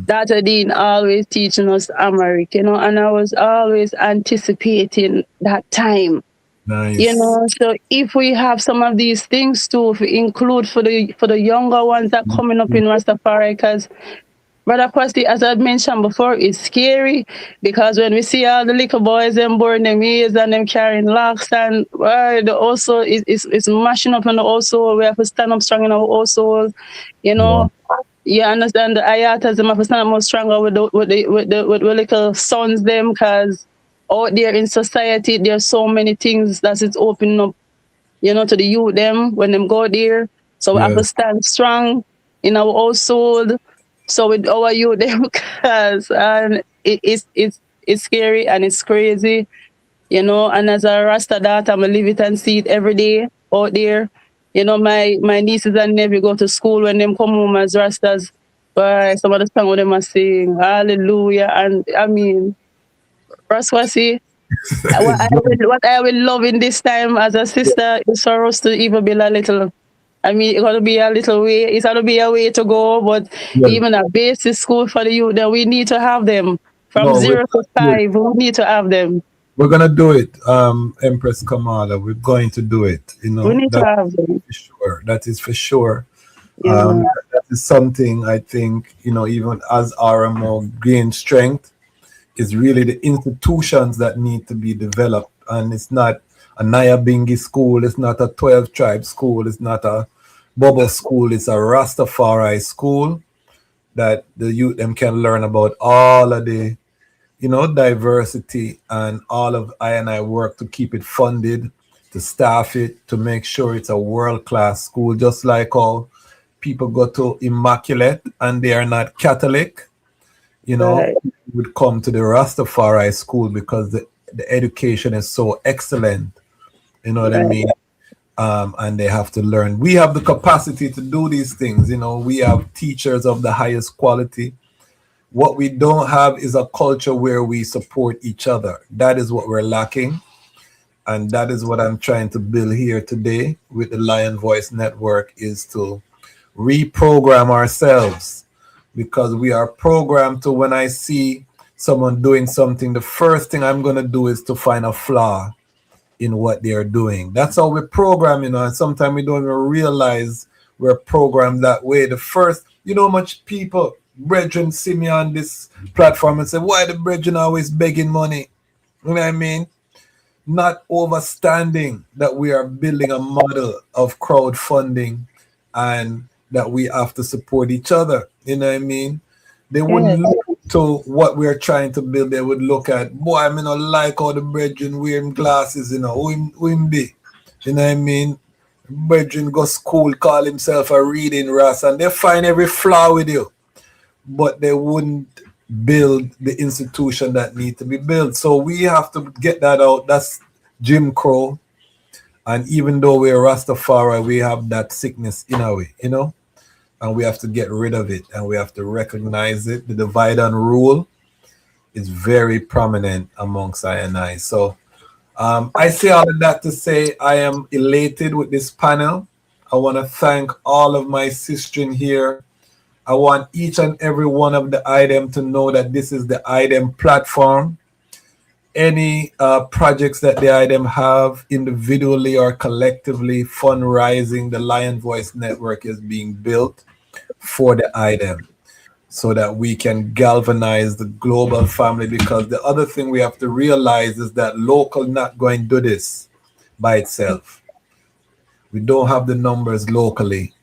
Data Dean always teaching us Amharic, and I was always anticipating that time. Nice. So if we have some of these things to include for the younger ones that coming up in Rastafari, because Brother Kwasi, as I mentioned before, it's scary because when we see all the little boys them born them ears and them carrying locks and also it's mashing up on the old soul. We have to stand up strong in our old soul, You understand the ayatas them have to stand up more stronger with the little sons them, because out there in society there's so many things that it's opening up, to the youth them when them go there. So we have to stand strong in our own soul. So with our youth them, because it's scary and it's crazy, and as a Rasta daughter, I'm live it and see it every day out there. My nieces and nephews go to school when them come home as Rastas. But some of the song what them are sing, hallelujah. And I mean, Raswasi, What I will love in this time as a sister is for us to even build a little. I mean, it's gonna be a little way. It's gonna be a way to go, but Well, even a basic school for the youth, then we need to have them from no, 0 to 5. We need to have them. we're gonna do it, Empress Kamala. We're going to do it. You We know need to that have them. for sure. That is for sure. Yeah, man. That is something I think, even as RMO gain strength, is really the institutions that need to be developed. And it's not a Nyahbinghi school, it's not a 12 tribe school, it's not a Bobo school, it's a Rastafari school that the youth them can learn about all of the diversity, and all of I work to keep it funded, to staff it, to make sure it's a world-class school, just like how people go to Immaculate and they are not Catholic, Right. would come to the Rastafari school because the education is so excellent. You know what I Right. mean? And they have to learn. We have the capacity to do these things. We have teachers of the highest quality. What we don't have is a culture where we support each other. That is what we're lacking. And that is what I'm trying to build here today with the Lion Voice Network, is to reprogram ourselves, because we are programmed to, when I see someone doing something, the first thing I'm going to do is to find a flaw in what they are doing. That's how we're programmed, and sometimes we don't even realize we're programmed that way. The first, how much people, brethren, see me on this platform and say, why the brethren always begging money? You know what I mean? Not overstanding that we are building a model of crowdfunding and that we have to support each other. You know what I mean? They wouldn't look to what we're trying to build. They would look at, boy, I mean, I like how the brethren wearing glasses, who him be. You know what I mean? Brethren go school, call himself a reading ras, and they find every flaw with you. But they wouldn't build the institution that need to be built. So we have to get that out. That's Jim Crow. And even though we're Rastafari, we have that sickness in a way, and we have to get rid of it, and we have to recognize it. The divide and rule is very prominent amongst I and I. So I say all of that to say I am elated with this panel. I want to thank all of my sistren here. I want each and every one of the item to know that this is the item platform. Any projects that the item have individually or collectively fundraising, the Lion Voice Network is being built for the item so that we can galvanize the global family. Because the other thing we have to realize is that local not going to do this by itself. We don't have the numbers locally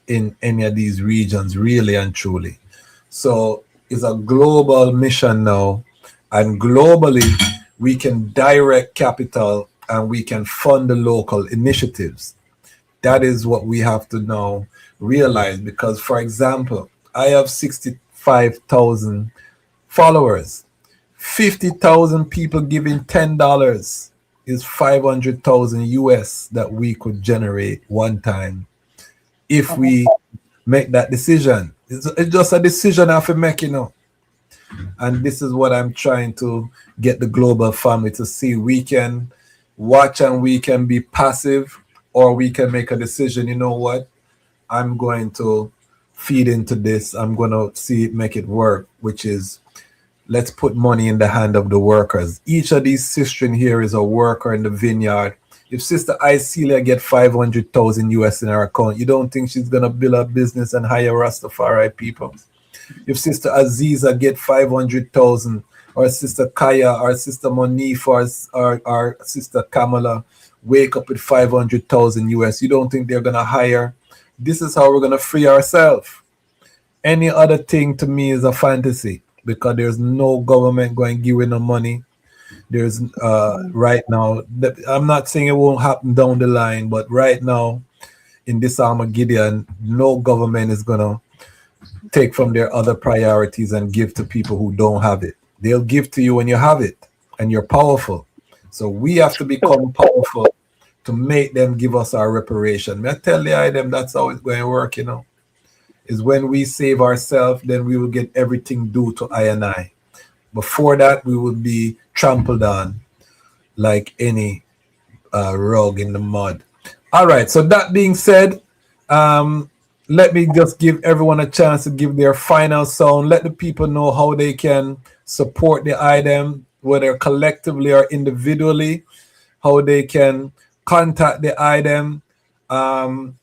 in any of these regions, really and truly. So it's a global mission now, and globally we can direct capital and we can fund the local initiatives. That is what we have to now realize, because, for example, I have 65,000 followers. 50,000 people giving $10 is 500,000 US that we could generate one time if we make that decision. It's just a decision I have to make, And this is what I'm trying to get the global family to see. We can watch and we can be passive, or we can make a decision. You know what? I'm going to feed into this. I'm going to see it, make it work, which is, let's put money in the hand of the workers. Each of these sistren here is a worker in the vineyard. If Sistah Icelia get 500,000 US in her account, you don't think she's going to build a business and hire Rastafari people? If Sistah Azizah get 500,000, or Sistah Kaya, or Sistah Monifa, or Sistah Camala wake up with 500,000 US, you don't think they're going to hire? This is how we're going to free ourselves. Any other thing to me is a fantasy, because there's no government going to give you no money. There's right now, I'm not saying it won't happen down the line, but right now in this Armageddon, no government is going to take from their other priorities and give to people who don't have it. They'll give to you when you have it and you're powerful. So we have to become powerful to make them give us our reparation. I tell them that's how it's going to work, is when we save ourselves, then we will get everything due to I and I. Before that, we will be trampled on. like any rug in the mud. All right. So that being said, let me just give everyone a chance to give their final sound. Let the people know how they can support the item, whether collectively or individually, how they can contact the item, and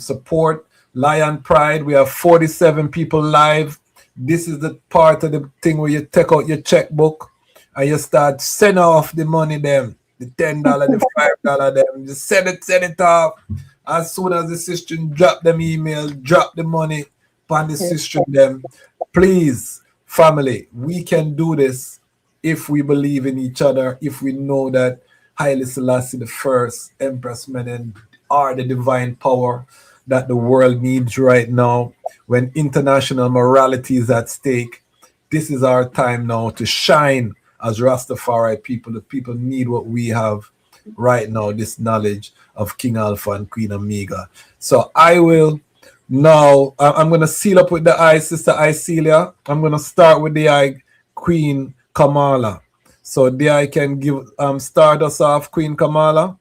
support Lion Pride. We have 47 people live. This is the part of the thing where you take out your checkbook and you start sending off the money them, the $10, the $5 them. Just send it off. As soon as the sister drop them email, drop the money upon the sister them. Please, family, we can do this if we believe in each other, if we know that Haile Selassie the First, Empress Menen are the divine power that the world needs right now. When international morality is at stake, this is our time now to shine as Rastafari people. The people need what we have right now, this knowledge of King Alpha and Queen Omega. So I will now, I'm going to seal up with the eye, Sistah Icelia. I'm going to start with the eye, Queen Camala. So the eye can give start us off, Queen Camala.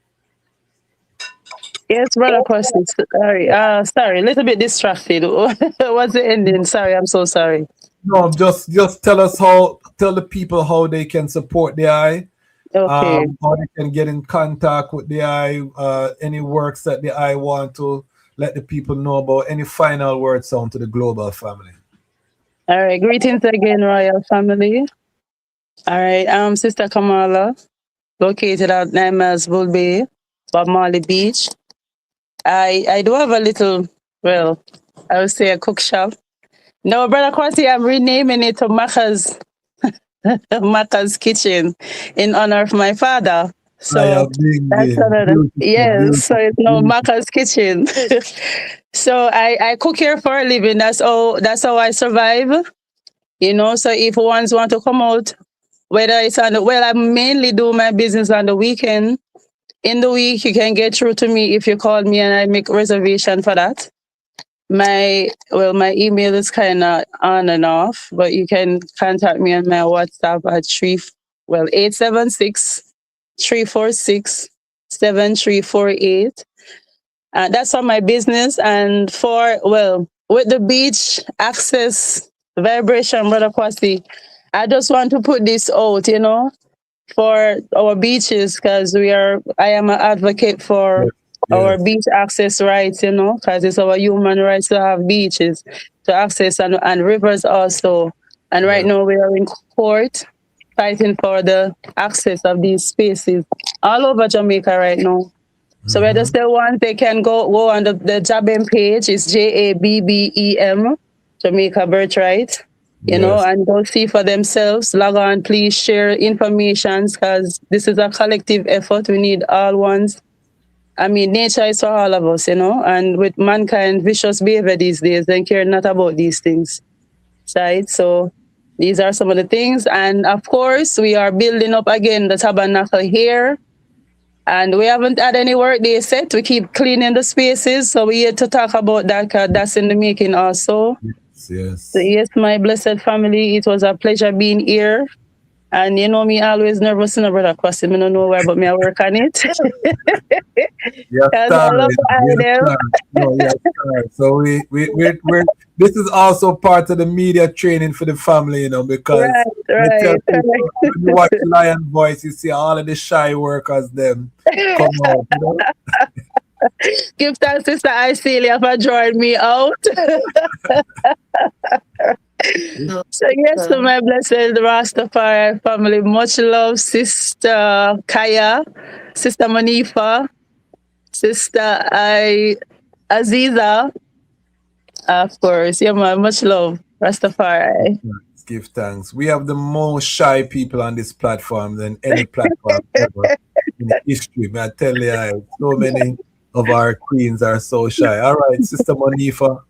Yes, brother Kwasi. Sorry. Sorry, a little bit distracted. What's the ending? Sorry, I'm so sorry. No, just tell the people how they can support the eye. Okay. How they can get in contact with the eye, any works that the eye want to let the people know about. Any final words sound to the global family. All right. Greetings again, royal family. All right. Sistah Camala, located at 9 Miles Bull Bay, Bob Marley Beach. I do have a little, well, I would say a cook shop. No, brother Kwasi, I'm renaming it to Maka's Maka's Kitchen in honor of my father. So that's another. Yes, so it's no Maka's Kitchen. So I cook here for a living. That's how I survive. You know, so if ones want to come out, whether it's on the, well, I mainly do my business on the weekend. In the week, you can get through to me if you call me and I make reservation for that. My email is kind of on and off, but you can contact me on my WhatsApp at 876-346-7348. That's for my business. And with the beach access vibration, Brother Kwasi, I just want to put this out, you know, for our beaches, because I am an advocate for our beach access rights, you know, because it's our human rights to have beaches to access and rivers also. And right now we are in court fighting for the access of these spaces all over Jamaica right now. So we're just the ones they can go on the Jabem page. It's JABBEM, Jamaica Birthright. You know, and go see for themselves. Log on, please share information, because this is a collective effort. We need all ones. I mean, nature is for all of us, you know, and with mankind vicious behavior these days, they care not about these things. Right? So these are some of the things. And of course, we are building up again the tabernacle here. And we haven't had any work day set. We keep cleaning the spaces. So we're here to talk about that, because that's in the making also. Yes. So yes, my blessed family, it was a pleasure being here. And you know me always nervous in a brother Kwasi. I don't know why, but me I work on it. I love So we're this is also part of the media training for the family, you know, because when you watch Lion Voice, you see all of the shy workers them come out, you know? Give thanks, Sistah Icelia, for drawing me out. So yes, to my blessed Rastafari family, much love, Sister Kaya, Sister Monifa, Sistah Azizah, of course. Yeah, man, much love, Rastafari. Give thanks. We have the most shy people on this platform than any platform ever in history. May I tell you, so many of our queens are so shy. All right, Sister Monifa,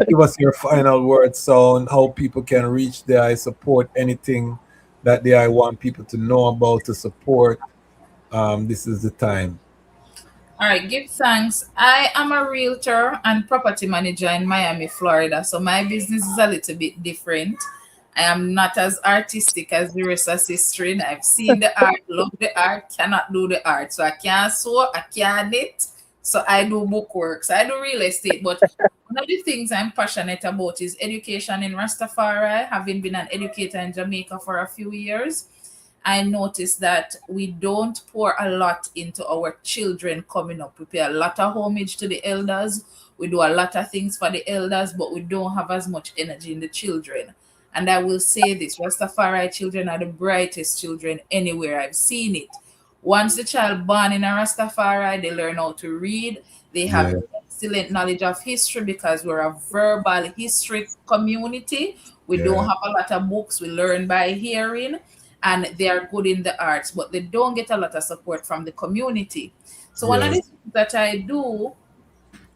give us your final words on how people can reach the eye, support anything that the eye want people to know about, to support. This is the time. All right, give thanks. I am a realtor and property manager in Miami, Florida. So my business is a little bit different. I am not as artistic as the rest of sistren. I've seen the art, love the art, cannot do the art. So I can't sew, I can't knit. So I do bookwork. So I do real estate. But one of the things I'm passionate about is education in Rastafari. Having been an educator in Jamaica for a few years, I noticed that we don't pour a lot into our children coming up. We pay a lot of homage to the elders. We do a lot of things for the elders, but we don't have as much energy in the children. And I will say this, Rastafari children are the brightest children anywhere. I've seen it. Once the child born in a Rastafari, they learn how to read. They have Yeah. excellent knowledge of history because we're a verbal history community. We don't Yeah. have a lot of books. We learn by hearing, and they are good in the arts, but they don't get a lot of support from the community. So one of the Yes. things that I do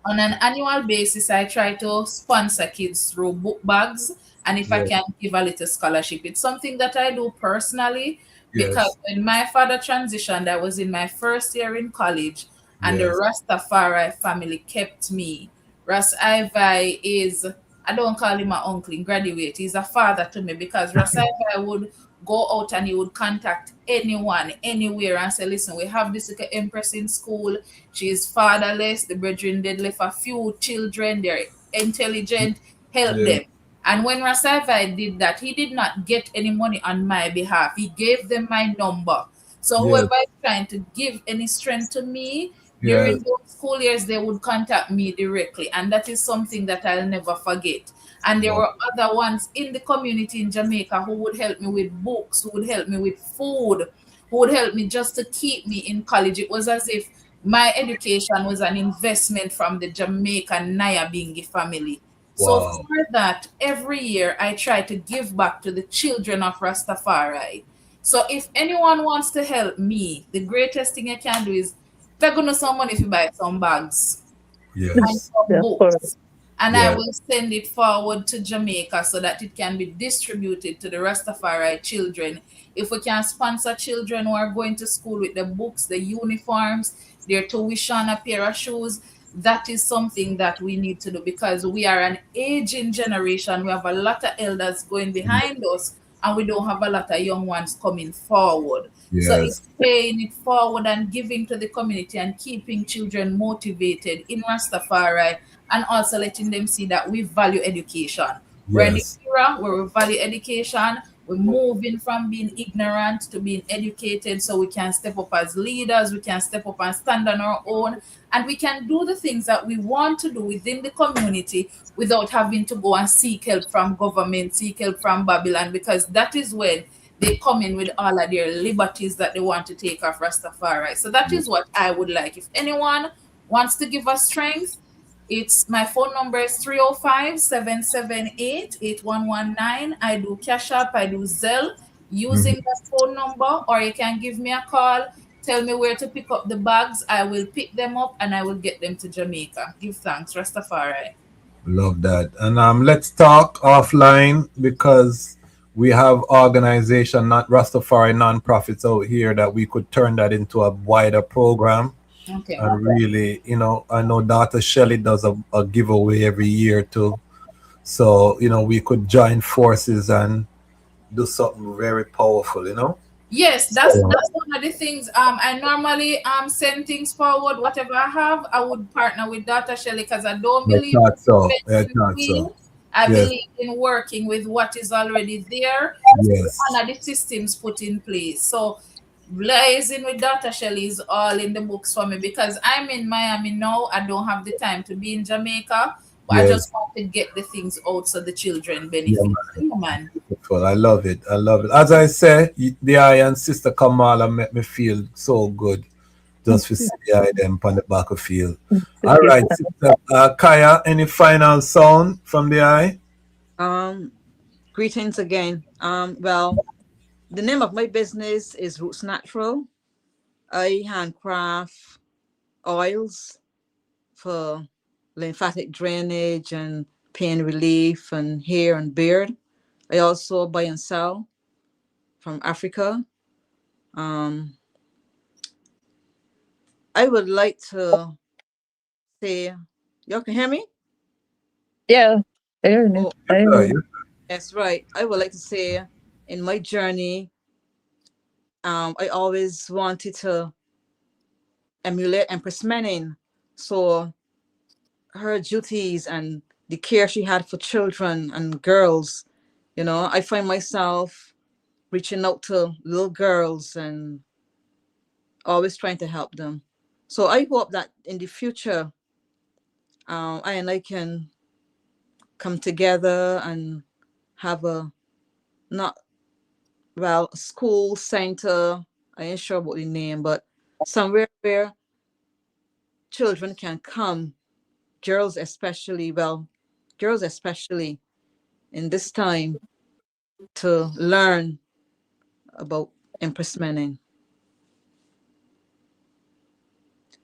on an annual basis, I try to sponsor kids through book bags, and if I Yeah. can give a little scholarship. It's something that I do personally because Yes. when my father transitioned, I was in my first year in college, and the Yes. Rastafari family kept me. Ras Ivai is, I don't call him my uncle, he graduate. He's a father to me because Ras Ivai would go out and he would contact anyone, anywhere, and say, listen, we have this little empress in school. She is fatherless. The brethren did left a few children. They're intelligent. Help Yeah. them. And when Rasafai did that, he did not get any money on my behalf. He gave them my number. So Yes. whoever is trying to give any strength to me during Yes. those school years, they would contact me directly. And that is something that I'll never forget. And there Wow. were other ones in the community in Jamaica who would help me with books, who would help me with food, who would help me just to keep me in college. It was as if my education was an investment from the Jamaican Nyahbinghi family. So Wow. for that, every year I try to give back to the children of Rastafari. So if anyone wants to help me, the greatest thing I can do is they're gonna some money if you buy some bags and Yes. some Yeah, of course. books. And I Yeah. will send it forward to Jamaica so that it can be distributed to the Rastafari children. If we can sponsor children who are going to school with the books, the uniforms, their tuition, a pair of shoes, that is something that we need to do because we are an aging generation. We have a lot of elders going behind us, and we don't have a lot of young ones coming forward. So Yes. it's paying it forward and giving to the community and keeping children motivated in Rastafari and also letting them see that we value education. We're in the Yes. era where we value education. We're moving from being ignorant to being educated so we can step up as leaders, we can step up and stand on our own, and we can do the things that we want to do within the community without having to go and seek help from government, seek help from Babylon, because that is when they come in with all of their liberties that they want to take off Rastafari. So that is what I would like. If anyone wants to give us strength, it's my phone number is 305-778-8119. I do Cash App, I do Zelle using Mhm. that phone number, or you can give me a call. Tell me where to pick up the bags. I will pick them up and I will get them to Jamaica. Give thanks, Rastafari. Love that. And let's talk offline because we have organization, not Rastafari non-profits out here that we could turn that into a wider program. Okay. And really, I know Dr. Shelley does a giveaway every year too. So, we could join forces and do something very powerful. Yes, that's So, that's one of the things. I normally send things forward. Whatever I have, I would partner with Dr. Shelley because I don't I believe thought so. in I inventing the thought wheel. so. I Yes, believe in working with what is already there to yes, honor the systems put in place. So liaising with Dr. Shelley is all in the books for me because I'm in Miami now. I don't have the time to be in Jamaica, but I yes. just want to get the things out so the children Yeah, benefit. man. Yeah, man. Beautiful. I love it. I love it. As I say, the eye and Sister Kamala make me feel so good just to see the eye them on the battlefield. All right, Sister Kaya, any final sound from the eye? Um, Greetings again. Well, the name of my business is Roots Natural. I handcraft oils for lymphatic drainage and pain relief and hair and beard. I also buy and sell from Africa. Um, I would like to say, y'all can hear me? Yeah, I hear you. Oh, I hear Yeah, you. yeah. Yes, right. I would like to say in my journey, I always wanted to emulate Empress Menen. So her duties and the care she had for children and girls, I find myself reaching out to little girls and always trying to help them. So I hope that in the future, I can come together and have a not well school center. I ain't sure about the name, but somewhere where children can come, girls especially, girls especially in this time to learn about Empress Menen.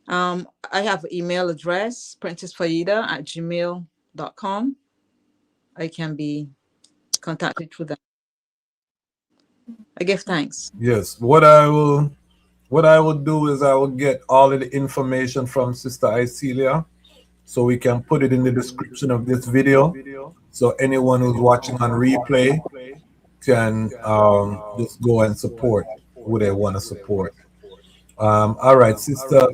I have an email address, princessfaida@gmail.com. I can be contacted through that. I give thanks. Yes. What I will do is I will get all of the information from Sister Icelia so we can put it in the description of this video. So anyone who's watching on replay can just go and support who they want to support. All right, Sister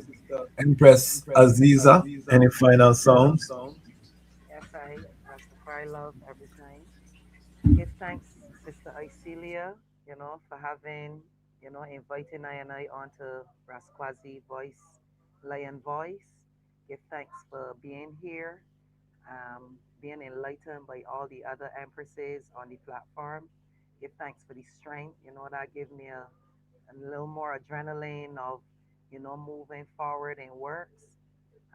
Empress Aziza, any final sounds? Yes, Rastafari love every time. Give thanks, Sister Icelia, for having, inviting I onto Rasquazi Voice, Lion Voice. Give thanks for being here, being enlightened by all the other empresses on the platform. Give thanks for the strength, that give me a little more adrenaline of, moving forward in works.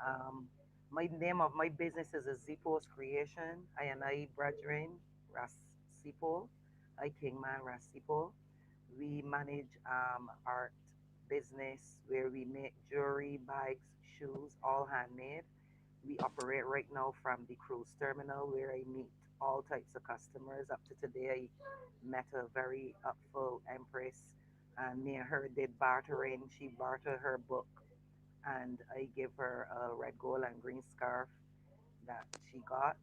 Um, my name of my business is a Zipo's Creation. I brethren, Ras Sipo, I Kingman Ras Sipo. We manage art business where we make jewelry, bags, shoes, all handmade. We operate right now from the cruise terminal where I meet all types of customers. Up to today, I met a very upful empress, and me and her did bartering. She bartered her book, and I give her a red, gold, and green scarf that she got.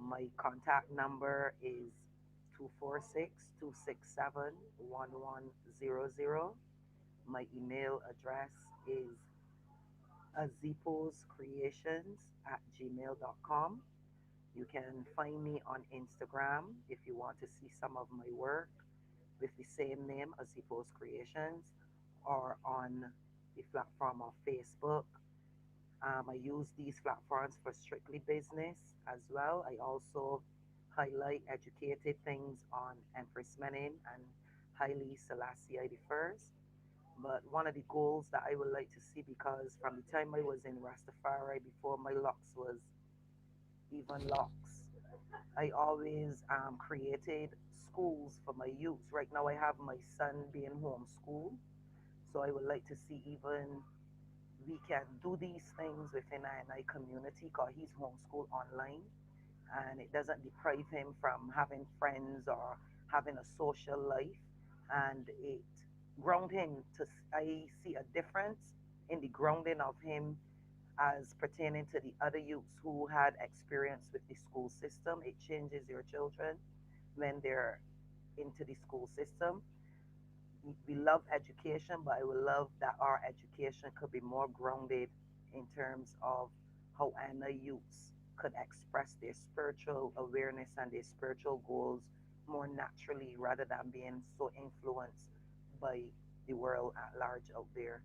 My contact number is 246-267-1100. My email address is aziposcreations@gmail.com. You can find me on Instagram if you want to see some of my work with the same name, Azipos Creations, or on the platform of Facebook. I use these platforms for strictly business as well. I also highlight educated things on Empress Menen and Haile Selassie the First. But one of the goals that I would like to see, because from the time I was in Rastafari before my locks was even locks, I always created schools for my youth. Right now, I have my son being homeschooled, so I would like to see even we can do these things within our community because he's homeschooled online, and it doesn't deprive him from having friends or having a social life, and it ground him to. I see a difference in the grounding of him as pertaining to the other youths who had experience with the school system. It changes your children when they're into the school system. We love education, but I would love that our education could be more grounded in terms of how our youths could express their spiritual awareness and their spiritual goals more naturally rather than being so influenced by the world at large out there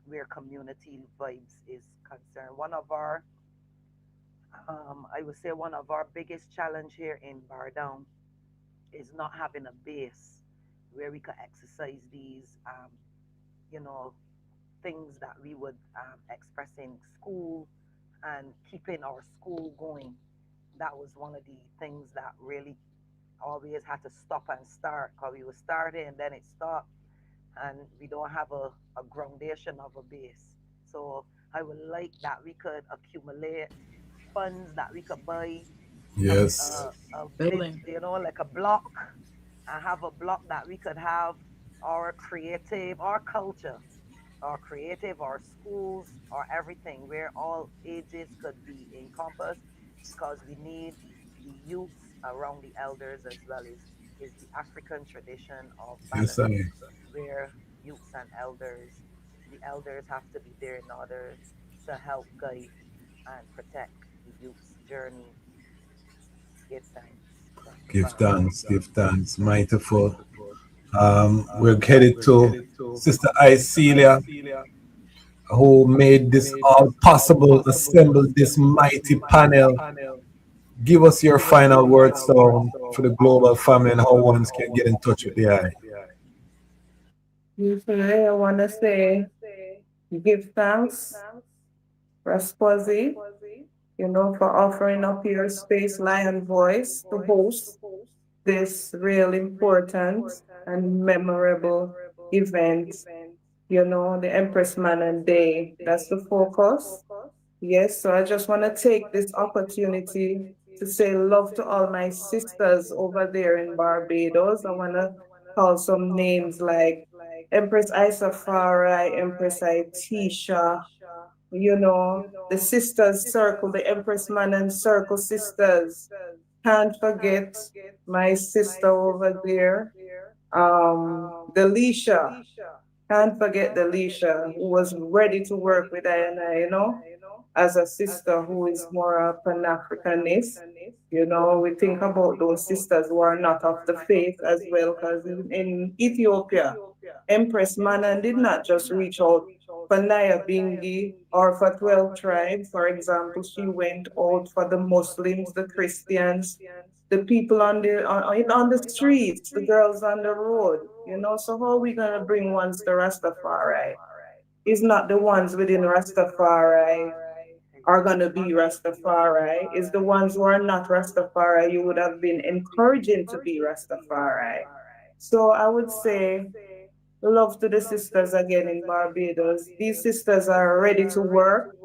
where community vibes is concerned. I would say one of our biggest challenge here in Bardown is not having a base where we could exercise these, you know, things that we would express in school and keeping our school going. That was one of the things that really always had to stop and start because we were starting and then it stopped and we don't have a groundation of a base. So I would like that we could accumulate funds that we could buy Yes. a bit, Building. like a block, and have a block that we could have our creative, our culture, our creative, our schools, our everything, where all ages could be encompassed, because we need the youth around the elders as well is the African tradition of Yes, balance, I. where youths and elders, the elders have to be there in order to help guide and protect the youth's journey. Give thanks. Give Rastafari. thanks, give thanks. Mightyful. We're headed to Sister Icelia, who made this all possible, assembled this mighty panel. Give us your final word sound for the global family and how ones can get in touch with the eye. Usually, I want to say give thanks, Rasposi, for offering up your space, Lion Voice, to host this real important and memorable event. The Empress Menen Day. That's the focus. Yes, so I just want to take this opportunity to say love to all my sisters over there in Barbados. I want to call some names like Empress Isafari, Empress Itisha, the sisters circle, the Empress Menen Circle sisters. Can't forget my sister over there, Delisha. Can't forget Delisha, who was ready to work with I, as a sister who is more a Pan-Africanist. We think about those sisters who are not of the faith as well, because in Ethiopia, Empress Menen did not just reach out for Nyahbinghi or for 12 tribes. For example, she went out for the Muslims, the Christians, the people on the streets, the girls on the road. So how are we gonna bring ones to Rastafari? It's not the ones within Rastafari are gonna be Rastafari. It's the ones who are not Rastafari you would have been encouraging to be Rastafari. So I would say love to the sisters again in Barbados. These sisters are ready to work,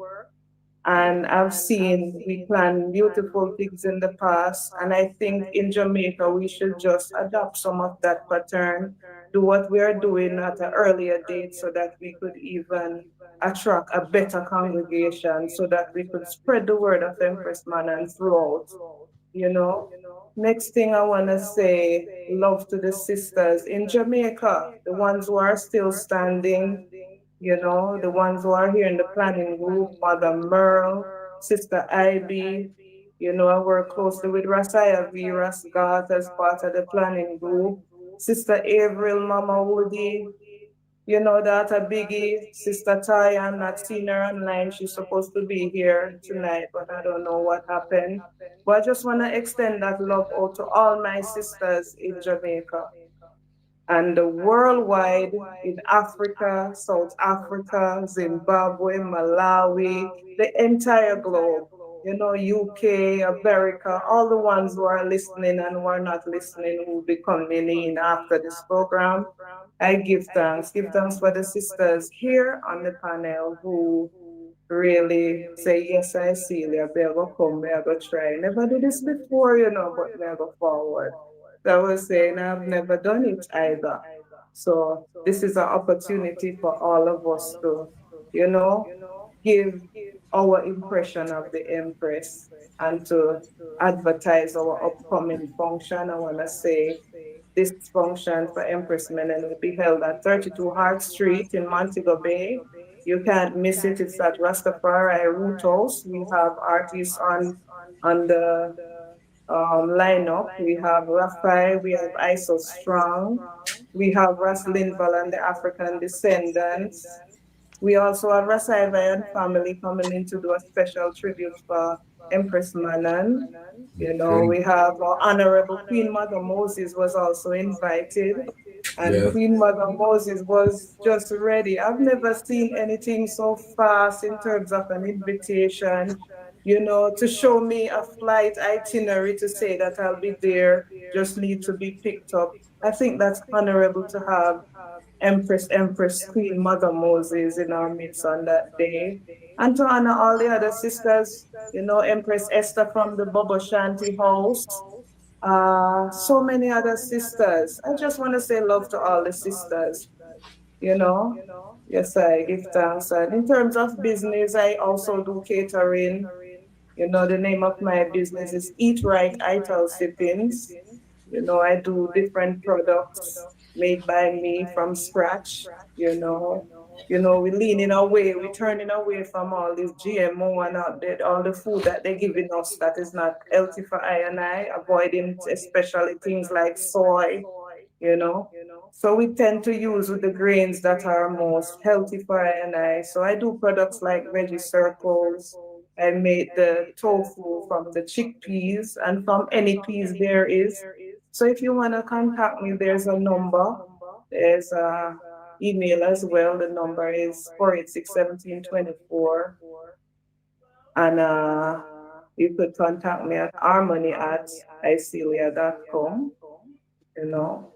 and I've seen we plan beautiful things in the past. And I think in Jamaica, we should just adopt some of that pattern, do what we are doing at an earlier date so that we could even attract a better congregation, so that we could spread the word of Empress Menen throughout. You know, Next thing I want to say, love to the sisters in Jamaica, the ones who are still standing, the ones who are here in the planning group, Mother Merle, Sister Ivy. I work closely with Rasaya V. Rasgat as part of the planning group. Sister Avril, Mama Woody, that a biggie, Sister Ty, I'm not seeing her online. She's supposed to be here tonight, but I don't know what happened. But I just want to extend that love out to all my sisters in Jamaica and worldwide in Africa, South Africa, Zimbabwe, Malawi, the entire globe. UK, America, all the ones who are listening and who are not listening who will be coming in after this program. I give thanks. Give thanks for the sisters here on the panel who really say, yes, I see you. May I go come, may I go try. Never did this before, but may I go forward. So I was saying I've never done it either. So this is an opportunity for all of us to, give our impression of the Empress and to advertise our upcoming function. I want to say this function for Empress Menen will be held at 32 Hart Street in Montego Bay. You can't miss it. It's at Rastafari Root House. We have artists on the lineup. We have Raphael, we have ISO Strong, we have Ras Linval and the African Descendants. We also have Rasaiva and family coming in to do a special tribute for Empress Menen. We have our Honorable Queen Mother Moses was also invited. And Yeah. Queen Mother Moses was just ready. I've never seen anything so fast in terms of an invitation, to show me a flight itinerary to say that I'll be there, just need to be picked up. I think that's honorable to have Empress Queen Mother Moses in our midst on that day. And to honor all the other sisters, Empress Esther from the Bobo Shanti House, so many other sisters. I just want to say love to all the sisters, you know. Yes, I give thanks. And in terms of business, I also do catering. You know, the name of my business is Eat Right Ital Sippings. You know, I do different products made by me from scratch. We're leaning away, we're turning away from all this GMO and all the food that they're giving us that is not healthy for I and I, avoiding especially things like soy, you know. So we tend to use with the grains that are most healthy for I and I. So I do products like veggie circles. I made the tofu from the chickpeas and from any peas there is. So if you want to contact me, there's a number. There's a email as well. The number is 486-1724. And you could contact me at harmony@icelia.com. You know,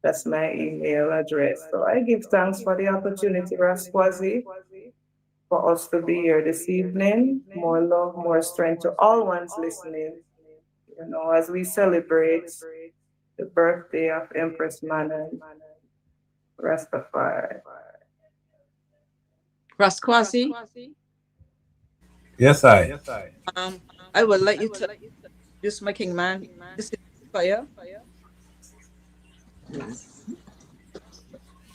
that's my email address. So I give thanks for the opportunity, Rasquazi, for us to be here this evening. More love, more strength to all ones listening. You know, as we celebrate the birthday of Empress Menen Rastafari. Rasquazi, Yes, I. I would like you to introduce my king man. This is Kaya.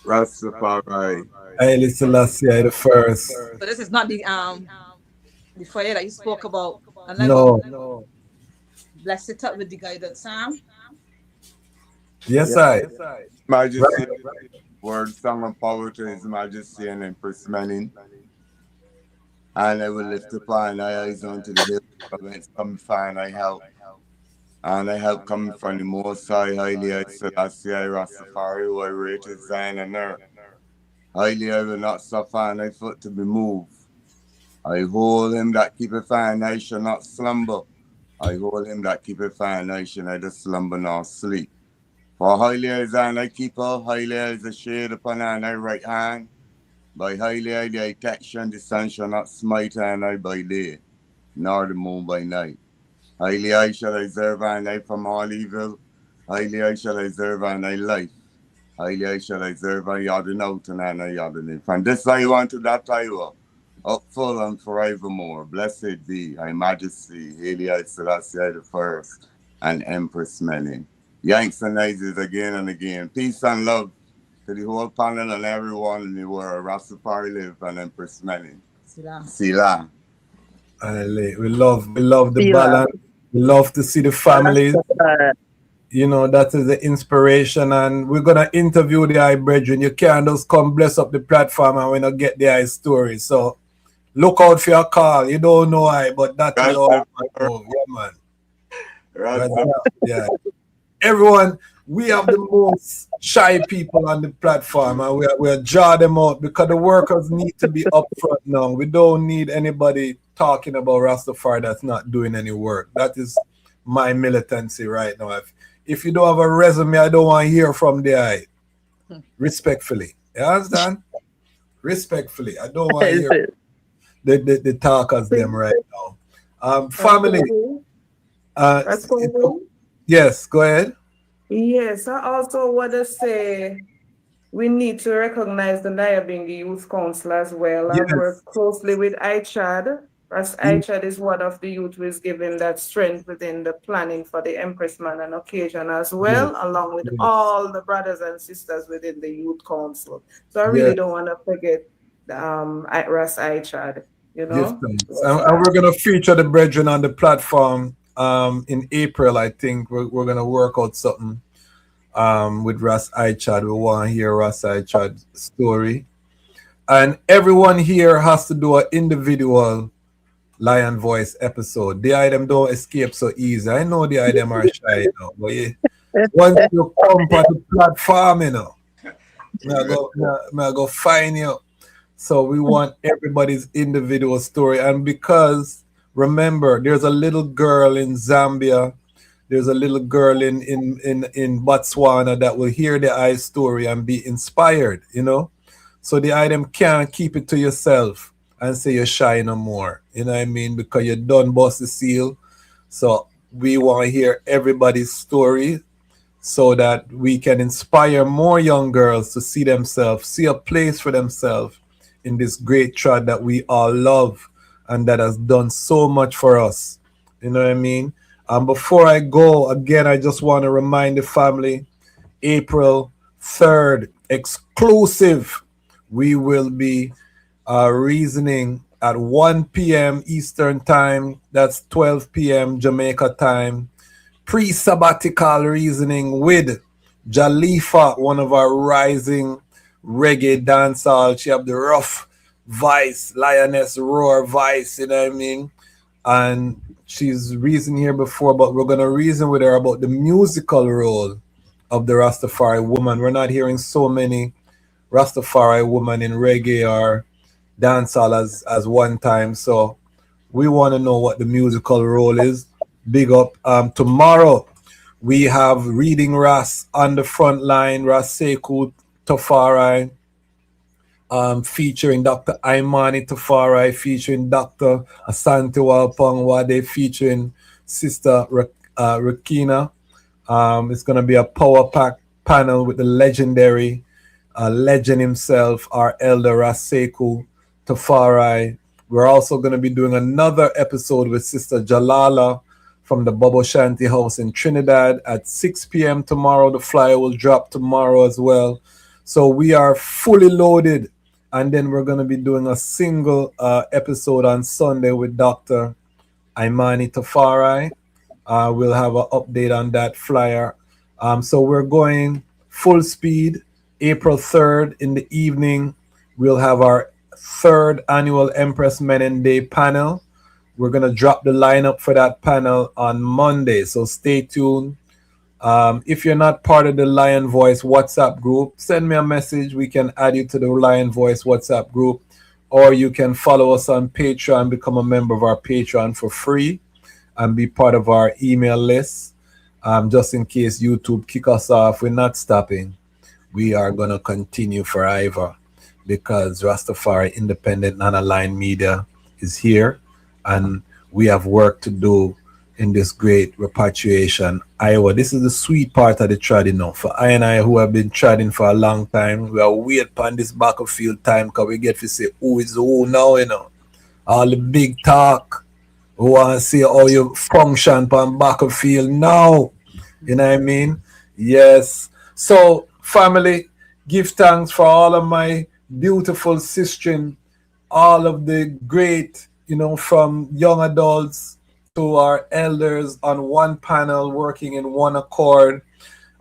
Rastafari. Haile Selassie the first. So this is not the fire that you spoke about. And No. Bless it up with the guided psalm. Yes, I. Majesty, word, song, and poetry is Majesty and Empress Menen. And I will lift up my eyes unto the hills from whence come find I help. And I help coming from the Most High, highly Selassie, Rastafari, who I rated Zion and earth. Highly I will not suffer and I foot to be moved. I hold him that keepeth fine, I shall not slumber. I hold him that keepeth fine, I shall neither slumber nor sleep. For highly as I keep her, highly as a shade upon her and I right hand. By highly I the detection, the sun shall not smite her and I by day, nor the moon by night. Highly I shall reserve her and I from all evil. Highly I shall reserve her and I life. Highly I shall reserve her yarding out and I yarding in. From this I want to that I will. Up full and forevermore. Blessed be Thy Majesty, Haile Selassie the First, and Empress Menen. Yanks and Azizah again and again. Peace and love to the whole panel and everyone in the world. Rastafari live and Empress Menen. Sila. We love the balance. We love to see the families. You know, that is the inspiration, and we're gonna interview the eye brethren. You can't just come bless up the platform and we not get the eye story. So look out for your call. You don't know I, but that is all. Yeah, man. Yeah. Everyone, we have the most shy people on the platform, and we're draw them out because the workers need to be upfront now. We don't need anybody talking about Rastafari that's not doing any work. That is my militancy right now. If you don't have a resume, I don't want to hear from the eye. Respectfully. You understand? Respectfully. I don't want to hear the talkers them right now. Family. Yes, go ahead. Yes, I also want to say we need to recognize the Nyahbinghi Youth Council as well and work closely with ICHAD. As ICHAD is one of the youth who is giving that strength within the planning for the Empress Menen occasion as well, along with all the brothers and sisters within the Youth Council. So I really don't want to forget Ras ICHAD, you know. And we're going to feature the brethren on the platform in April, I think. We're going to work out something with Ras ICHAD. We want to hear Ras ICHAD's story. And everyone here has to do an individual Lion Voice episode. The item don't escape so easy. I know the item are shy now, but once you come on the platform, you know, I go find you. So we want everybody's individual story. And because remember, there's a little girl in Zambia, there's a little girl in Botswana that will hear the eye story and be inspired, you know. So the item can't keep it to yourself and say you're shy no more. You know what I mean? Because you done bust the seal. So we want to hear everybody's story so that we can inspire more young girls to see themselves, see a place for themselves in this great trad that we all love. and that has done so much for us. You know what I mean? Before I go, again, I just want to remind the family, April 3rd, exclusive, we will be reasoning at 1 p.m. Eastern Time. That's 12 p.m. Jamaica time. Pre-sabbatical reasoning with Jalifa, one of our rising reggae dancehall. She have the rough voice, Lioness roar voice, you know what I mean? And she's reasoned here before, but we're going to reason with her about the musical role of the Rastafari woman. We're not hearing so many Rastafari women in reggae or dancehall as one time. So we want to know what the musical role is. Big up. Tomorrow we have Reading Ras on the front line, Ras Sekou Tafari, featuring Dr. Imani Tafari, featuring Dr. Asante Walpangwade, featuring Sister Rakina. It's going to be a power pack panel with the legendary legend himself, our elder Raseku Tafari. We're also going to be doing another episode with Sister Jalala from the Bubble Shanty House in Trinidad at 6 p.m. tomorrow. The flyer will drop tomorrow as well. So we are fully loaded. And then we're going to be doing a single episode on Sunday with Dr. Imani Tafari. We'll have an update on that flyer. So we're going full speed. April 3rd in the evening, we'll have our 3rd annual Empress Menen Day panel. We're going to drop the lineup for that panel on Monday, so stay tuned. If you're not part of the Lion Voice WhatsApp group, send me a message. We can add you to the Lion Voice WhatsApp group, or you can follow us on Patreon, become a member of our Patreon for free, and be part of our email list. Just in case YouTube kick us off, we're not stopping. We are going to continue forever because Rastafari Independent Non-Aligned Media is here, and we have work to do in this great repatriation. Iowa, this is the sweet part of the trad, you know. For I and I who have been treading for a long time, we are wait upon this battlefield time because we get to say who is who now, you know. All the big talk. We want to see how you function on battlefield now. You know what I mean? Yes. So, family, give thanks for all of my beautiful sistren, all of the great, you know, from young adults to our elders on one panel working in one accord.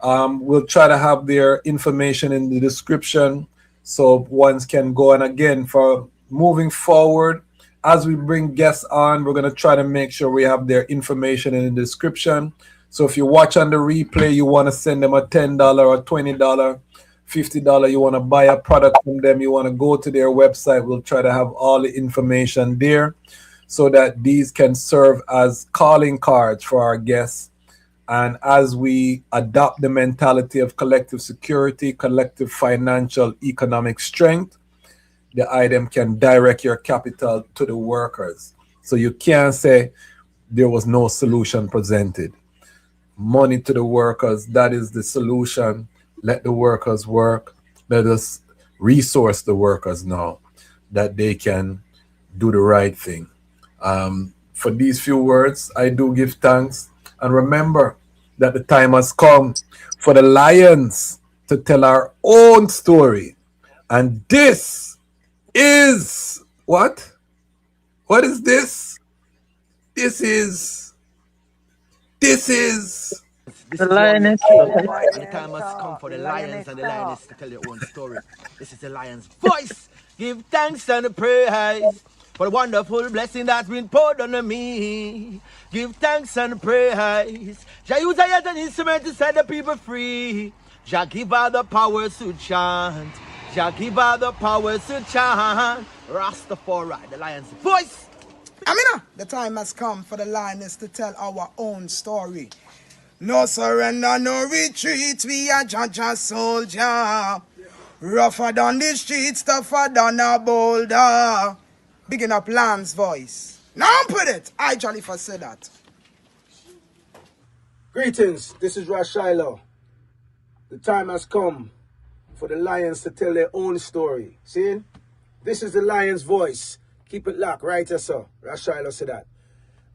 We'll try to have their information in the description so ones can go. And again, for moving forward, as we bring guests on, we're going to try to make sure we have their information in the description. So if you watch on the replay, you want to send them a $10 or $20, $50, you want to buy a product from them, you want to go to their website, we'll try to have all the information there so that these can serve as calling cards for our guests. And as we adopt the mentality of collective security, collective financial, economic strength, the item can direct your capital to the workers. So you can't say there was no solution presented. Money to the workers, that is the solution. Let the workers work. Let us resource the workers now that they can do the right thing. For these few words, I do give thanks. And remember that the time has come for the Lions to tell our own story. And this is what? What is this? This is The Lioness. And the time has come for the lions and the lioness to tell their own story. This is the lion's voice. Give thanks and praise for the wonderful blessing that's been poured on me. Give thanks and praise. Jah use I as an instrument to set the people free. Jah give her the powers to chant. Jah give her the powers to chant. Rastafari, the lion's voice. Amina, the time has come for the lioness to tell our own story. No surrender, no retreat, we are Jaja soldier. Rougher than the streets, tougher than a boulder. Bigging up Lamb's voice. Now put it. I Jalifa said that. Greetings, this is Rashilo. The time has come for the lions to tell their own story. See? This is the lion's voice. Keep it locked, right, sir. Rashilo said that.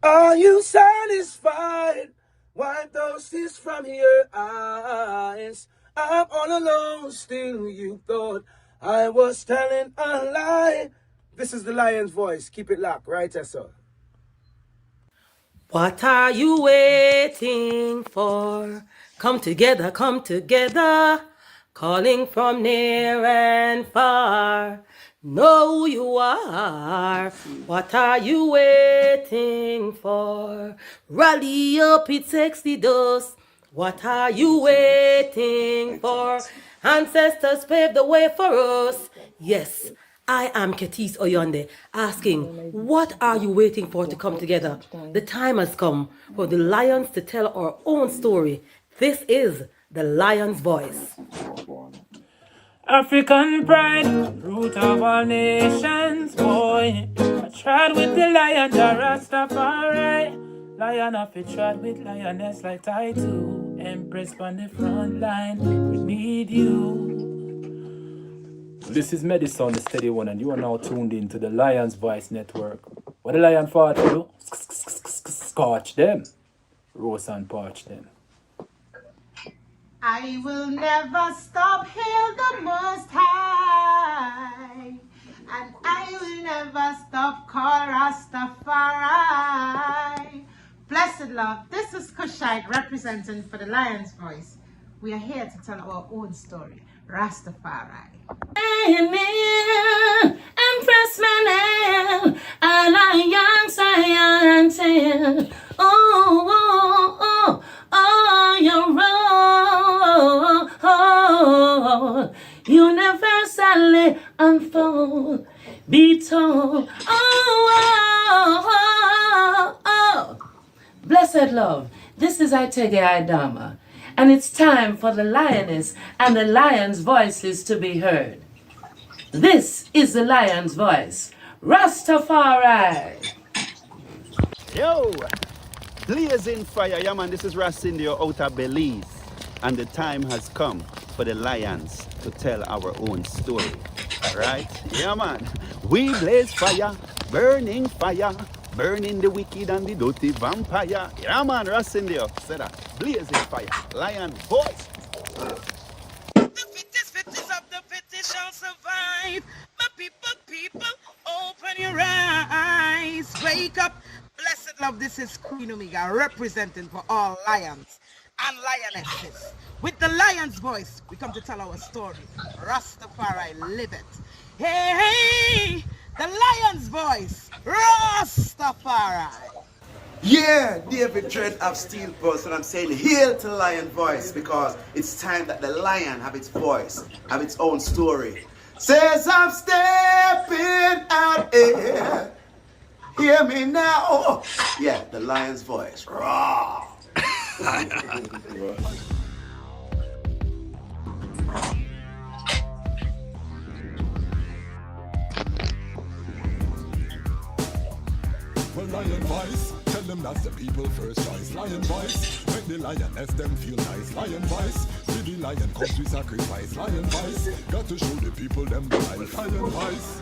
Are you satisfied? Wipe those tears from your eyes. I'm all alone, still you thought I was telling a lie. This is the lion's voice. Keep it locked, right, sir. What are you waiting for? Come together, calling from near and far. Know who you are. What are you waiting for? Rally up, it's Exodus. What are you waiting for? Ancestors paved the way for us. Yes, I am Ketis Oyonde, asking, what are you waiting for to come together? The time has come for the lions to tell our own story. This is the lion's voice. African pride, root of all nations, boy. I tried with the lion, the Rastafari. Lion of it tried with lioness like I do. Empress on the front line, we need you. This is Medicine, the steady one, and you are now tuned in to the Lion's Voice Network. What the lion fought to do? Scorch them. Roast and parch them. I will never stop, hail the Most High, and I will never stop, call Rastafari. Blessed love, this is Kushite representing for the Lion's Voice. We are here to tell our own story, Rastafari. Empress Menen Asfaw. Oh, you're wrong. Universally unfold, be told. Blessed love, this is Itegei Idama, and it's time for the lioness and the lion's voices to be heard. This is the lion's voice, Rastafari. Yo, blazing fire, yeah man, this is Rastafari out of Belize, and the time has come for the lions to tell our own story, right? Yeah man, we blaze fire, burning the wicked and the dirty vampire. Yeah man, Rastafari said that, blazing fire, lion voice. The fittest of the fittest shall survive. My people, open your eyes. Wake up. Blessed love, this is Queen Omega representing for all lions and lionesses. With the lion's voice, we come to tell our story. Rastafari, live it. Hey, the lion's voice, Rastafari. Yeah, David Dread of Steel Person. I'm saying hail to the lion voice because it's time that the lion have its voice, have its own story. Says I'm stepping out here. Hear me now. Oh, yeah, the lion's voice. Raw. Well, lion voice, tell them that's the people first choice. Lion voice, make the lioness them feel nice. Lion voice, see the lion comes with sacrifice. Lion voice, got to show the people them the life. Lion voice.